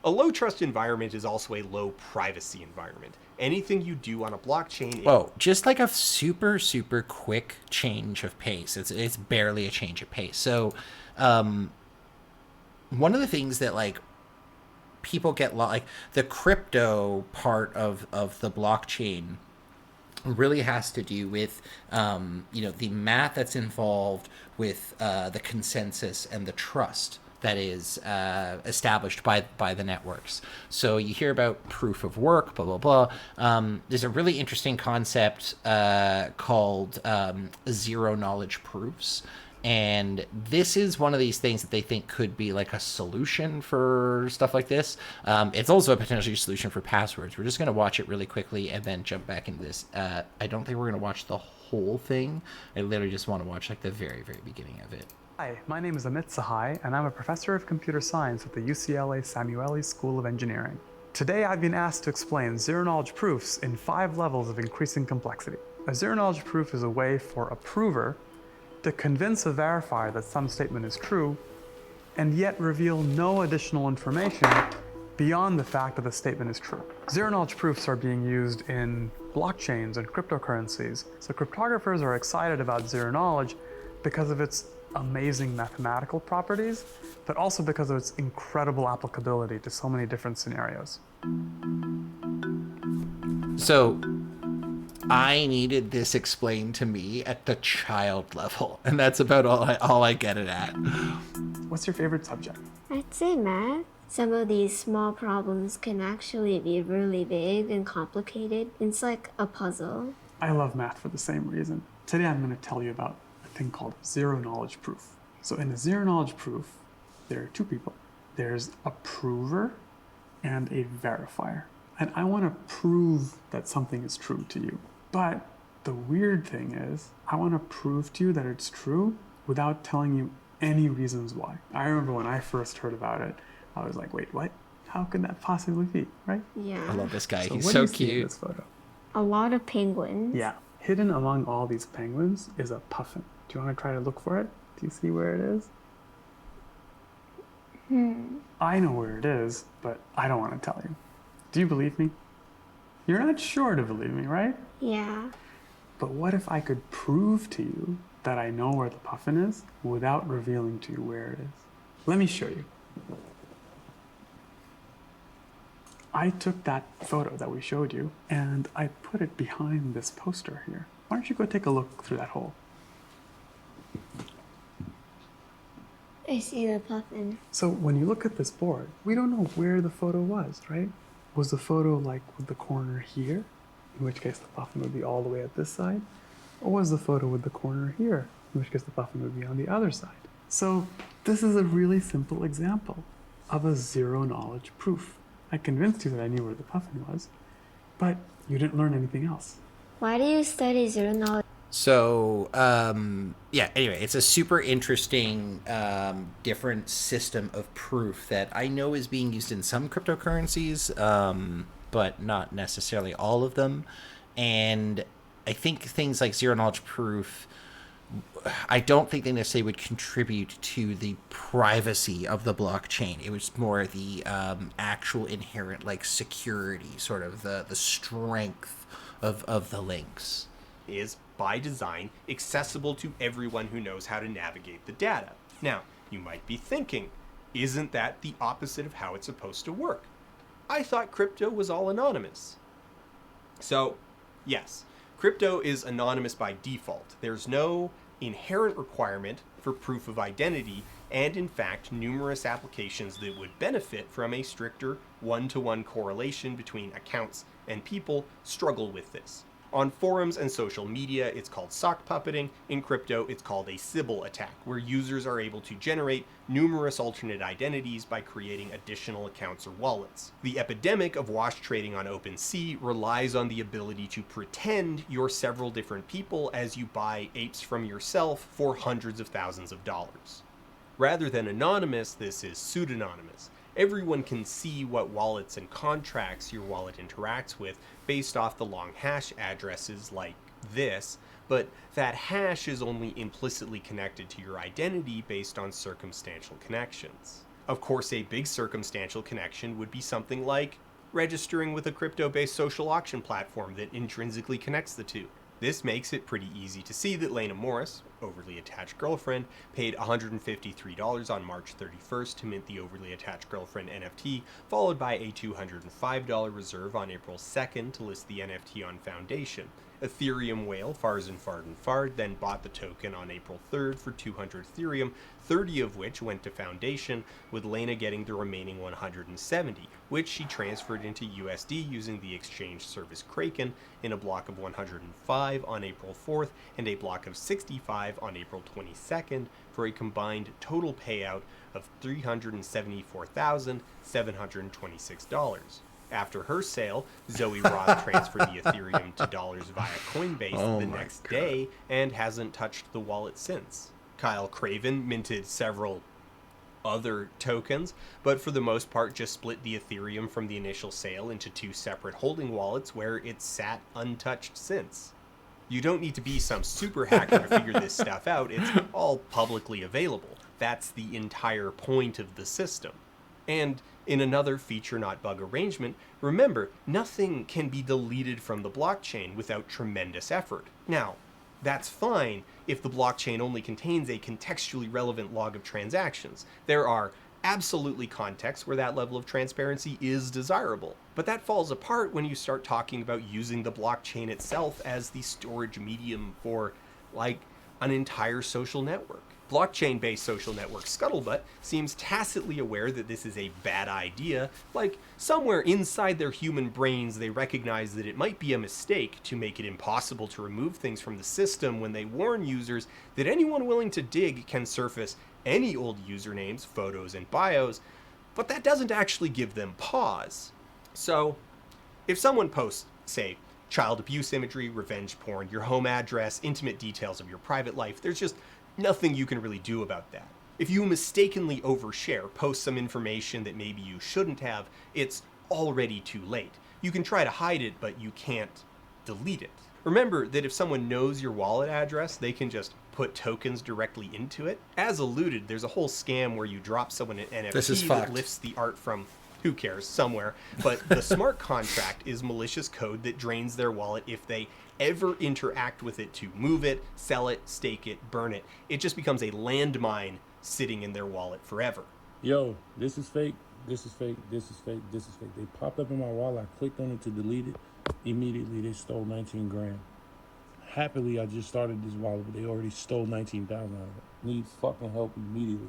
A low trust environment is also a low privacy environment. Anything you do on a blockchain... Just like a super, super quick change of pace. It's barely a change of pace. So one of the things that people get the crypto part of the blockchain really has to do with the math that's involved with the consensus and the trust that is established by the networks. So you hear about proof of work, blah, blah, blah. There's a really interesting concept called zero knowledge proofs. And this is one of these things that they think could be like a solution for stuff like this. It's also a potential solution for passwords. We're just going to watch it really quickly and then jump back into this. I don't think we're going to watch the whole thing. I literally just want to watch the very, very beginning of it. Hi, my name is Amit Sahai, and I'm a professor of computer science at the UCLA Samueli School of Engineering. Today I've been asked to explain zero-knowledge proofs in 5 levels of increasing complexity. A zero-knowledge proof is a way for a prover to convince a verifier that some statement is true, and yet reveal no additional information beyond the fact that the statement is true. Zero-knowledge proofs are being used in blockchains and cryptocurrencies, so cryptographers are excited about zero-knowledge because of its amazing mathematical properties, but also because of its incredible applicability to so many different scenarios. So I needed this explained to me at the child level, and that's about all I get it at. What's your favorite subject? I'd say math. Some of these small problems can actually be really big and complicated. It's like a puzzle. I love math for the same reason. Today I'm going to tell you about thing called zero-knowledge proof. So in a zero-knowledge proof, there are 2 people. There's a prover and a verifier. And I want to prove that something is true to you. But the weird thing is, I want to prove to you that it's true without telling you any reasons why. I remember when I first heard about it, I was like, wait, what? How could that possibly be, right? Yeah. I love this guy. So He's what so do you see in cute. this photo? A lot of penguins. Yeah. Hidden among all these penguins is a puffin. Do you want to try to look for it? Do you see where it is? I know where it is, but I don't want to tell you. Do you believe me? You're not sure to believe me, right? Yeah. But what if I could prove to you that I know where the puffin is without revealing to you where it is? Let me show you. I took that photo that we showed you and I put it behind this poster here. Why don't you go take a look through that hole? I see the puffin. So when you look at this board, we don't know where the photo was, right? Was the photo like with the corner here, in which case the puffin would be all the way at this side? Or was the photo with the corner here, in which case the puffin would be on the other side? So this is a really simple example of a zero-knowledge proof. I convinced you that I knew where the puffin was, but you didn't learn anything else. Why do you study zero-knowledge? So, anyway, it's a super interesting, different system of proof that I know is being used in some cryptocurrencies, but not necessarily all of them. And I think things like zero-knowledge proof, I don't think they necessarily would contribute to the privacy of the blockchain. It was more the actual inherent, security, sort of the strength of the links. Is, by design, accessible to everyone who knows how to navigate the data. Now, you might be thinking, isn't that the opposite of how it's supposed to work? I thought crypto was all anonymous. So, yes, crypto is anonymous by default. There's no inherent requirement for proof of identity, and in fact, numerous applications that would benefit from a stricter one-to-one correlation between accounts and people struggle with this. On forums and social media, it's called sock puppeting. In crypto, it's called a Sybil attack, where users are able to generate numerous alternate identities by creating additional accounts or wallets. The epidemic of wash trading on OpenSea relies on the ability to pretend you're several different people as you buy apes from yourself for hundreds of thousands of dollars. Rather than anonymous, this is pseudonymous. Everyone can see what wallets and contracts your wallet interacts with based off the long hash addresses like this, but that hash is only implicitly connected to your identity based on circumstantial connections. Of course, a big circumstantial connection would be something like registering with a crypto-based social auction platform that intrinsically connects the two. This makes it pretty easy to see that Lena Morris, overly attached girlfriend, paid $153 on March 31st to mint the overly attached girlfriend NFT, followed by a $205 reserve on April 2nd to list the NFT on Foundation. Ethereum whale Farzan Farden Fard then bought the token on April 3rd for 200 Ethereum, 30 of which went to Foundation, with Lena getting the remaining 170, which she transferred into USD using the exchange service Kraken in a block of 105 on April 4th and a block of 65 on April 22nd for a combined total payout of $374,726. After her sale, Zoe Roth transferred the Ethereum to dollars via Coinbase the next day and hasn't touched the wallet since. Kyle Craven minted several other tokens, but for the most part just split the Ethereum from the initial sale into two separate holding wallets where it's sat untouched since. You don't need to be some super hacker to figure this stuff out, it's all publicly available. That's the entire point of the system. And in another feature not bug arrangement, remember, nothing can be deleted from the blockchain without tremendous effort. Now, that's fine if the blockchain only contains a contextually relevant log of transactions. There are absolutely contexts where that level of transparency is desirable. But that falls apart when you start talking about using the blockchain itself as the storage medium for, like, an entire social network. Blockchain-based social network Scuttlebutt seems tacitly aware that this is a bad idea, like somewhere inside their human brains they recognize that it might be a mistake to make it impossible to remove things from the system when they warn users that anyone willing to dig can surface any old usernames, photos, and bios, but that doesn't actually give them pause. So, if someone posts, say, child abuse imagery, revenge porn, your home address, intimate details of your private life, there's just nothing you can really do about that. If you mistakenly overshare, post some information that maybe you shouldn't have, it's already too late. You can try to hide it, but you can't delete it. Remember that if someone knows your wallet address, they can just put tokens directly into it. As alluded, there's a whole scam where you drop someone an NFT that lifts the art from, who cares, somewhere, but the smart contract is malicious code that drains their wallet if they ever interact with it to move it, sell it, stake it, burn it. It just becomes a landmine sitting in their wallet forever. Yo, this is fake, this is fake, this is fake, this is fake. They popped up in my wallet, I clicked on it to delete it. Immediately they stole 19 grand. Happily, I just started this wallet, but they already stole 19,000 out of it. Need fucking help immediately.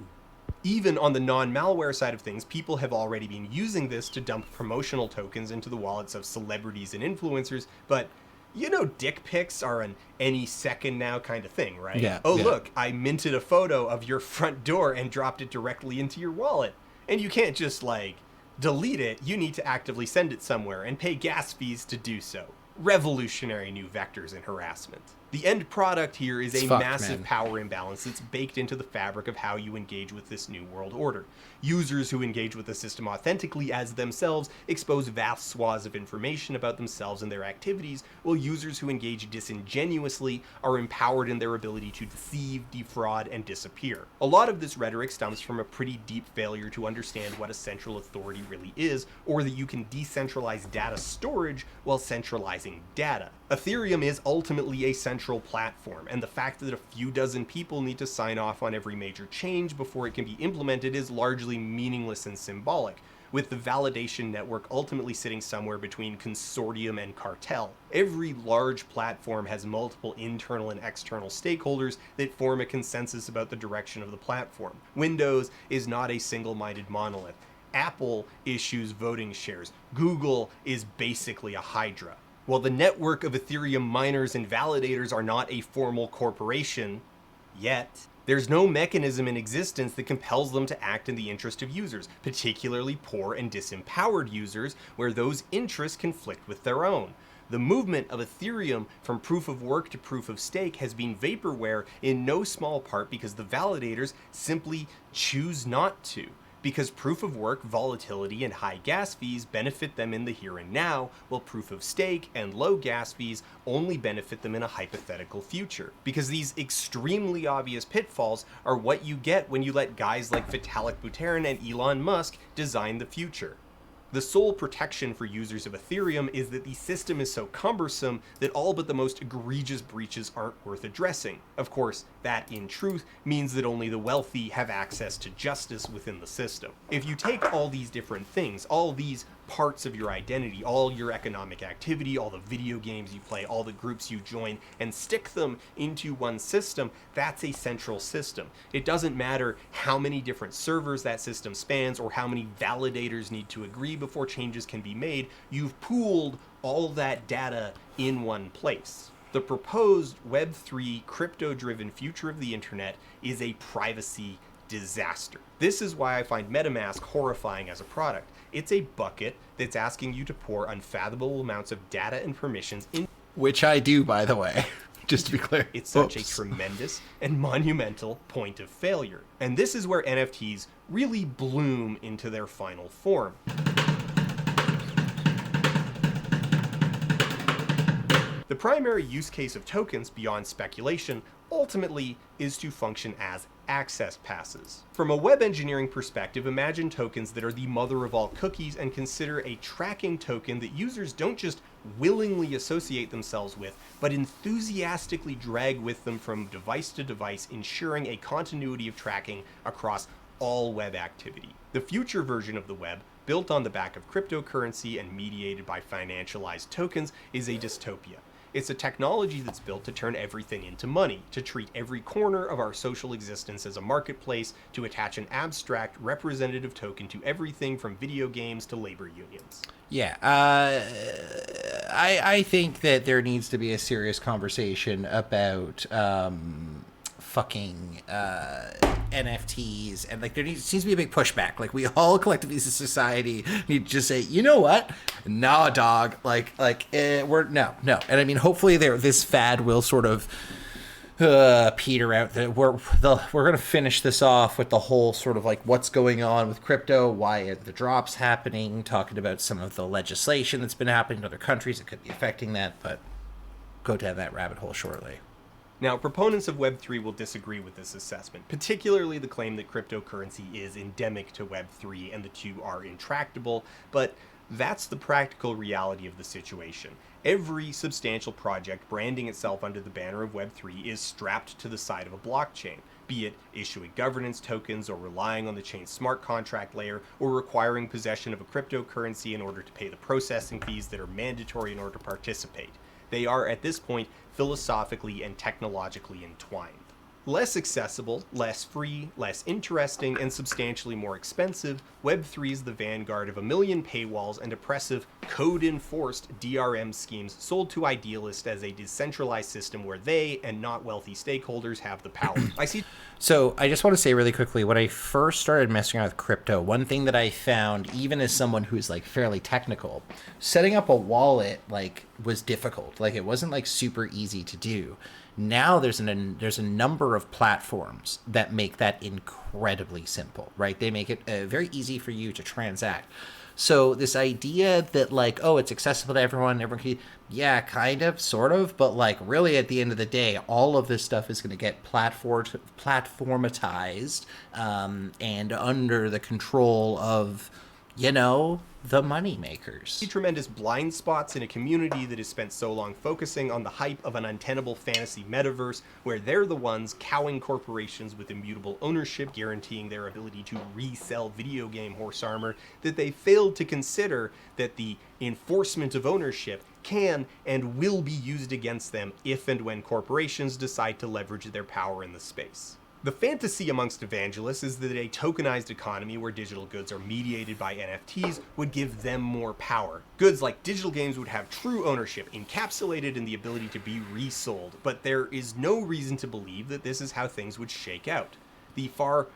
Even on the non-malware side of things, people have already been using this to dump promotional tokens into the wallets of celebrities and influencers, but you know dick pics are an any second now kind of thing, right? Yeah. Look, I minted a photo of your front door and dropped it directly into your wallet. And you can't just, like, delete it. You need to actively send it somewhere and pay gas fees to do so. Revolutionary new vectors in harassment. The end product here is a massive power imbalance that's baked into the fabric of how you engage with this new world order. Users who engage with the system authentically as themselves expose vast swaths of information about themselves and their activities, while users who engage disingenuously are empowered in their ability to deceive, defraud, and disappear. A lot of this rhetoric stems from a pretty deep failure to understand what a central authority really is, or that you can decentralize data storage while centralizing data. Ethereum is ultimately a central platform, and the fact that a few dozen people need to sign off on every major change before it can be implemented is largely meaningless and symbolic, with the validation network ultimately sitting somewhere between consortium and cartel. Every large platform has multiple internal and external stakeholders that form a consensus about the direction of the platform. Windows is not a single-minded monolith. Apple issues voting shares. Google is basically a hydra. While the network of Ethereum miners and validators are not a formal corporation yet, there's no mechanism in existence that compels them to act in the interest of users, particularly poor and disempowered users, where those interests conflict with their own. The movement of Ethereum from proof of work to proof of stake has been vaporware in no small part because the validators simply choose not to. Because proof of work, volatility, and high gas fees benefit them in the here and now, while proof of stake and low gas fees only benefit them in a hypothetical future. Because these extremely obvious pitfalls are what you get when you let guys like Vitalik Buterin and Elon Musk design the future. The sole protection for users of Ethereum is that the system is so cumbersome that all but the most egregious breaches aren't worth addressing. Of course, that in truth means that only the wealthy have access to justice within the system. If you take all these different things, all these parts of your identity, all your economic activity, all the video games you play, all the groups you join, and stick them into one system, that's a central system. It doesn't matter how many different servers that system spans or how many validators need to agree before changes can be made. You've pooled all that data in one place. The proposed Web3 crypto-driven future of the internet is a privacy disaster. This is why I find MetaMask horrifying as a product. It's a bucket that's asking you to pour unfathomable amounts of data and permissions in. Which I do, by the way, just to be clear. It's such a tremendous and monumental point of failure. And this is where NFTs really bloom into their final form. The primary use case of tokens, beyond speculation, ultimately is to function as access passes. From a web engineering perspective, imagine tokens that are the mother of all cookies and consider a tracking token that users don't just willingly associate themselves with, but enthusiastically drag with them from device to device, ensuring a continuity of tracking across all web activity. The future version of the web, built on the back of cryptocurrency and mediated by financialized tokens, is a dystopia. It's a technology that's built to turn everything into money, to treat every corner of our social existence as a marketplace, to attach an abstract representative token to everything from video games to labor unions. Yeah, I think that there needs to be a serious conversation about fucking NFTs, and like there seems to be a big pushback. Like we all collectively as a society need to just say, you know what, nah, dog, we're no, and I mean hopefully this fad will sort of peter out. That we're gonna finish this off with the whole sort of like what's going on with crypto, why the drop's happening, talking about some of the legislation that's been happening in other countries that could be affecting that, but go down that rabbit hole shortly. Now, proponents of Web3 will disagree with this assessment, particularly the claim that cryptocurrency is endemic to Web3 and the two are intractable, but that's the practical reality of the situation. Every substantial project branding itself under the banner of Web3 is strapped to the side of a blockchain, be it issuing governance tokens or relying on the chain's smart contract layer or requiring possession of a cryptocurrency in order to pay the processing fees that are mandatory in order to participate. They are, at this point, philosophically and technologically entwined. Less accessible, less free, less interesting, and substantially more expensive, Web3 is the vanguard of a million paywalls and oppressive, code-enforced DRM schemes sold to idealists as a decentralized system where they, and not wealthy stakeholders, have the power. So I just want to say really quickly, when I first started messing around with crypto, one thing that I found, even as someone who's like fairly technical, setting up a wallet was difficult. It wasn't super easy to do. Now there's a number of platforms that make that incredibly simple, right? They make it very easy for you to transact. So this idea that it's accessible to everyone can, yeah, kind of, sort of, but really at the end of the day, all of this stuff is going to get platformatized and under the control of, the money makers. See tremendous blind spots in a community that has spent so long focusing on the hype of an untenable fantasy metaverse where they're the ones cowing corporations with immutable ownership guaranteeing their ability to resell video game horse armor, that they failed to consider that the enforcement of ownership can and will be used against them if and when corporations decide to leverage their power in the space. The fantasy amongst evangelists is that a tokenized economy where digital goods are mediated by NFTs would give them more power. Goods like digital games would have true ownership, encapsulated in the ability to be resold, but there is no reason to believe that this is how things would shake out. The far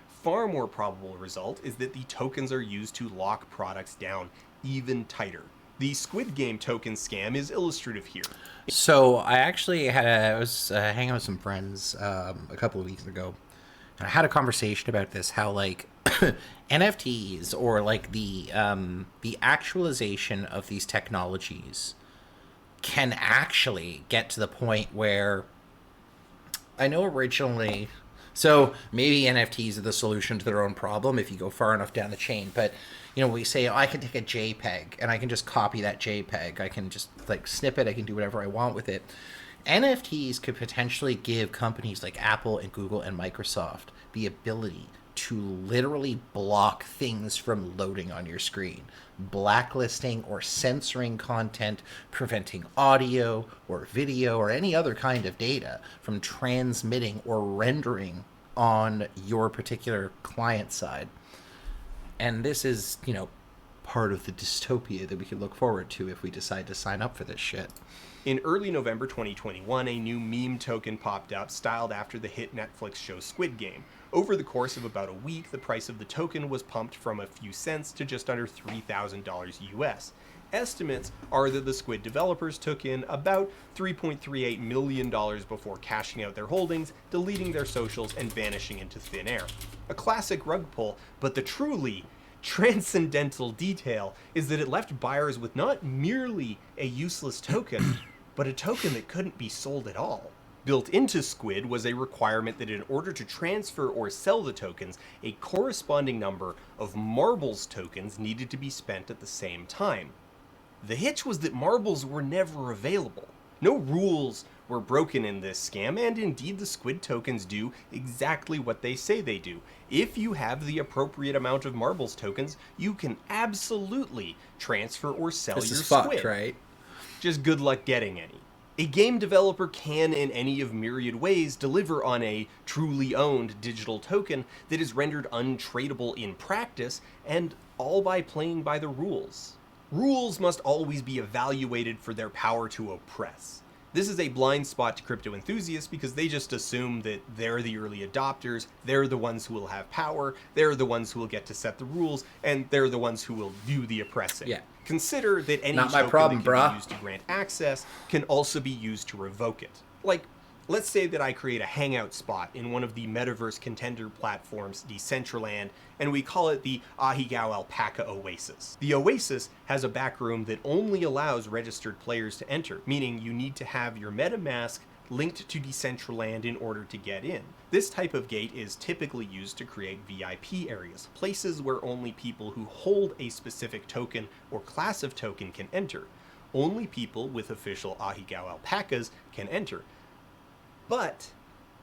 more probable result is that the tokens are used to lock products down even tighter. The Squid Game token scam is illustrative here. So I was hanging out with some friends a couple of weeks ago. And I had a conversation about this, how like NFTs or like the actualization of these technologies can actually get to the point where I know originally, so maybe NFTs are the solution to their own problem if you go far enough down the chain, but we say, I can take a JPEG and I can just copy that JPEG. I can just like snip it. I can do whatever I want with it. NFTs could potentially give companies like Apple and Google and Microsoft the ability to literally block things from loading on your screen, blacklisting or censoring content, preventing audio or video or any other kind of data from transmitting or rendering on your particular client side. And this is, part of the dystopia that we could look forward to if we decide to sign up for this shit. In early November 2021, a new meme token popped up styled after the hit Netflix show Squid Game. Over the course of about a week, the price of the token was pumped from a few cents to just under $3,000 US. Estimates are that the Squid developers took in about $3.38 million before cashing out their holdings, deleting their socials, and vanishing into thin air. A classic rug pull, but the truly transcendental detail is that it left buyers with not merely a useless token, but a token that couldn't be sold at all. Built into Squid was a requirement that in order to transfer or sell the tokens, a corresponding number of marbles tokens needed to be spent at the same time. The hitch was that marbles were never available. No rules were broken in this scam, and indeed the Squid tokens do exactly what they say they do. If you have the appropriate amount of marbles tokens, you can absolutely transfer or sell This your is fucked, Squid. right? Just good luck getting any. A game developer can, in any of myriad ways, deliver on a truly owned digital token that is rendered untradeable in practice, and all by playing by the rules. Rules must always be evaluated for their power to oppress. This is a blind spot to crypto enthusiasts because they just assume that they're the early adopters, they're the ones who will have power, they're the ones who will get to set the rules, and they're the ones who will do the oppressing. Yeah. Consider that any Not my token problem, that can brah. be used to grant access can also be used to revoke it. Like, let's say that I create a hangout spot in one of the metaverse contender platforms, Decentraland, and we call it the Ahigao Alpaca Oasis. The Oasis has a backroom that only allows registered players to enter, meaning you need to have your MetaMask linked to Decentraland in order to get in. This type of gate is typically used to create VIP areas, places where only people who hold a specific token or class of token can enter. Only people with official Ahigao alpacas can enter. But,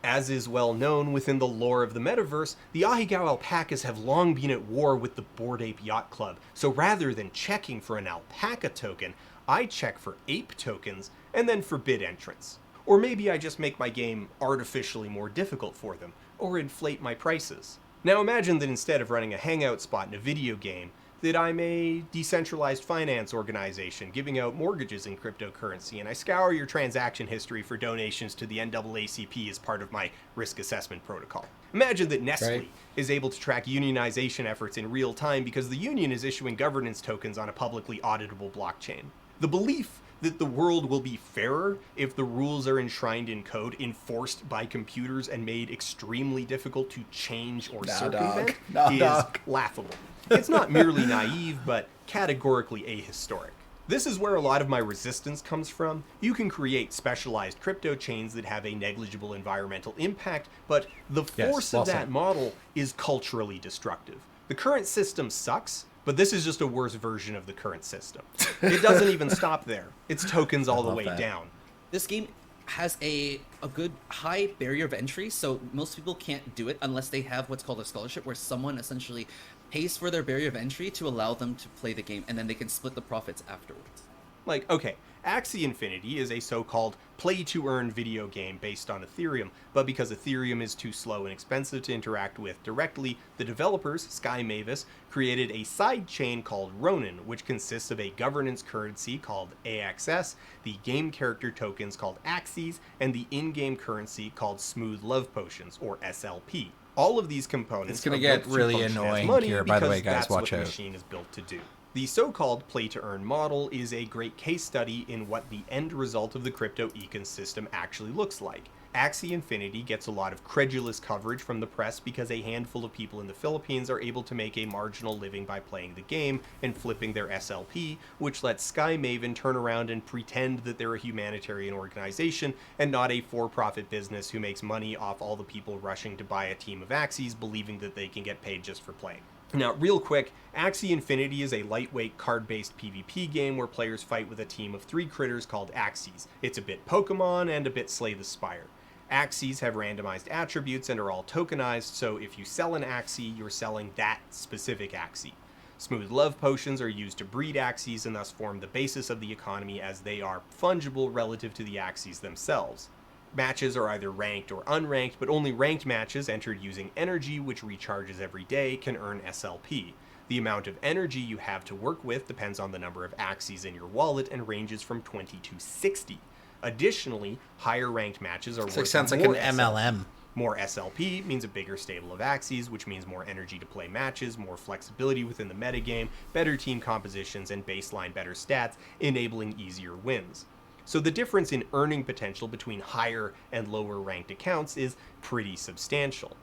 as is well known within the lore of the metaverse, the Ahigao alpacas have long been at war with the Bored Ape Yacht Club, so rather than checking for an alpaca token, I check for ape tokens and then forbid entrance. Or maybe I just make my game artificially more difficult for them, or inflate my prices. Now imagine that instead of running a hangout spot in a video game, that I'm a decentralized finance organization giving out mortgages in cryptocurrency, and I scour your transaction history for donations to the NAACP as part of my risk assessment protocol. Imagine that Nestle is able to track unionization efforts in real time because the union is issuing governance tokens on a publicly auditable blockchain. The belief that the world will be fairer if the rules are enshrined in code, enforced by computers, and made extremely difficult to change or circumvent is laughable. It's not merely naive, but categorically ahistoric. This is where a lot of my resistance comes from. You can create specialized crypto chains that have a negligible environmental impact, but the force of that model is culturally destructive. The current system sucks, but this is just a worse version of the current system. It doesn't even stop there. It's tokens all the way down. This game has a good high barrier of entry, so most people can't do it unless they have what's called a scholarship, where someone essentially pays for their barrier of entry to allow them to play the game, and then they can split the profits afterwards. Like, okay, Axie Infinity is a so-called play-to-earn video game based on Ethereum, but because Ethereum is too slow and expensive to interact with directly, the developers, Sky Mavis, created a side chain called Ronin, which consists of a governance currency called AXS, the game character tokens called Axies, and the in-game currency called Smooth Love Potions, or SLP. All of these components It's gonna are get built to really function as annoying money here, by the way, because guys, that's what watch the out. machine is built to do. The so-called play-to-earn model is a great case study in what the end result of the crypto ecosystem actually looks like. Axie Infinity gets a lot of credulous coverage from the press because a handful of people in the Philippines are able to make a marginal living by playing the game and flipping their SLP, which lets Sky Maven turn around and pretend that they're a humanitarian organization and not a for-profit business who makes money off all the people rushing to buy a team of Axies believing that they can get paid just for playing. Now, real quick, Axie Infinity is a lightweight card-based PvP game where players fight with a team of 3 critters called Axies. It's a bit Pokemon and a bit Slay the Spire. Axies have randomized attributes and are all tokenized, so if you sell an Axie, you're selling that specific Axie. Smooth Love Potions are used to breed Axies and thus form the basis of the economy as they are fungible relative to the Axies themselves. Matches are either ranked or unranked, but only ranked matches entered using energy, which recharges every day, can earn SLP. The amount of energy you have to work with depends on the number of Axies in your wallet and ranges from 20 to 60. Additionally, higher ranked matches are worth sounds like more an MLM. More SLP means a bigger stable of Axies, which means more energy to play matches, more flexibility within the metagame, better team compositions, and baseline better stats, enabling easier wins. So the difference in earning potential between higher and lower ranked accounts is pretty substantial.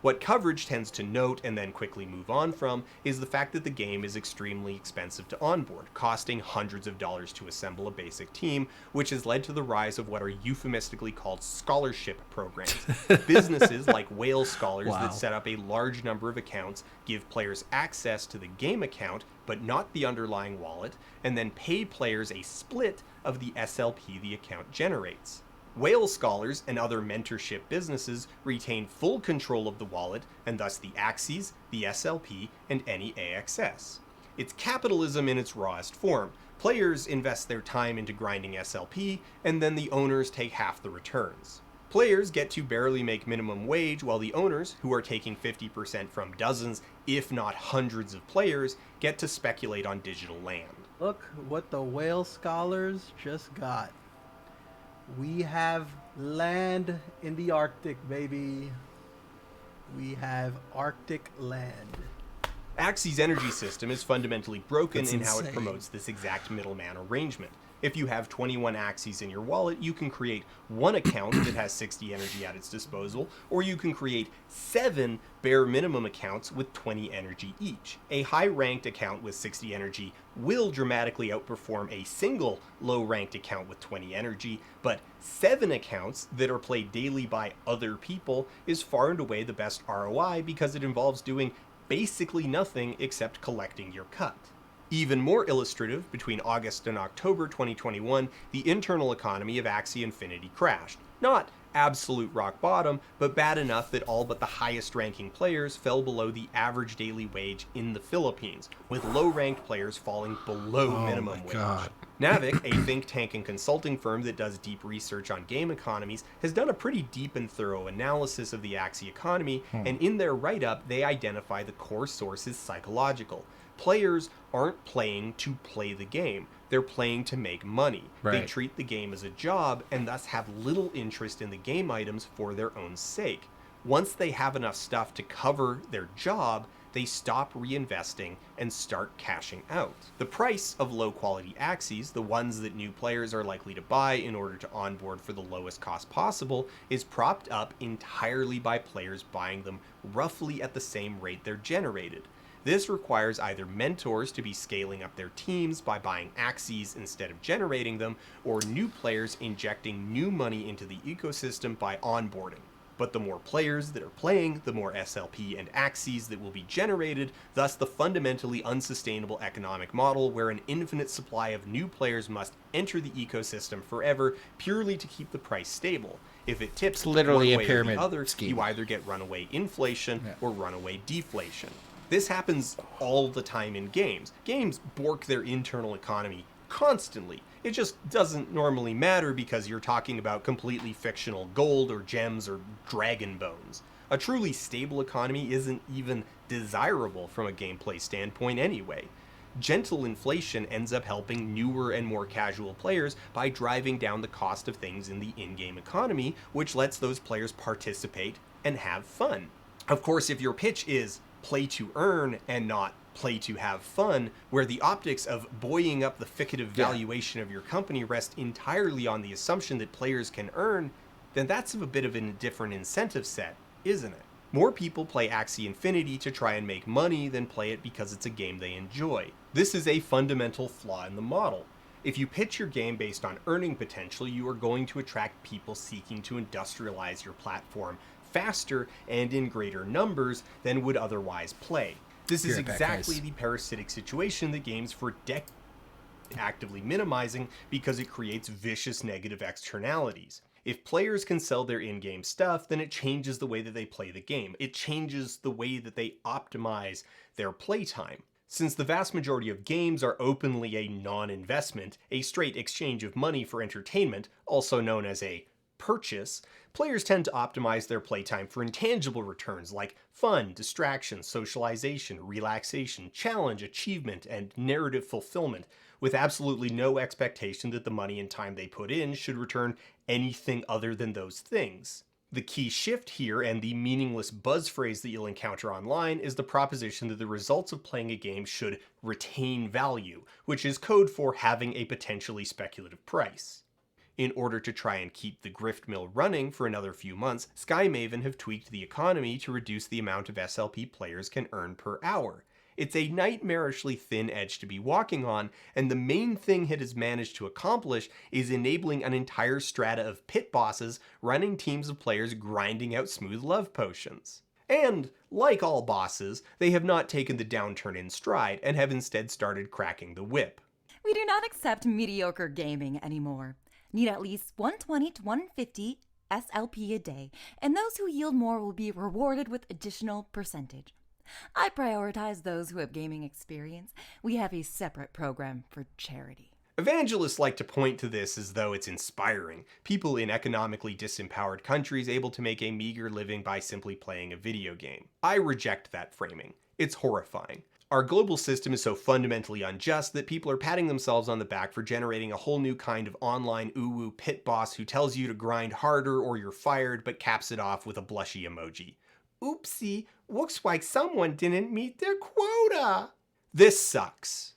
What coverage tends to note and then quickly move on from is the fact that the game is extremely expensive to onboard, costing hundreds of dollars to assemble a basic team, which has led to the rise of what are euphemistically called scholarship programs. Businesses like Whale Scholars that set up a large number of accounts give players access to the game account, but not the underlying wallet, and then pay players a split of the SLP the account generates. Whale Scholars and other mentorship businesses retain full control of the wallet and thus the Axies, the SLP, and any AXS. It's capitalism in its rawest form. Players invest their time into grinding SLP, and then the owners take half the returns. Players get to barely make minimum wage, while the owners, who are taking 50% from dozens, if not hundreds of players, get to speculate on digital land. Look what the Whale Scholars just got. We have land in the Arctic, baby. We have Arctic land. Axie's energy system is fundamentally broken That's in how it insane. promotes this exact middleman arrangement. If you have 21 Axies in your wallet, you can create one account that has 60 energy at its disposal, or you can create 7 bare minimum accounts with 20 energy each. A high-ranked account with 60 energy will dramatically outperform a single low-ranked account with 20 energy, but 7 accounts that are played daily by other people is far and away the best ROI because it involves doing basically nothing except collecting your cut. Even more illustrative, between August and October 2021, the internal economy of Axie Infinity crashed. Not absolute rock bottom, but bad enough that all but the highest ranking players fell below the average daily wage in the Philippines, with low ranked players falling below minimum wage. Navic, a think tank and consulting firm that does deep research on game economies, has done a pretty deep and thorough analysis of the Axie economy, and in their write-up, they identify the core source is psychological. Players aren't playing to play the game. They're playing to make money. They Right. treat the game as a job and thus have little interest in the game items for their own sake. Once they have enough stuff to cover their job, they stop reinvesting and start cashing out. The price of low-quality Axies, the ones that new players are likely to buy in order to onboard for the lowest cost possible, is propped up entirely by players buying them roughly at the same rate they're generated. This requires either mentors to be scaling up their teams by buying Axies instead of generating them, or new players injecting new money into the ecosystem by onboarding. But the more players that are playing, the more SLP and Axies that will be generated, thus the fundamentally unsustainable economic model where an infinite supply of new players must enter the ecosystem forever purely to keep the price stable. If it tips literally one a way pyramid or the other, scheme. you either get runaway inflation or runaway deflation. This happens all the time in games. Games bork their internal economy constantly. It just doesn't normally matter because you're talking about completely fictional gold or gems or dragon bones. A truly stable economy isn't even desirable from a gameplay standpoint anyway. Gentle inflation ends up helping newer and more casual players by driving down the cost of things in the in-game economy, which lets those players participate and have fun. Of course, if your pitch is play to earn and not play to have fun, where the optics of buoying up the fictive valuation of your company rest entirely on the assumption that players can earn, then that's a bit of a different incentive set, isn't it? More people play Axie Infinity to try and make money than play it because it's a game they enjoy. This is a fundamental flaw in the model. If you pitch your game based on earning potential, you are going to attract people seeking to industrialize your platform faster and in greater numbers than would otherwise play. This is exactly the parasitic situation that games for decades actively minimizing because it creates vicious negative externalities. If players can sell their in-game stuff, then it changes the way that they play the game. It changes the way that they optimize their playtime. Since the vast majority of games are openly a non-investment, a straight exchange of money for entertainment, also known as a purchase, players tend to optimize their playtime for intangible returns like fun, distraction, socialization, relaxation, challenge, achievement, and narrative fulfillment, with absolutely no expectation that the money and time they put in should return anything other than those things. The key shift here, and the meaningless buzz phrase that you'll encounter online, is the proposition that the results of playing a game should retain value, which is code for having a potentially speculative price. In order to try and keep the grift mill running for another few months, SkyMaven have tweaked the economy to reduce the amount of SLP players can earn per hour. It's a nightmarishly thin edge to be walking on, and the main thing it has managed to accomplish is enabling an entire strata of pit bosses running teams of players grinding out smooth love potions. And, like all bosses, they have not taken the downturn in stride and have instead started cracking the whip. We do not accept mediocre gaming anymore. Need at least 120 to 150 SLP a day, and those who yield more will be rewarded with additional percentage. I prioritize those who have gaming experience. We have a separate program for charity. Evangelists like to point to this as though it's inspiring. People in economically disempowered countries able to make a meager living by simply playing a video game. I reject that framing. It's horrifying. Our global system is so fundamentally unjust that people are patting themselves on the back for generating a whole new kind of online uwu pit boss who tells you to grind harder or you're fired, but caps it off with a blushy emoji. Oopsie, looks like someone didn't meet their quota. This sucks.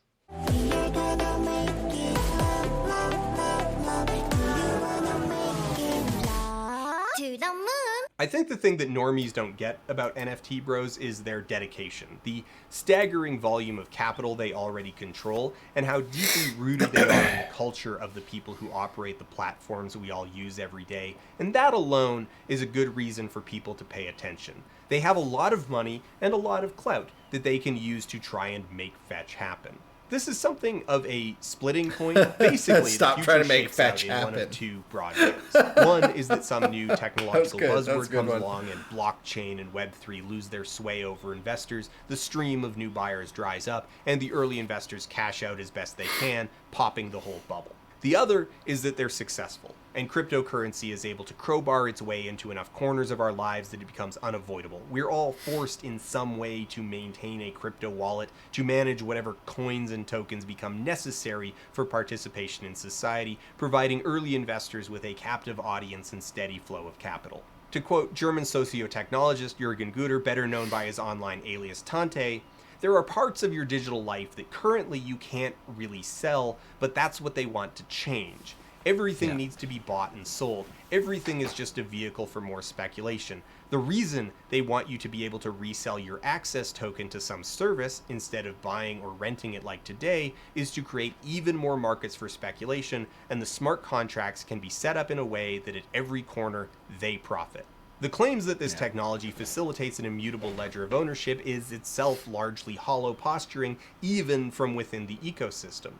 I think the thing that normies don't get about NFT bros is their dedication, the staggering volume of capital they already control, and how deeply rooted they are in the culture of the people who operate the platforms we all use every day, and that alone is a good reason for people to pay attention. They have a lot of money and a lot of clout that they can use to try and make fetch happen. This is something of a splitting point. Basically, Stop the trying future to make shakes fetch out in one happen. of two broad ways. One is that some new technological buzzword comes along and blockchain and Web3 lose their sway over investors, the stream of new buyers dries up, and the early investors cash out as best they can, popping the whole bubble. The other is that they're successful, and cryptocurrency is able to crowbar its way into enough corners of our lives that it becomes unavoidable. We're all forced in some way to maintain a crypto wallet, to manage whatever coins and tokens become necessary for participation in society, providing early investors with a captive audience and steady flow of capital. To quote German socio-technologist Jürgen Guter, better known by his online alias Tante, there are parts of your digital life that currently you can't really sell, but that's what they want to change. Everything needs to be bought and sold. Everything is just a vehicle for more speculation. The reason they want you to be able to resell your access token to some service instead of buying or renting it like today is to create even more markets for speculation, and the smart contracts can be set up in a way that at every corner they profit. The claims that this technology facilitates an immutable ledger of ownership is itself largely hollow posturing, even from within the ecosystem.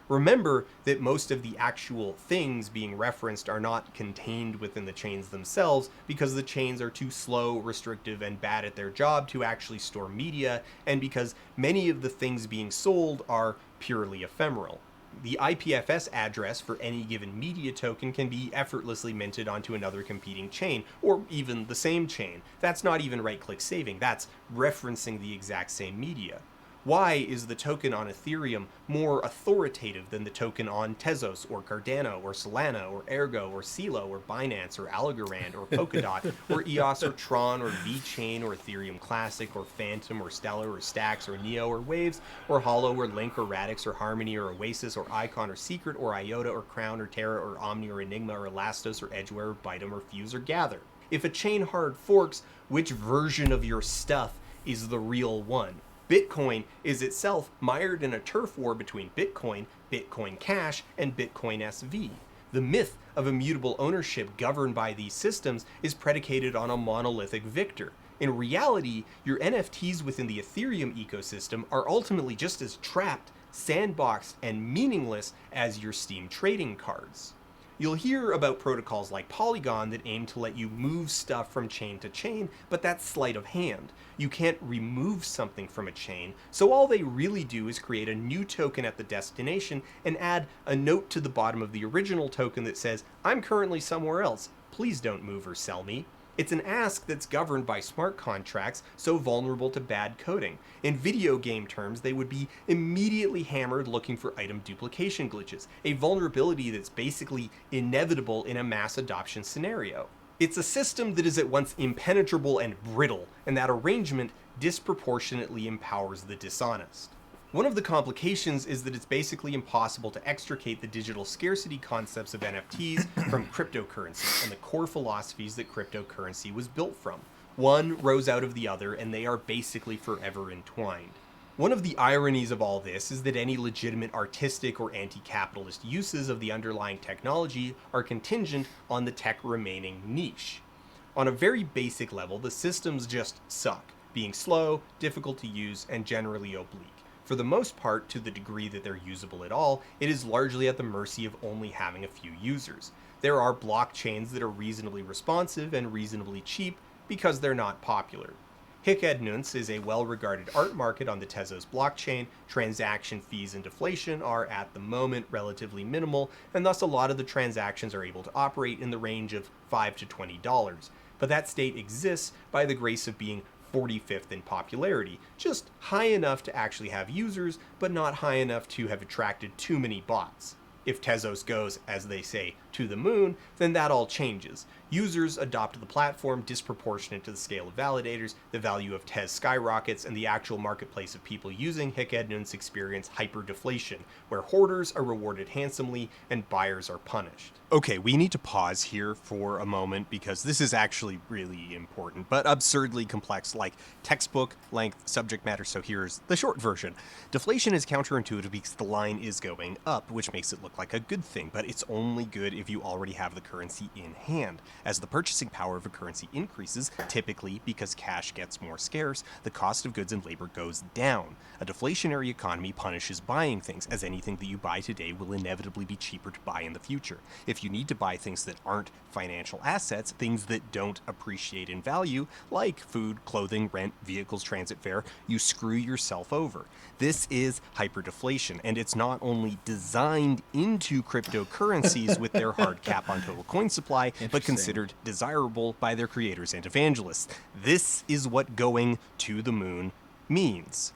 Remember that most of the actual things being referenced are not contained within the chains themselves because the chains are too slow, restrictive, and bad at their job to actually store media, and because many of the things being sold are purely ephemeral. The IPFS address for any given media token can be effortlessly minted onto another competing chain, or even the same chain. That's not even right-click saving, that's referencing the exact same media. Why is the token on Ethereum more authoritative than the token on Tezos or Cardano or Solana or Ergo or Celo or Binance or Algorand or Polkadot or EOS or Tron or VeChain or Ethereum Classic or Phantom or Stellar or Stacks or Neo or Waves or Hollow or Link or Radix or Harmony or Oasis or Icon or Secret or IOTA or Crown or Terra or Omni or Enigma or Elastos or Edgeware or Bytem or Fuse or Gather? If a chain hard forks, which version of your stuff is the real one? Bitcoin is itself mired in a turf war between Bitcoin, Bitcoin Cash, and Bitcoin SV. The myth of immutable ownership governed by these systems is predicated on a monolithic victor. In reality, your NFTs within the Ethereum ecosystem are ultimately just as trapped, sandboxed, and meaningless as your Steam trading cards. You'll hear about protocols like Polygon that aim to let you move stuff from chain to chain, but that's sleight of hand. You can't remove something from a chain, so all they really do is create a new token at the destination and add a note to the bottom of the original token that says, "I'm currently somewhere else, please don't move or sell me." It's an ask that's governed by smart contracts, so vulnerable to bad coding. In video game terms, they would be immediately hammered looking for item duplication glitches, a vulnerability that's basically inevitable in a mass adoption scenario. It's a system that is at once impenetrable and brittle, and that arrangement disproportionately empowers the dishonest. One of the complications is that it's basically impossible to extricate the digital scarcity concepts of NFTs from cryptocurrency and the core philosophies that cryptocurrency was built from. One rose out of the other, and they are basically forever entwined. One of the ironies of all this is that any legitimate artistic or anti-capitalist uses of the underlying technology are contingent on the tech remaining niche. On a very basic level, the systems just suck, being slow, difficult to use, and generally oblique. For the most part, to the degree that they're usable at all, it is largely at the mercy of only having a few users. There are blockchains that are reasonably responsive and reasonably cheap because they're not popular. Hic et Nunc is a well-regarded art market on the Tezos blockchain. Transaction fees and deflation are at the moment relatively minimal, and thus a lot of the transactions are able to operate in the range of $5 to $20. But that state exists by the grace of being 45th in popularity, just high enough to actually have users, but not high enough to have attracted too many bots. If Tezos goes, as they say, to the moon, then that all changes. Users adopt the platform disproportionate to the scale of validators, the value of Tez skyrockets, and the actual marketplace of people using Hic et Nunc experience hyperdeflation, where hoarders are rewarded handsomely and buyers are punished. Okay, we need to pause here for a moment because this is actually really important, but absurdly complex, like textbook length subject matter, so here's the short version. Deflation is counterintuitive because the line is going up, which makes it look like a good thing, but it's only good if you already have the currency in hand. As the purchasing power of a currency increases, typically because cash gets more scarce, the cost of goods and labor goes down. A deflationary economy punishes buying things, as anything that you buy today will inevitably be cheaper to buy in the future. If you need to buy things that aren't financial assets, things that don't appreciate in value, like food, clothing, rent, vehicles, transit fare, you screw yourself over. This is hyperdeflation, and it's not only designed into cryptocurrencies with their hard cap on total coin supply, but considered desirable by their creators and evangelists. This is what going to the moon means.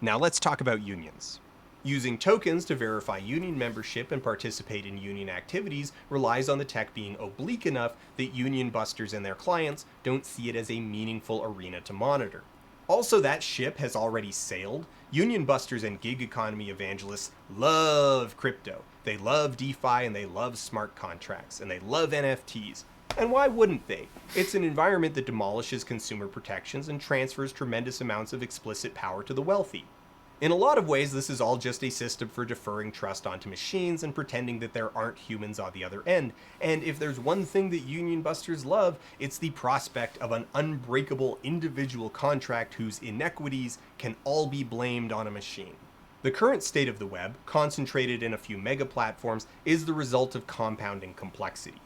Now let's talk about unions. Using tokens to verify union membership and participate in union activities relies on the tech being oblique enough that union busters and their clients don't see it as a meaningful arena to monitor. Also, that ship has already sailed. Union busters and gig economy evangelists love crypto. They love DeFi and they love smart contracts and they love NFTs. And why wouldn't they? It's an environment that demolishes consumer protections and transfers tremendous amounts of explicit power to the wealthy. In a lot of ways, this is all just a system for deferring trust onto machines and pretending that there aren't humans on the other end. And if there's one thing that union busters love, it's the prospect of an unbreakable individual contract whose inequities can all be blamed on a machine. The current state of the web, concentrated in a few mega platforms, is the result of compounding complexity.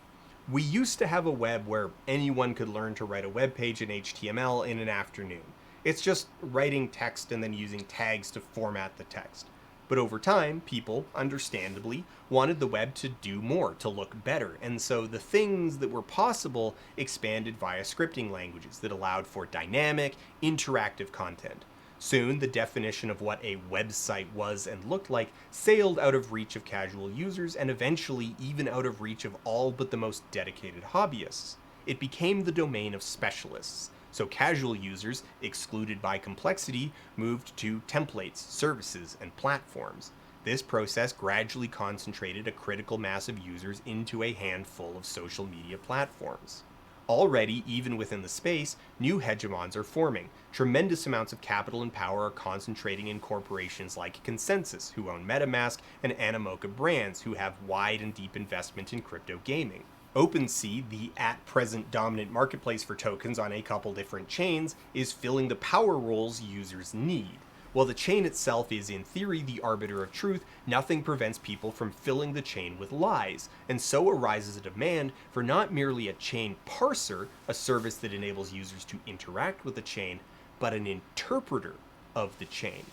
We used to have a web where anyone could learn to write a web page in HTML in an afternoon. It's just writing text and then using tags to format the text. But over time, people, understandably, wanted the web to do more, to look better, and so the things that were possible expanded via scripting languages that allowed for dynamic, interactive content. Soon, the definition of what a website was and looked like sailed out of reach of casual users and eventually even out of reach of all but the most dedicated hobbyists. It became the domain of specialists, so casual users, excluded by complexity, moved to templates, services, and platforms. This process gradually concentrated a critical mass of users into a handful of social media platforms. Already, even within the space, new hegemons are forming. Tremendous amounts of capital and power are concentrating in corporations like Consensus, who own MetaMask, and Animoca Brands, who have wide and deep investment in crypto gaming. OpenSea, the at-present dominant marketplace for tokens on a couple different chains, is filling the power roles users need. While the chain itself is in theory the arbiter of truth, nothing prevents people from filling the chain with lies, and so arises a demand for not merely a chain parser, a service that enables users to interact with the chain, but an interpreter of the chain.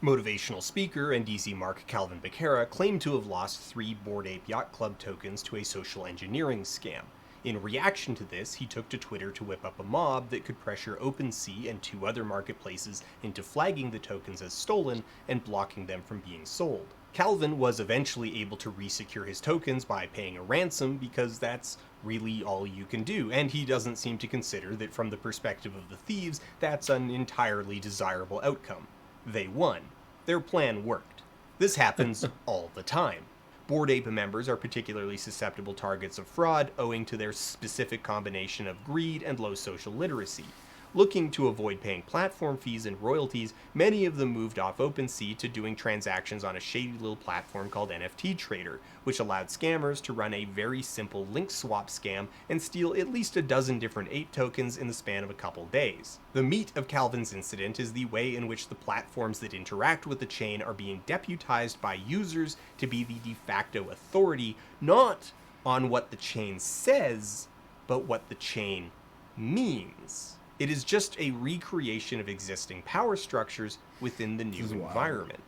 Motivational speaker and DC Mark Calvin Becerra claimed to have lost 3 Bored Ape Yacht Club tokens to a social engineering scam. In reaction to this, he took to Twitter to whip up a mob that could pressure OpenSea and 2 other marketplaces into flagging the tokens as stolen and blocking them from being sold. Calvin was eventually able to resecure his tokens by paying a ransom because that's really all you can do, and he doesn't seem to consider that from the perspective of the thieves, that's an entirely desirable outcome. They won. Their plan worked. This happens all the time. Bored Ape members are particularly susceptible targets of fraud owing to their specific combination of greed and low social literacy. Looking to avoid paying platform fees and royalties, many of them moved off OpenSea to doing transactions on a shady little platform called NFT Trader, which allowed scammers to run a very simple link swap scam and steal at least a dozen different ape tokens in the span of a couple days. The meat of Calvin's incident is the way in which the platforms that interact with the chain are being deputized by users to be the de facto authority, not on what the chain says, but what the chain means. It is just a recreation of existing power structures within the new environment.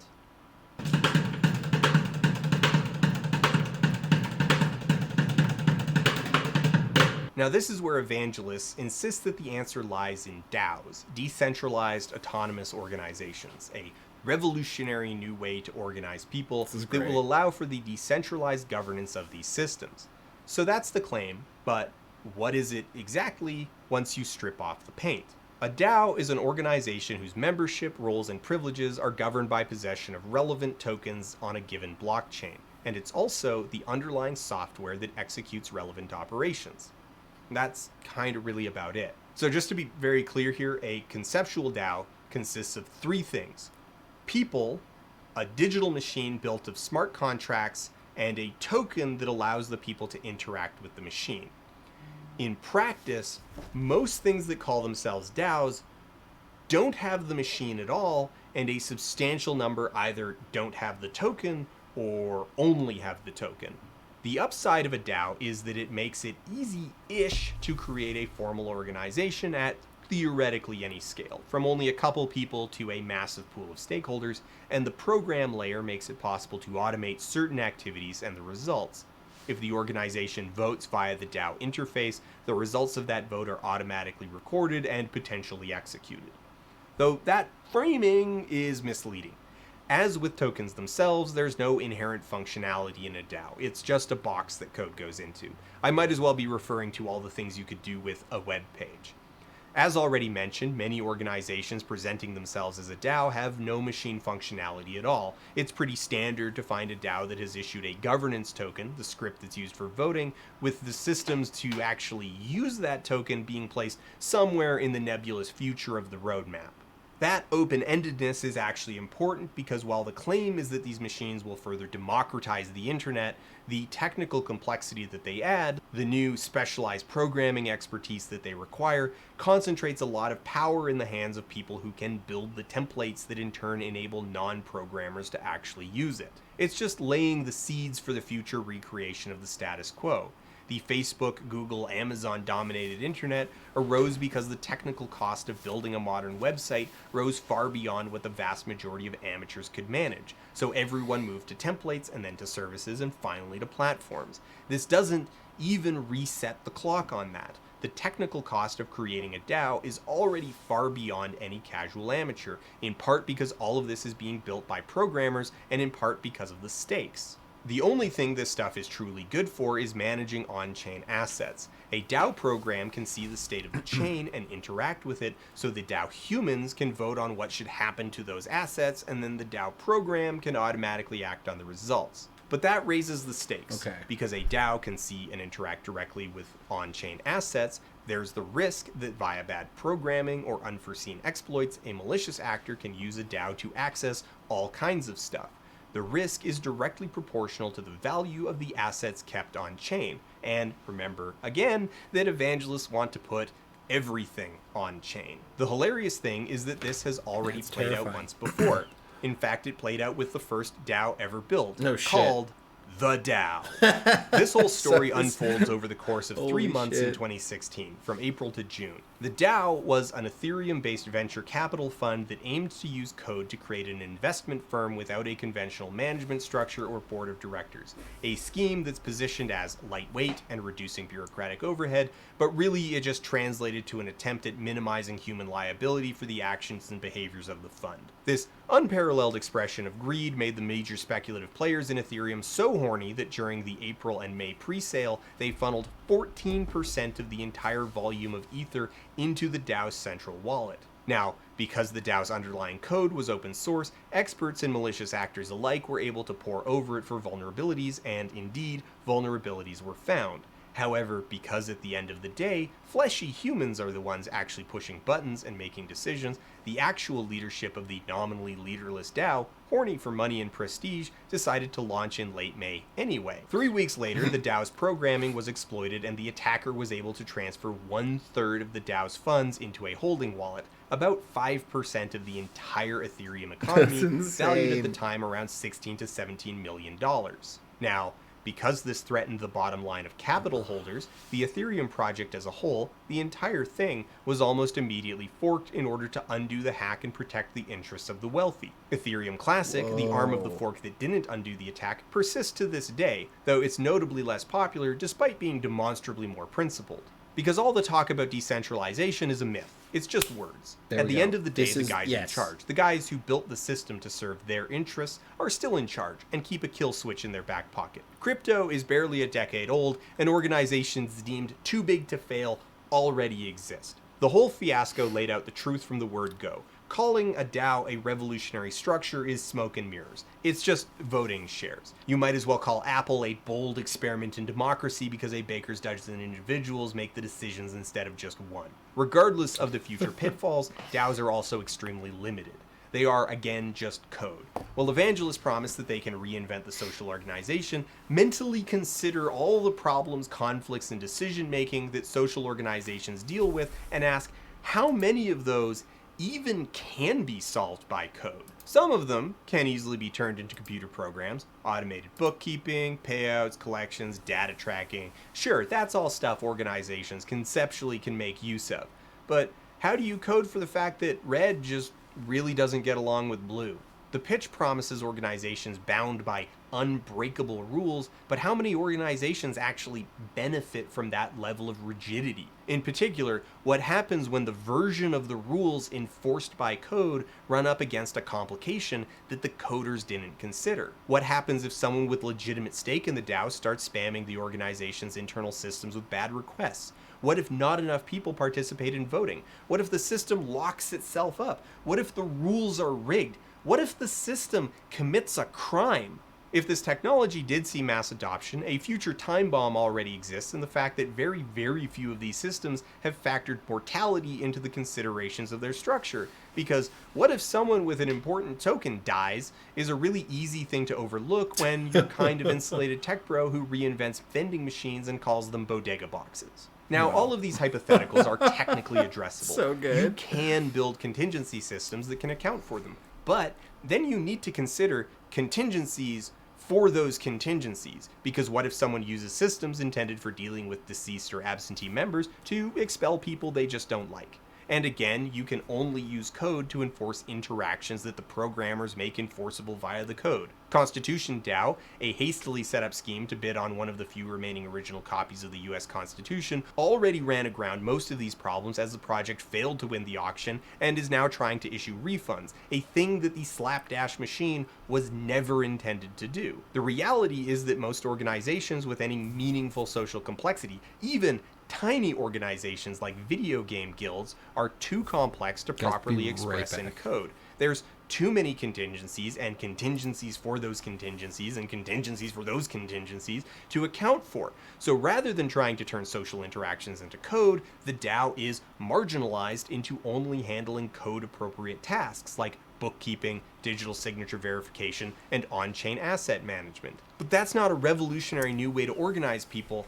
Now this is where evangelists insist that the answer lies in DAOs, decentralized autonomous organizations, a revolutionary new way to organize people that will allow for the decentralized governance of these systems. So that's the claim, but what is it exactly once you strip off the paint? A DAO is an organization whose membership, roles, and privileges are governed by possession of relevant tokens on a given blockchain, and it's also the underlying software that executes relevant operations. That's kind of really about it. So just to be very clear here, a conceptual DAO consists of 3 things: people, a digital machine built of smart contracts, and a token that allows the people to interact with the machine. In practice, most things that call themselves DAOs don't have the machine at all, and a substantial number either don't have the token or only have the token. The upside of a DAO is that it makes it easy-ish to create a formal organization at theoretically any scale, from only a couple people to a massive pool of stakeholders, and the program layer makes it possible to automate certain activities and the results. If the organization votes via the DAO interface, the results of that vote are automatically recorded and potentially executed. Though that framing is misleading. As with tokens themselves, there's no inherent functionality in a DAO. It's just a box that code goes into. I might as well be referring to all the things you could do with a web page. As already mentioned, many organizations presenting themselves as a DAO have no machine functionality at all. It's pretty standard to find a DAO that has issued a governance token, the script that's used for voting, with the systems to actually use that token being placed somewhere in the nebulous future of the roadmap. That open-endedness is actually important because while the claim is that these machines will further democratize the internet, the technical complexity that they add, the new specialized programming expertise that they require, concentrates a lot of power in the hands of people who can build the templates that in turn enable non-programmers to actually use it. It's just laying the seeds for the future recreation of the status quo. The Facebook, Google, Amazon-dominated internet arose because the technical cost of building a modern website rose far beyond what the vast majority of amateurs could manage, so everyone moved to templates and then to services and finally to platforms. This doesn't even reset the clock on that. The technical cost of creating a DAO is already far beyond any casual amateur, in part because all of this is being built by programmers and in part because of the stakes. The only thing this stuff is truly good for is managing on-chain assets. A DAO program can see the state of the chain and interact with it, so the DAO humans can vote on what should happen to those assets, and then the DAO program can automatically act on the results. But that raises the stakes. Because a DAO can see and interact directly with on-chain assets, there's the risk that via bad programming or unforeseen exploits, a malicious actor can use a DAO to access all kinds of stuff. The risk is directly proportional to the value of the assets kept on chain. And remember, again, that evangelists want to put everything on chain. The hilarious thing is that this has already played out once before. In fact, it played out with the first DAO ever built, called the DAO. This whole story unfolds over the course of 3 months in 2016, from April to June. The DAO was an Ethereum-based venture capital fund that aimed to use code to create an investment firm without a conventional management structure or board of directors. A scheme that's positioned as lightweight and reducing bureaucratic overhead, but really it just translated to an attempt at minimizing human liability for the actions and behaviors of the fund. This unparalleled expression of greed made the major speculative players in Ethereum so horny that during the April and May pre-sale, they funneled 14% of the entire volume of Ether into the DAO's central wallet. Now, because the DAO's underlying code was open source, experts and malicious actors alike were able to pore over it for vulnerabilities, and indeed, vulnerabilities were found. However, because at the end of the day, fleshy humans are the ones actually pushing buttons and making decisions, the actual leadership of the nominally leaderless DAO, horny for money and prestige, decided to launch in late May anyway. 3 weeks later, the DAO's programming was exploited and the attacker was able to transfer 1/3 of the DAO's funds into a holding wallet, about 5% of the entire Ethereum economy, valued at the time around $16 to $17 million. Now, because this threatened the bottom line of capital holders, the Ethereum project as a whole, the entire thing, was almost immediately forked in order to undo the hack and protect the interests of the wealthy. Ethereum Classic, the arm of the fork that didn't undo the attack, persists to this day, though it's notably less popular despite being demonstrably more principled. Because all the talk about decentralization is a myth. It's just words. At the end of the day, the guys in charge, the guys who built the system to serve their interests, are still in charge and keep a kill switch in their back pocket. Crypto is barely a decade old, and organizations deemed too big to fail already exist. The whole fiasco laid out the truth from the word go. Calling a DAO a revolutionary structure is smoke and mirrors. It's just voting shares. You might as well call Apple a bold experiment in democracy because a baker's dozen individuals make the decisions instead of just one. Regardless of the future pitfalls, DAOs are also extremely limited. They are, again, just code. While evangelists promise that they can reinvent the social organization, mentally consider all the problems, conflicts, and decision-making that social organizations deal with and ask how many of those even can be solved by code. Some of them can easily be turned into computer programs, automated bookkeeping, payouts, collections, data tracking. Sure, that's all stuff organizations conceptually can make use of. But how do you code for the fact that red just really doesn't get along with blue? The pitch promises organizations bound by unbreakable rules, but how many organizations actually benefit from that level of rigidity? In particular, what happens when the version of the rules enforced by code run up against a complication that the coders didn't consider? What happens if someone with legitimate stake in the DAO starts spamming the organization's internal systems with bad requests? What if not enough people participate in voting? What if the system locks itself up? What if the rules are rigged? What if the system commits a crime? If this technology did see mass adoption, a future time bomb already exists in the fact that very, very few of these systems have factored mortality into the considerations of their structure. Because what if someone with an important token dies is a really easy thing to overlook when you're kind of insulated tech bro who reinvents vending machines and calls them bodega boxes. Now, all of these hypotheticals are technically addressable. So good. You can build contingency systems that can account for them. But then you need to consider contingencies for those contingencies, because what if someone uses systems intended for dealing with deceased or absentee members to expel people they just don't like? And again, you can only use code to enforce interactions that the programmers make enforceable via the code. Constitution DAO, a hastily set up scheme to bid on one of the few remaining original copies of the US Constitution, already ran aground most of these problems as the project failed to win the auction and is now trying to issue refunds, a thing that the slapdash machine was never intended to do. The reality is that most organizations with any meaningful social complexity, even tiny organizations like video game guilds, are too complex to properly express in code. There's too many contingencies and contingencies for those contingencies and contingencies for those contingencies to account for. So rather than trying to turn social interactions into code, the DAO is marginalized into only handling code appropriate tasks like bookkeeping, digital signature verification, and on-chain asset management. But that's not a revolutionary new way to organize people.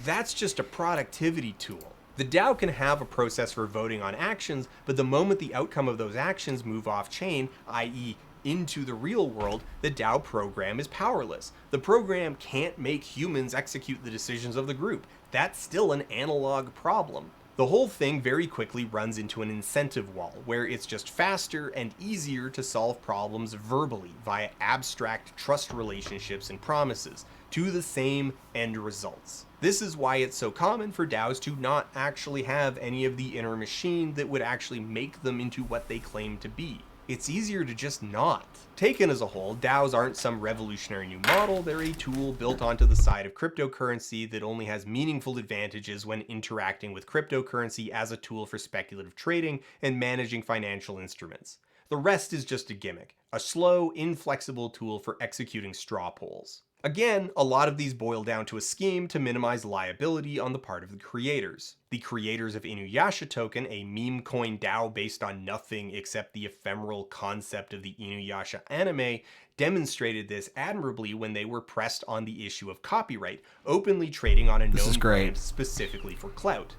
That's just a productivity tool. The DAO can have a process for voting on actions, but the moment the outcome of those actions move off-chain, i.e. into the real world, the DAO program is powerless. The program can't make humans execute the decisions of the group. That's still an analog problem. The whole thing very quickly runs into an incentive wall, where it's just faster and easier to solve problems verbally via abstract trust relationships and promises to the same end results. This is why it's so common for DAOs to not actually have any of the inner machine that would actually make them into what they claim to be. It's easier to just not. Taken as a whole, DAOs aren't some revolutionary new model, they're a tool built onto the side of cryptocurrency that only has meaningful advantages when interacting with cryptocurrency as a tool for speculative trading and managing financial instruments. The rest is just a gimmick, a slow, inflexible tool for executing straw polls. Again, a lot of these boil down to a scheme to minimize liability on the part of the creators. The creators of Inuyasha Token, a meme coin DAO based on nothing except the ephemeral concept of the Inuyasha anime, demonstrated this admirably when they were pressed on the issue of copyright, openly trading on a known brand specifically for clout.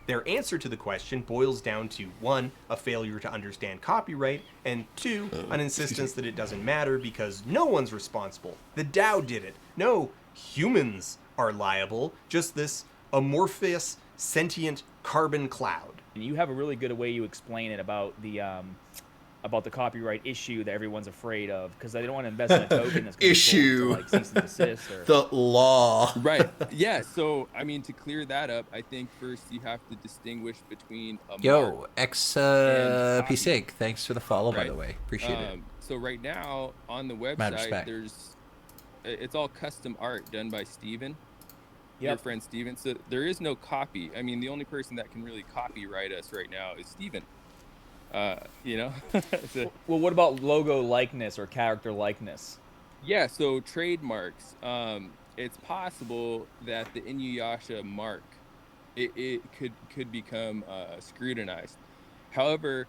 Their answer to the question boils down to 1, a failure to understand copyright, and 2, an insistence that it doesn't matter because no one's responsible. The DAO did it. No, humans are liable, just this amorphous, sentient carbon cloud. You have a really good way you explain it about the copyright issue that everyone's afraid of, because they don't want to invest in a token that's going to like cease and desist or the law. Right. Yeah. So I mean, to clear that up, I think first you have to distinguish between a mark XPSig, thanks for the follow, by the way. Appreciate it. So right now on the website, it's all custom art done by Steven. Your friend Steven. So there is no copy. I mean, the only person that can really copyright us right now is Steven. You know. Well, what about logo likeness or character likeness? Yeah, so trademarks. It's possible that the Inuyasha mark, it could become scrutinized. However,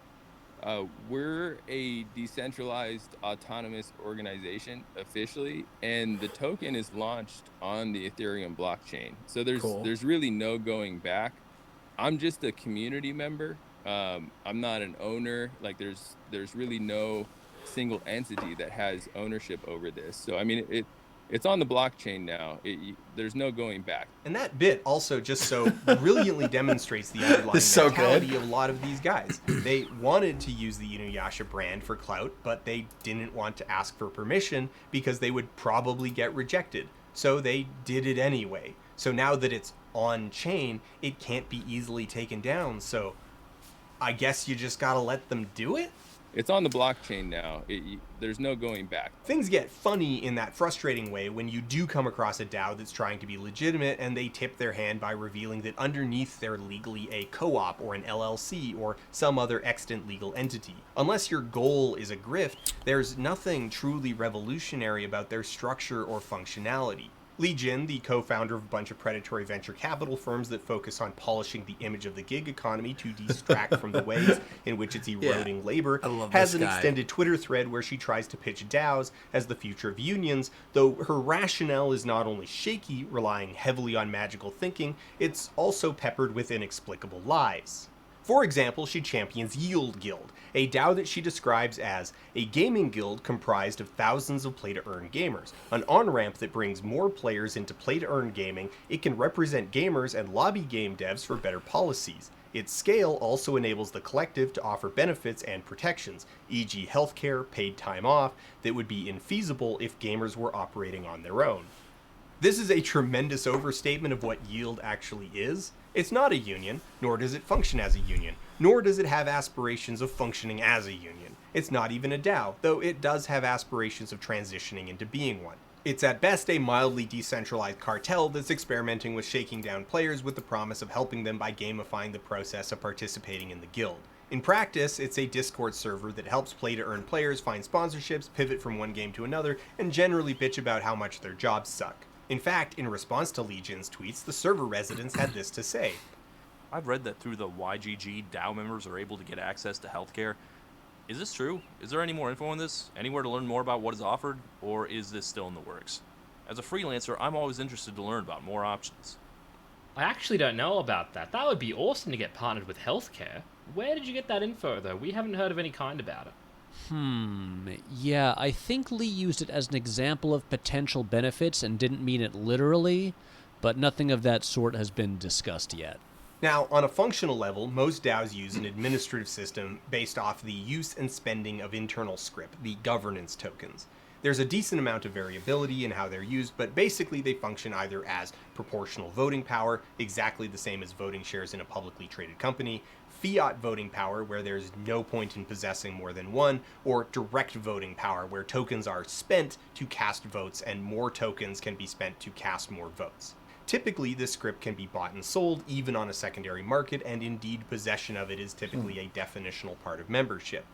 we're a decentralized autonomous organization officially, and the token is launched on the Ethereum blockchain. So there's really no going back. I'm just a community member. I'm not an owner. Like there's really no single entity that has ownership over this. So I mean, it's on the blockchain now. There's no going back. And that bit also just so brilliantly demonstrates the underlying mentality of a lot of these guys. They wanted to use the Inuyasha brand for clout, but they didn't want to ask for permission because they would probably get rejected. So they did it anyway. So now that it's on chain, it can't be easily taken down. So I guess you just gotta let them do it? It's on the blockchain now. There's no going back. Things get funny in that frustrating way when you do come across a DAO that's trying to be legitimate and they tip their hand by revealing that underneath they're legally a co-op or an LLC or some other extant legal entity. Unless your goal is a grift, there's nothing truly revolutionary about their structure or functionality. Li Jin, the co-founder of a bunch of predatory venture capital firms that focus on polishing the image of the gig economy to distract from the ways in which it's eroding labor, has an extended Twitter thread where she tries to pitch DAOs as the future of unions, though her rationale is not only shaky, relying heavily on magical thinking, it's also peppered with inexplicable lies. For example, she champions Yield Guild, a DAO that she describes as a gaming guild comprised of thousands of play-to-earn gamers, an on-ramp that brings more players into play-to-earn gaming. It can represent gamers and lobby game devs for better policies. Its scale also enables the collective to offer benefits and protections, e.g. healthcare, paid time off, that would be infeasible if gamers were operating on their own. This is a tremendous overstatement of what Yield actually is. It's not a union, nor does it function as a union, nor does it have aspirations of functioning as a union. It's not even a DAO, though it does have aspirations of transitioning into being one. It's at best a mildly decentralized cartel that's experimenting with shaking down players with the promise of helping them by gamifying the process of participating in the guild. In practice, it's a Discord server that helps play-to-earn players find sponsorships, pivot from one game to another, and generally bitch about how much their jobs suck. In fact, in response to Legion's tweets, the server residents had this to say. I've read that through the YGG DAO members are able to get access to healthcare. Is this true? Is there any more info on this? Anywhere to learn more about what is offered? Or is this still in the works? As a freelancer, I'm always interested to learn about more options. I actually don't know about that. That would be awesome to get partnered with healthcare. Where did you get that info, though? We haven't heard of any kind about it. Yeah, I think Lee used it as an example of potential benefits and didn't mean it literally, but nothing of that sort has been discussed yet. Now, on a functional level, most DAOs use an administrative system based off the use and spending of internal script, the governance tokens. There's a decent amount of variability in how they're used, but basically they function either as proportional voting power, exactly the same as voting shares in a publicly traded company, fiat voting power, where there's no point in possessing more than one, or direct voting power, where tokens are spent to cast votes and more tokens can be spent to cast more votes. Typically, this script can be bought and sold even on a secondary market, and indeed possession of it is typically a definitional part of membership.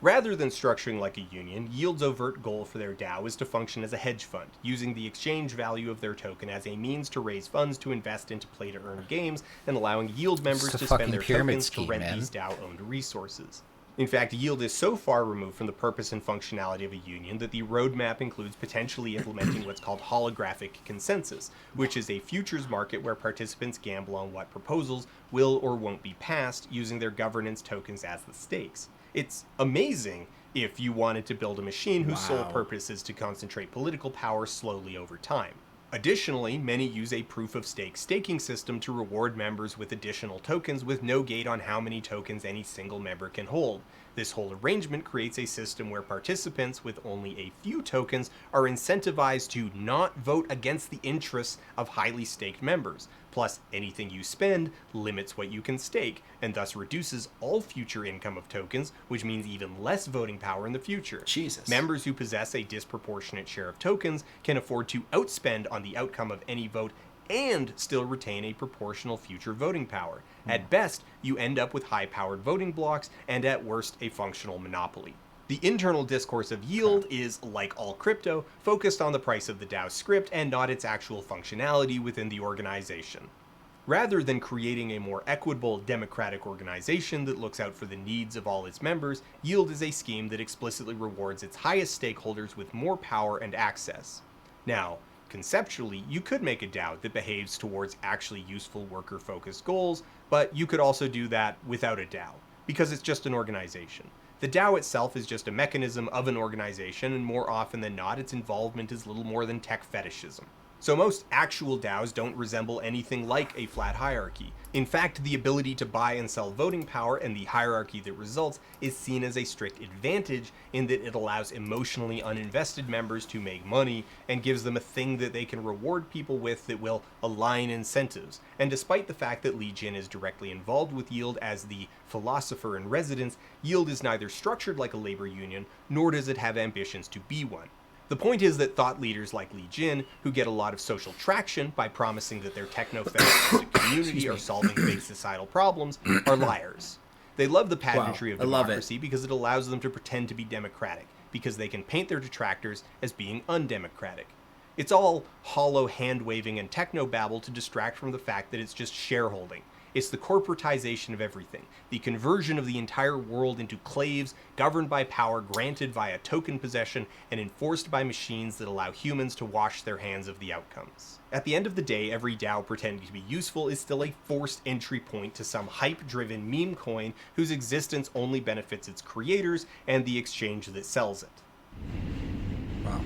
Rather than structuring like a union, Yield's overt goal for their DAO is to function as a hedge fund, using the exchange value of their token as a means to raise funds to invest into play-to-earn games, and allowing Yield members to spend their tokens to rent these DAO-owned resources. In fact, Yield is so far removed from the purpose and functionality of a union that the roadmap includes potentially implementing what's called holographic consensus, which is a futures market where participants gamble on what proposals will or won't be passed using their governance tokens as the stakes. It's amazing if you wanted to build a machine whose sole purpose is to concentrate political power slowly over time. Additionally, many use a proof-of-stake staking system to reward members with additional tokens with no gate on how many tokens any single member can hold. This whole arrangement creates a system where participants with only a few tokens are incentivized to not vote against the interests of highly staked members. Plus, anything you spend limits what you can stake, and thus reduces all future income of tokens, which means even less voting power in the future. Jesus. Members who possess a disproportionate share of tokens can afford to outspend on the outcome of any vote and still retain a proportional future voting power. At best, you end up with high-powered voting blocks, and at worst, a functional monopoly. The internal discourse of Yield is, like all crypto, focused on the price of the DAO script and not its actual functionality within the organization. Rather than creating a more equitable, democratic organization that looks out for the needs of all its members, Yield is a scheme that explicitly rewards its highest stakeholders with more power and access. Now, conceptually, you could make a DAO that behaves towards actually useful worker-focused goals, but you could also do that without a DAO, because it's just an organization. The DAO itself is just a mechanism of an organization, and more often than not, its involvement is little more than tech fetishism. So most actual DAOs don't resemble anything like a flat hierarchy. In fact, the ability to buy and sell voting power and the hierarchy that results is seen as a strict advantage in that it allows emotionally uninvested members to make money and gives them a thing that they can reward people with that will align incentives. And despite the fact that Legion is directly involved with Yield as the philosopher in residence, Yield is neither structured like a labor union, nor does it have ambitions to be one. The point is that thought leaders like Li Jin, who get a lot of social traction by promising that their techno-feminist community are solving big societal problems, are liars. They love the pageantry of democracy because it allows them to pretend to be democratic, because they can paint their detractors as being undemocratic. It's all hollow hand-waving and techno-babble to distract from the fact that it's just shareholding. It's the corporatization of everything, the conversion of the entire world into claves governed by power granted via token possession and enforced by machines that allow humans to wash their hands of the outcomes. At the end of the day, every DAO pretending to be useful is still a forced entry point to some hype-driven meme coin whose existence only benefits its creators and the exchange that sells it. Wow.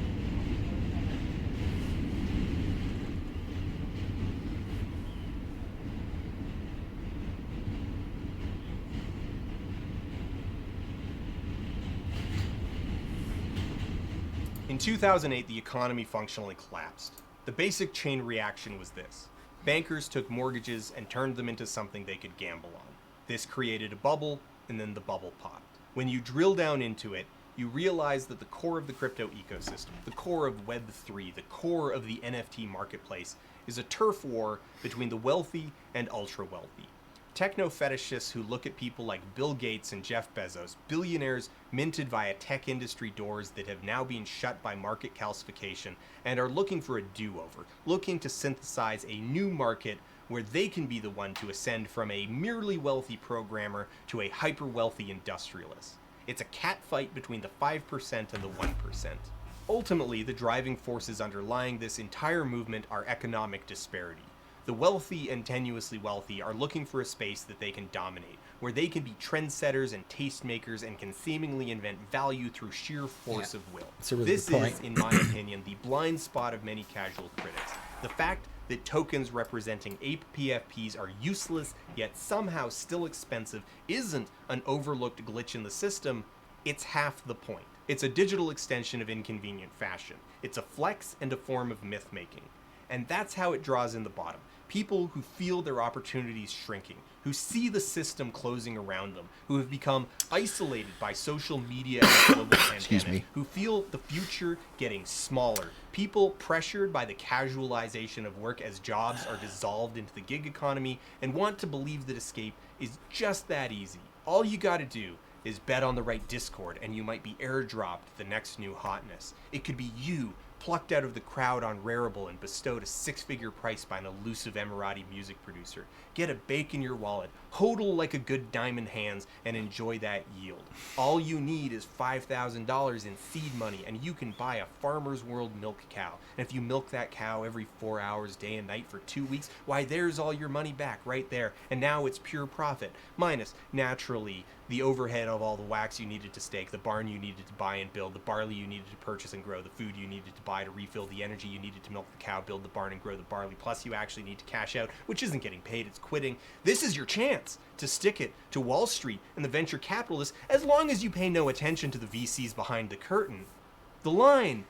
In 2008, the economy functionally collapsed. The basic chain reaction was this. Bankers took mortgages and turned them into something they could gamble on. This created a bubble, and then the bubble popped. When you drill down into it, you realize that the core of the crypto ecosystem, the core of Web3, the core of the NFT marketplace, is a turf war between the wealthy and ultra-wealthy. Techno fetishists who look at people like Bill Gates and Jeff Bezos, billionaires minted via tech industry doors that have now been shut by market calcification, and are looking for a do-over, looking to synthesize a new market where they can be the one to ascend from a merely wealthy programmer to a hyper-wealthy industrialist. It's a catfight between the 5% and the 1%. Ultimately, the driving forces underlying this entire movement are economic disparity. The wealthy and tenuously wealthy are looking for a space that they can dominate, where they can be trendsetters and tastemakers and can seemingly invent value through sheer force of will. That's a really This good point. is, in my opinion, the blind spot of many casual critics. The fact that tokens representing ape PFPs are useless yet somehow still expensive isn't an overlooked glitch in the system, it's half the point. It's a digital extension of inconvenient fashion. It's a flex and a form of myth-making. And that's how it draws in the bottom. People who feel their opportunities shrinking, who see the system closing around them, who have become isolated by social media and the global pandemic, who feel the future getting smaller. People pressured by the casualization of work as jobs are dissolved into the gig economy and want to believe that escape is just that easy. All you gotta do is bet on the right Discord and you might be airdropped the next new hotness. It could be you plucked out of the crowd on Rarible and bestowed a 6-figure price by an elusive Emirati music producer. Get a bake in your wallet, hodl like a good diamond hands, and enjoy that yield. All you need is $5,000 in seed money, and you can buy a Farmer's World milk cow. And if you milk that cow every 4 hours, day and night for 2 weeks, why, there's all your money back right there. And now it's pure profit, minus, naturally, the overhead of all the wax you needed to stake, the barn you needed to buy and build, the barley you needed to purchase and grow, the food you needed to buy to refill, the energy you needed to milk the cow, build the barn and grow the barley, plus you actually need to cash out, which isn't getting paid, it's quitting. This is your chance to stick it to Wall Street and the venture capitalists as long as you pay no attention to the VCs behind the curtain. The line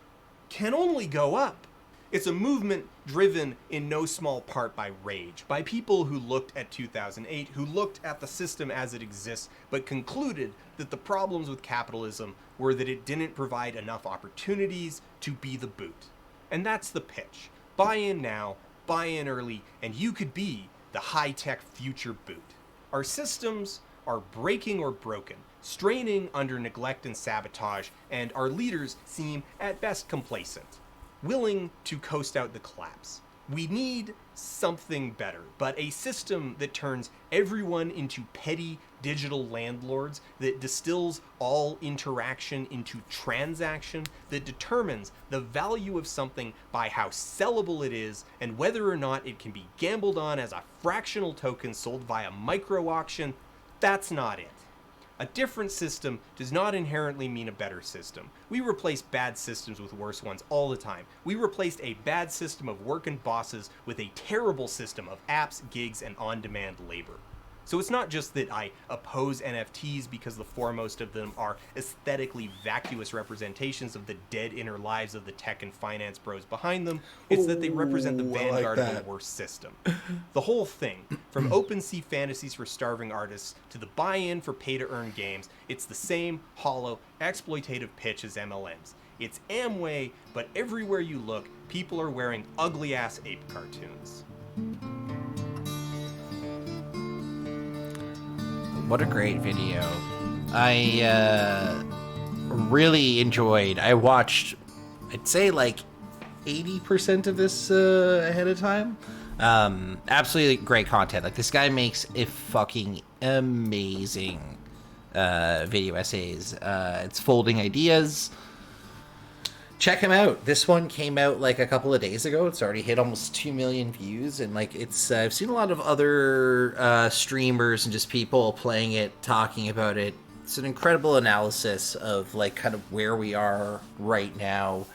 can only go up. It's a movement driven in no small part by rage, by people who looked at 2008, who looked at the system as it exists, but concluded that the problems with capitalism were that it didn't provide enough opportunities to be the boot. And that's the pitch. Buy in now, buy in early, and you could be the high-tech future boot. Our systems are breaking or broken, straining under neglect and sabotage, and our leaders seem at best complacent, willing to coast out the collapse. We need something better, but a system that turns everyone into petty digital landlords, that distills all interaction into transaction, that determines the value of something by how sellable it is and whether or not it can be gambled on as a fractional token sold via micro auction. That's not it. A different system does not inherently mean a better system. We replace bad systems with worse ones all the time. We replaced a bad system of work and bosses with a terrible system of apps, gigs, and on-demand labor. So it's not just that I oppose NFTs because the foremost of them are aesthetically vacuous representations of the dead inner lives of the tech and finance bros behind them. It's that they represent the vanguard of the worst system. The whole thing, from OpenSea fantasies for starving artists to the buy-in for pay-to-earn games, it's the same hollow, exploitative pitch as MLMs. It's Amway, but everywhere you look, people are wearing ugly-ass ape cartoons. What a great video. I really enjoyed. I watched, I'd say like 80% of this ahead of time. Absolutely great content. Like, this guy makes a fucking amazing video essays. It's Folding Ideas. Check him out. This one came out like a couple of days ago. It's already hit almost 2 million views, and like it's I've seen a lot of other streamers and just people playing it, talking about it. It's an incredible analysis of like kind of where we are right now.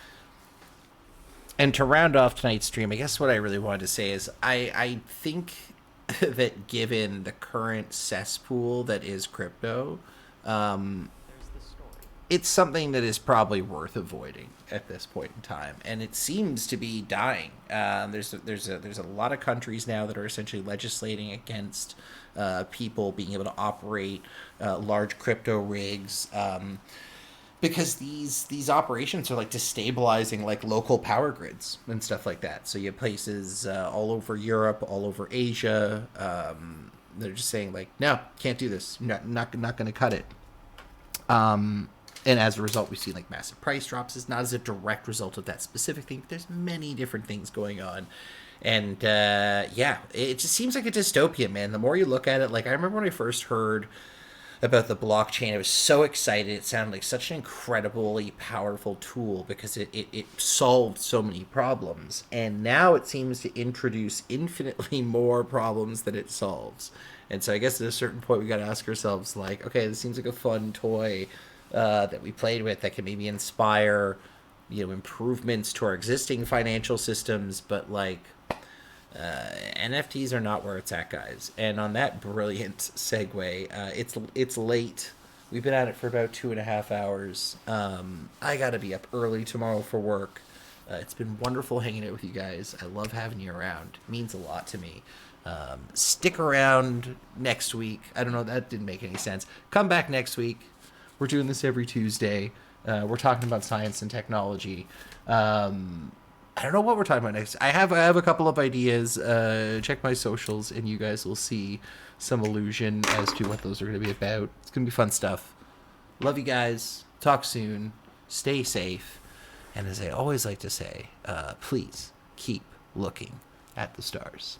And to round off tonight's stream, I guess what I really wanted to say is I think that given the current cesspool that is crypto, it's something that is probably worth avoiding at this point in time, and it seems to be dying. There's a lot of countries now that are essentially legislating against people being able to operate large crypto rigs, because these operations are like destabilizing like local power grids and stuff like that. So you have places all over Europe, all over Asia. They're just saying like, no, can't do this. Not going to cut it. And as a result, we see like massive price drops. It's not as a direct result of that specific thing. There's many different things going on. And yeah, it just seems like a dystopia, man. The more you look at it, like I remember when I first heard about the blockchain, I was so excited. It sounded like such an incredibly powerful tool because it solved so many problems. And now it seems to introduce infinitely more problems that it solves. And so I guess at a certain point, we got to ask ourselves like, okay, this seems like a fun toy that we played with that can maybe inspire, improvements to our existing financial systems, but like NFTs are not where it's at, guys. And on that brilliant segue, it's late. We've been at it for about 2.5 hours. I gotta be up early tomorrow for work. It's been wonderful hanging out with you guys. I love having you around. It means a lot to me. Stick around next week. I don't know, that didn't make any sense. Come back next week. We're doing this every Tuesday. We're talking about science and technology. I don't know what we're talking about next. I have a couple of ideas. Check my socials, and you guys will see some illusion as to what those are going to be about. It's going to be fun stuff. Love you guys. Talk soon. Stay safe. And as I always like to say, please keep looking at the stars.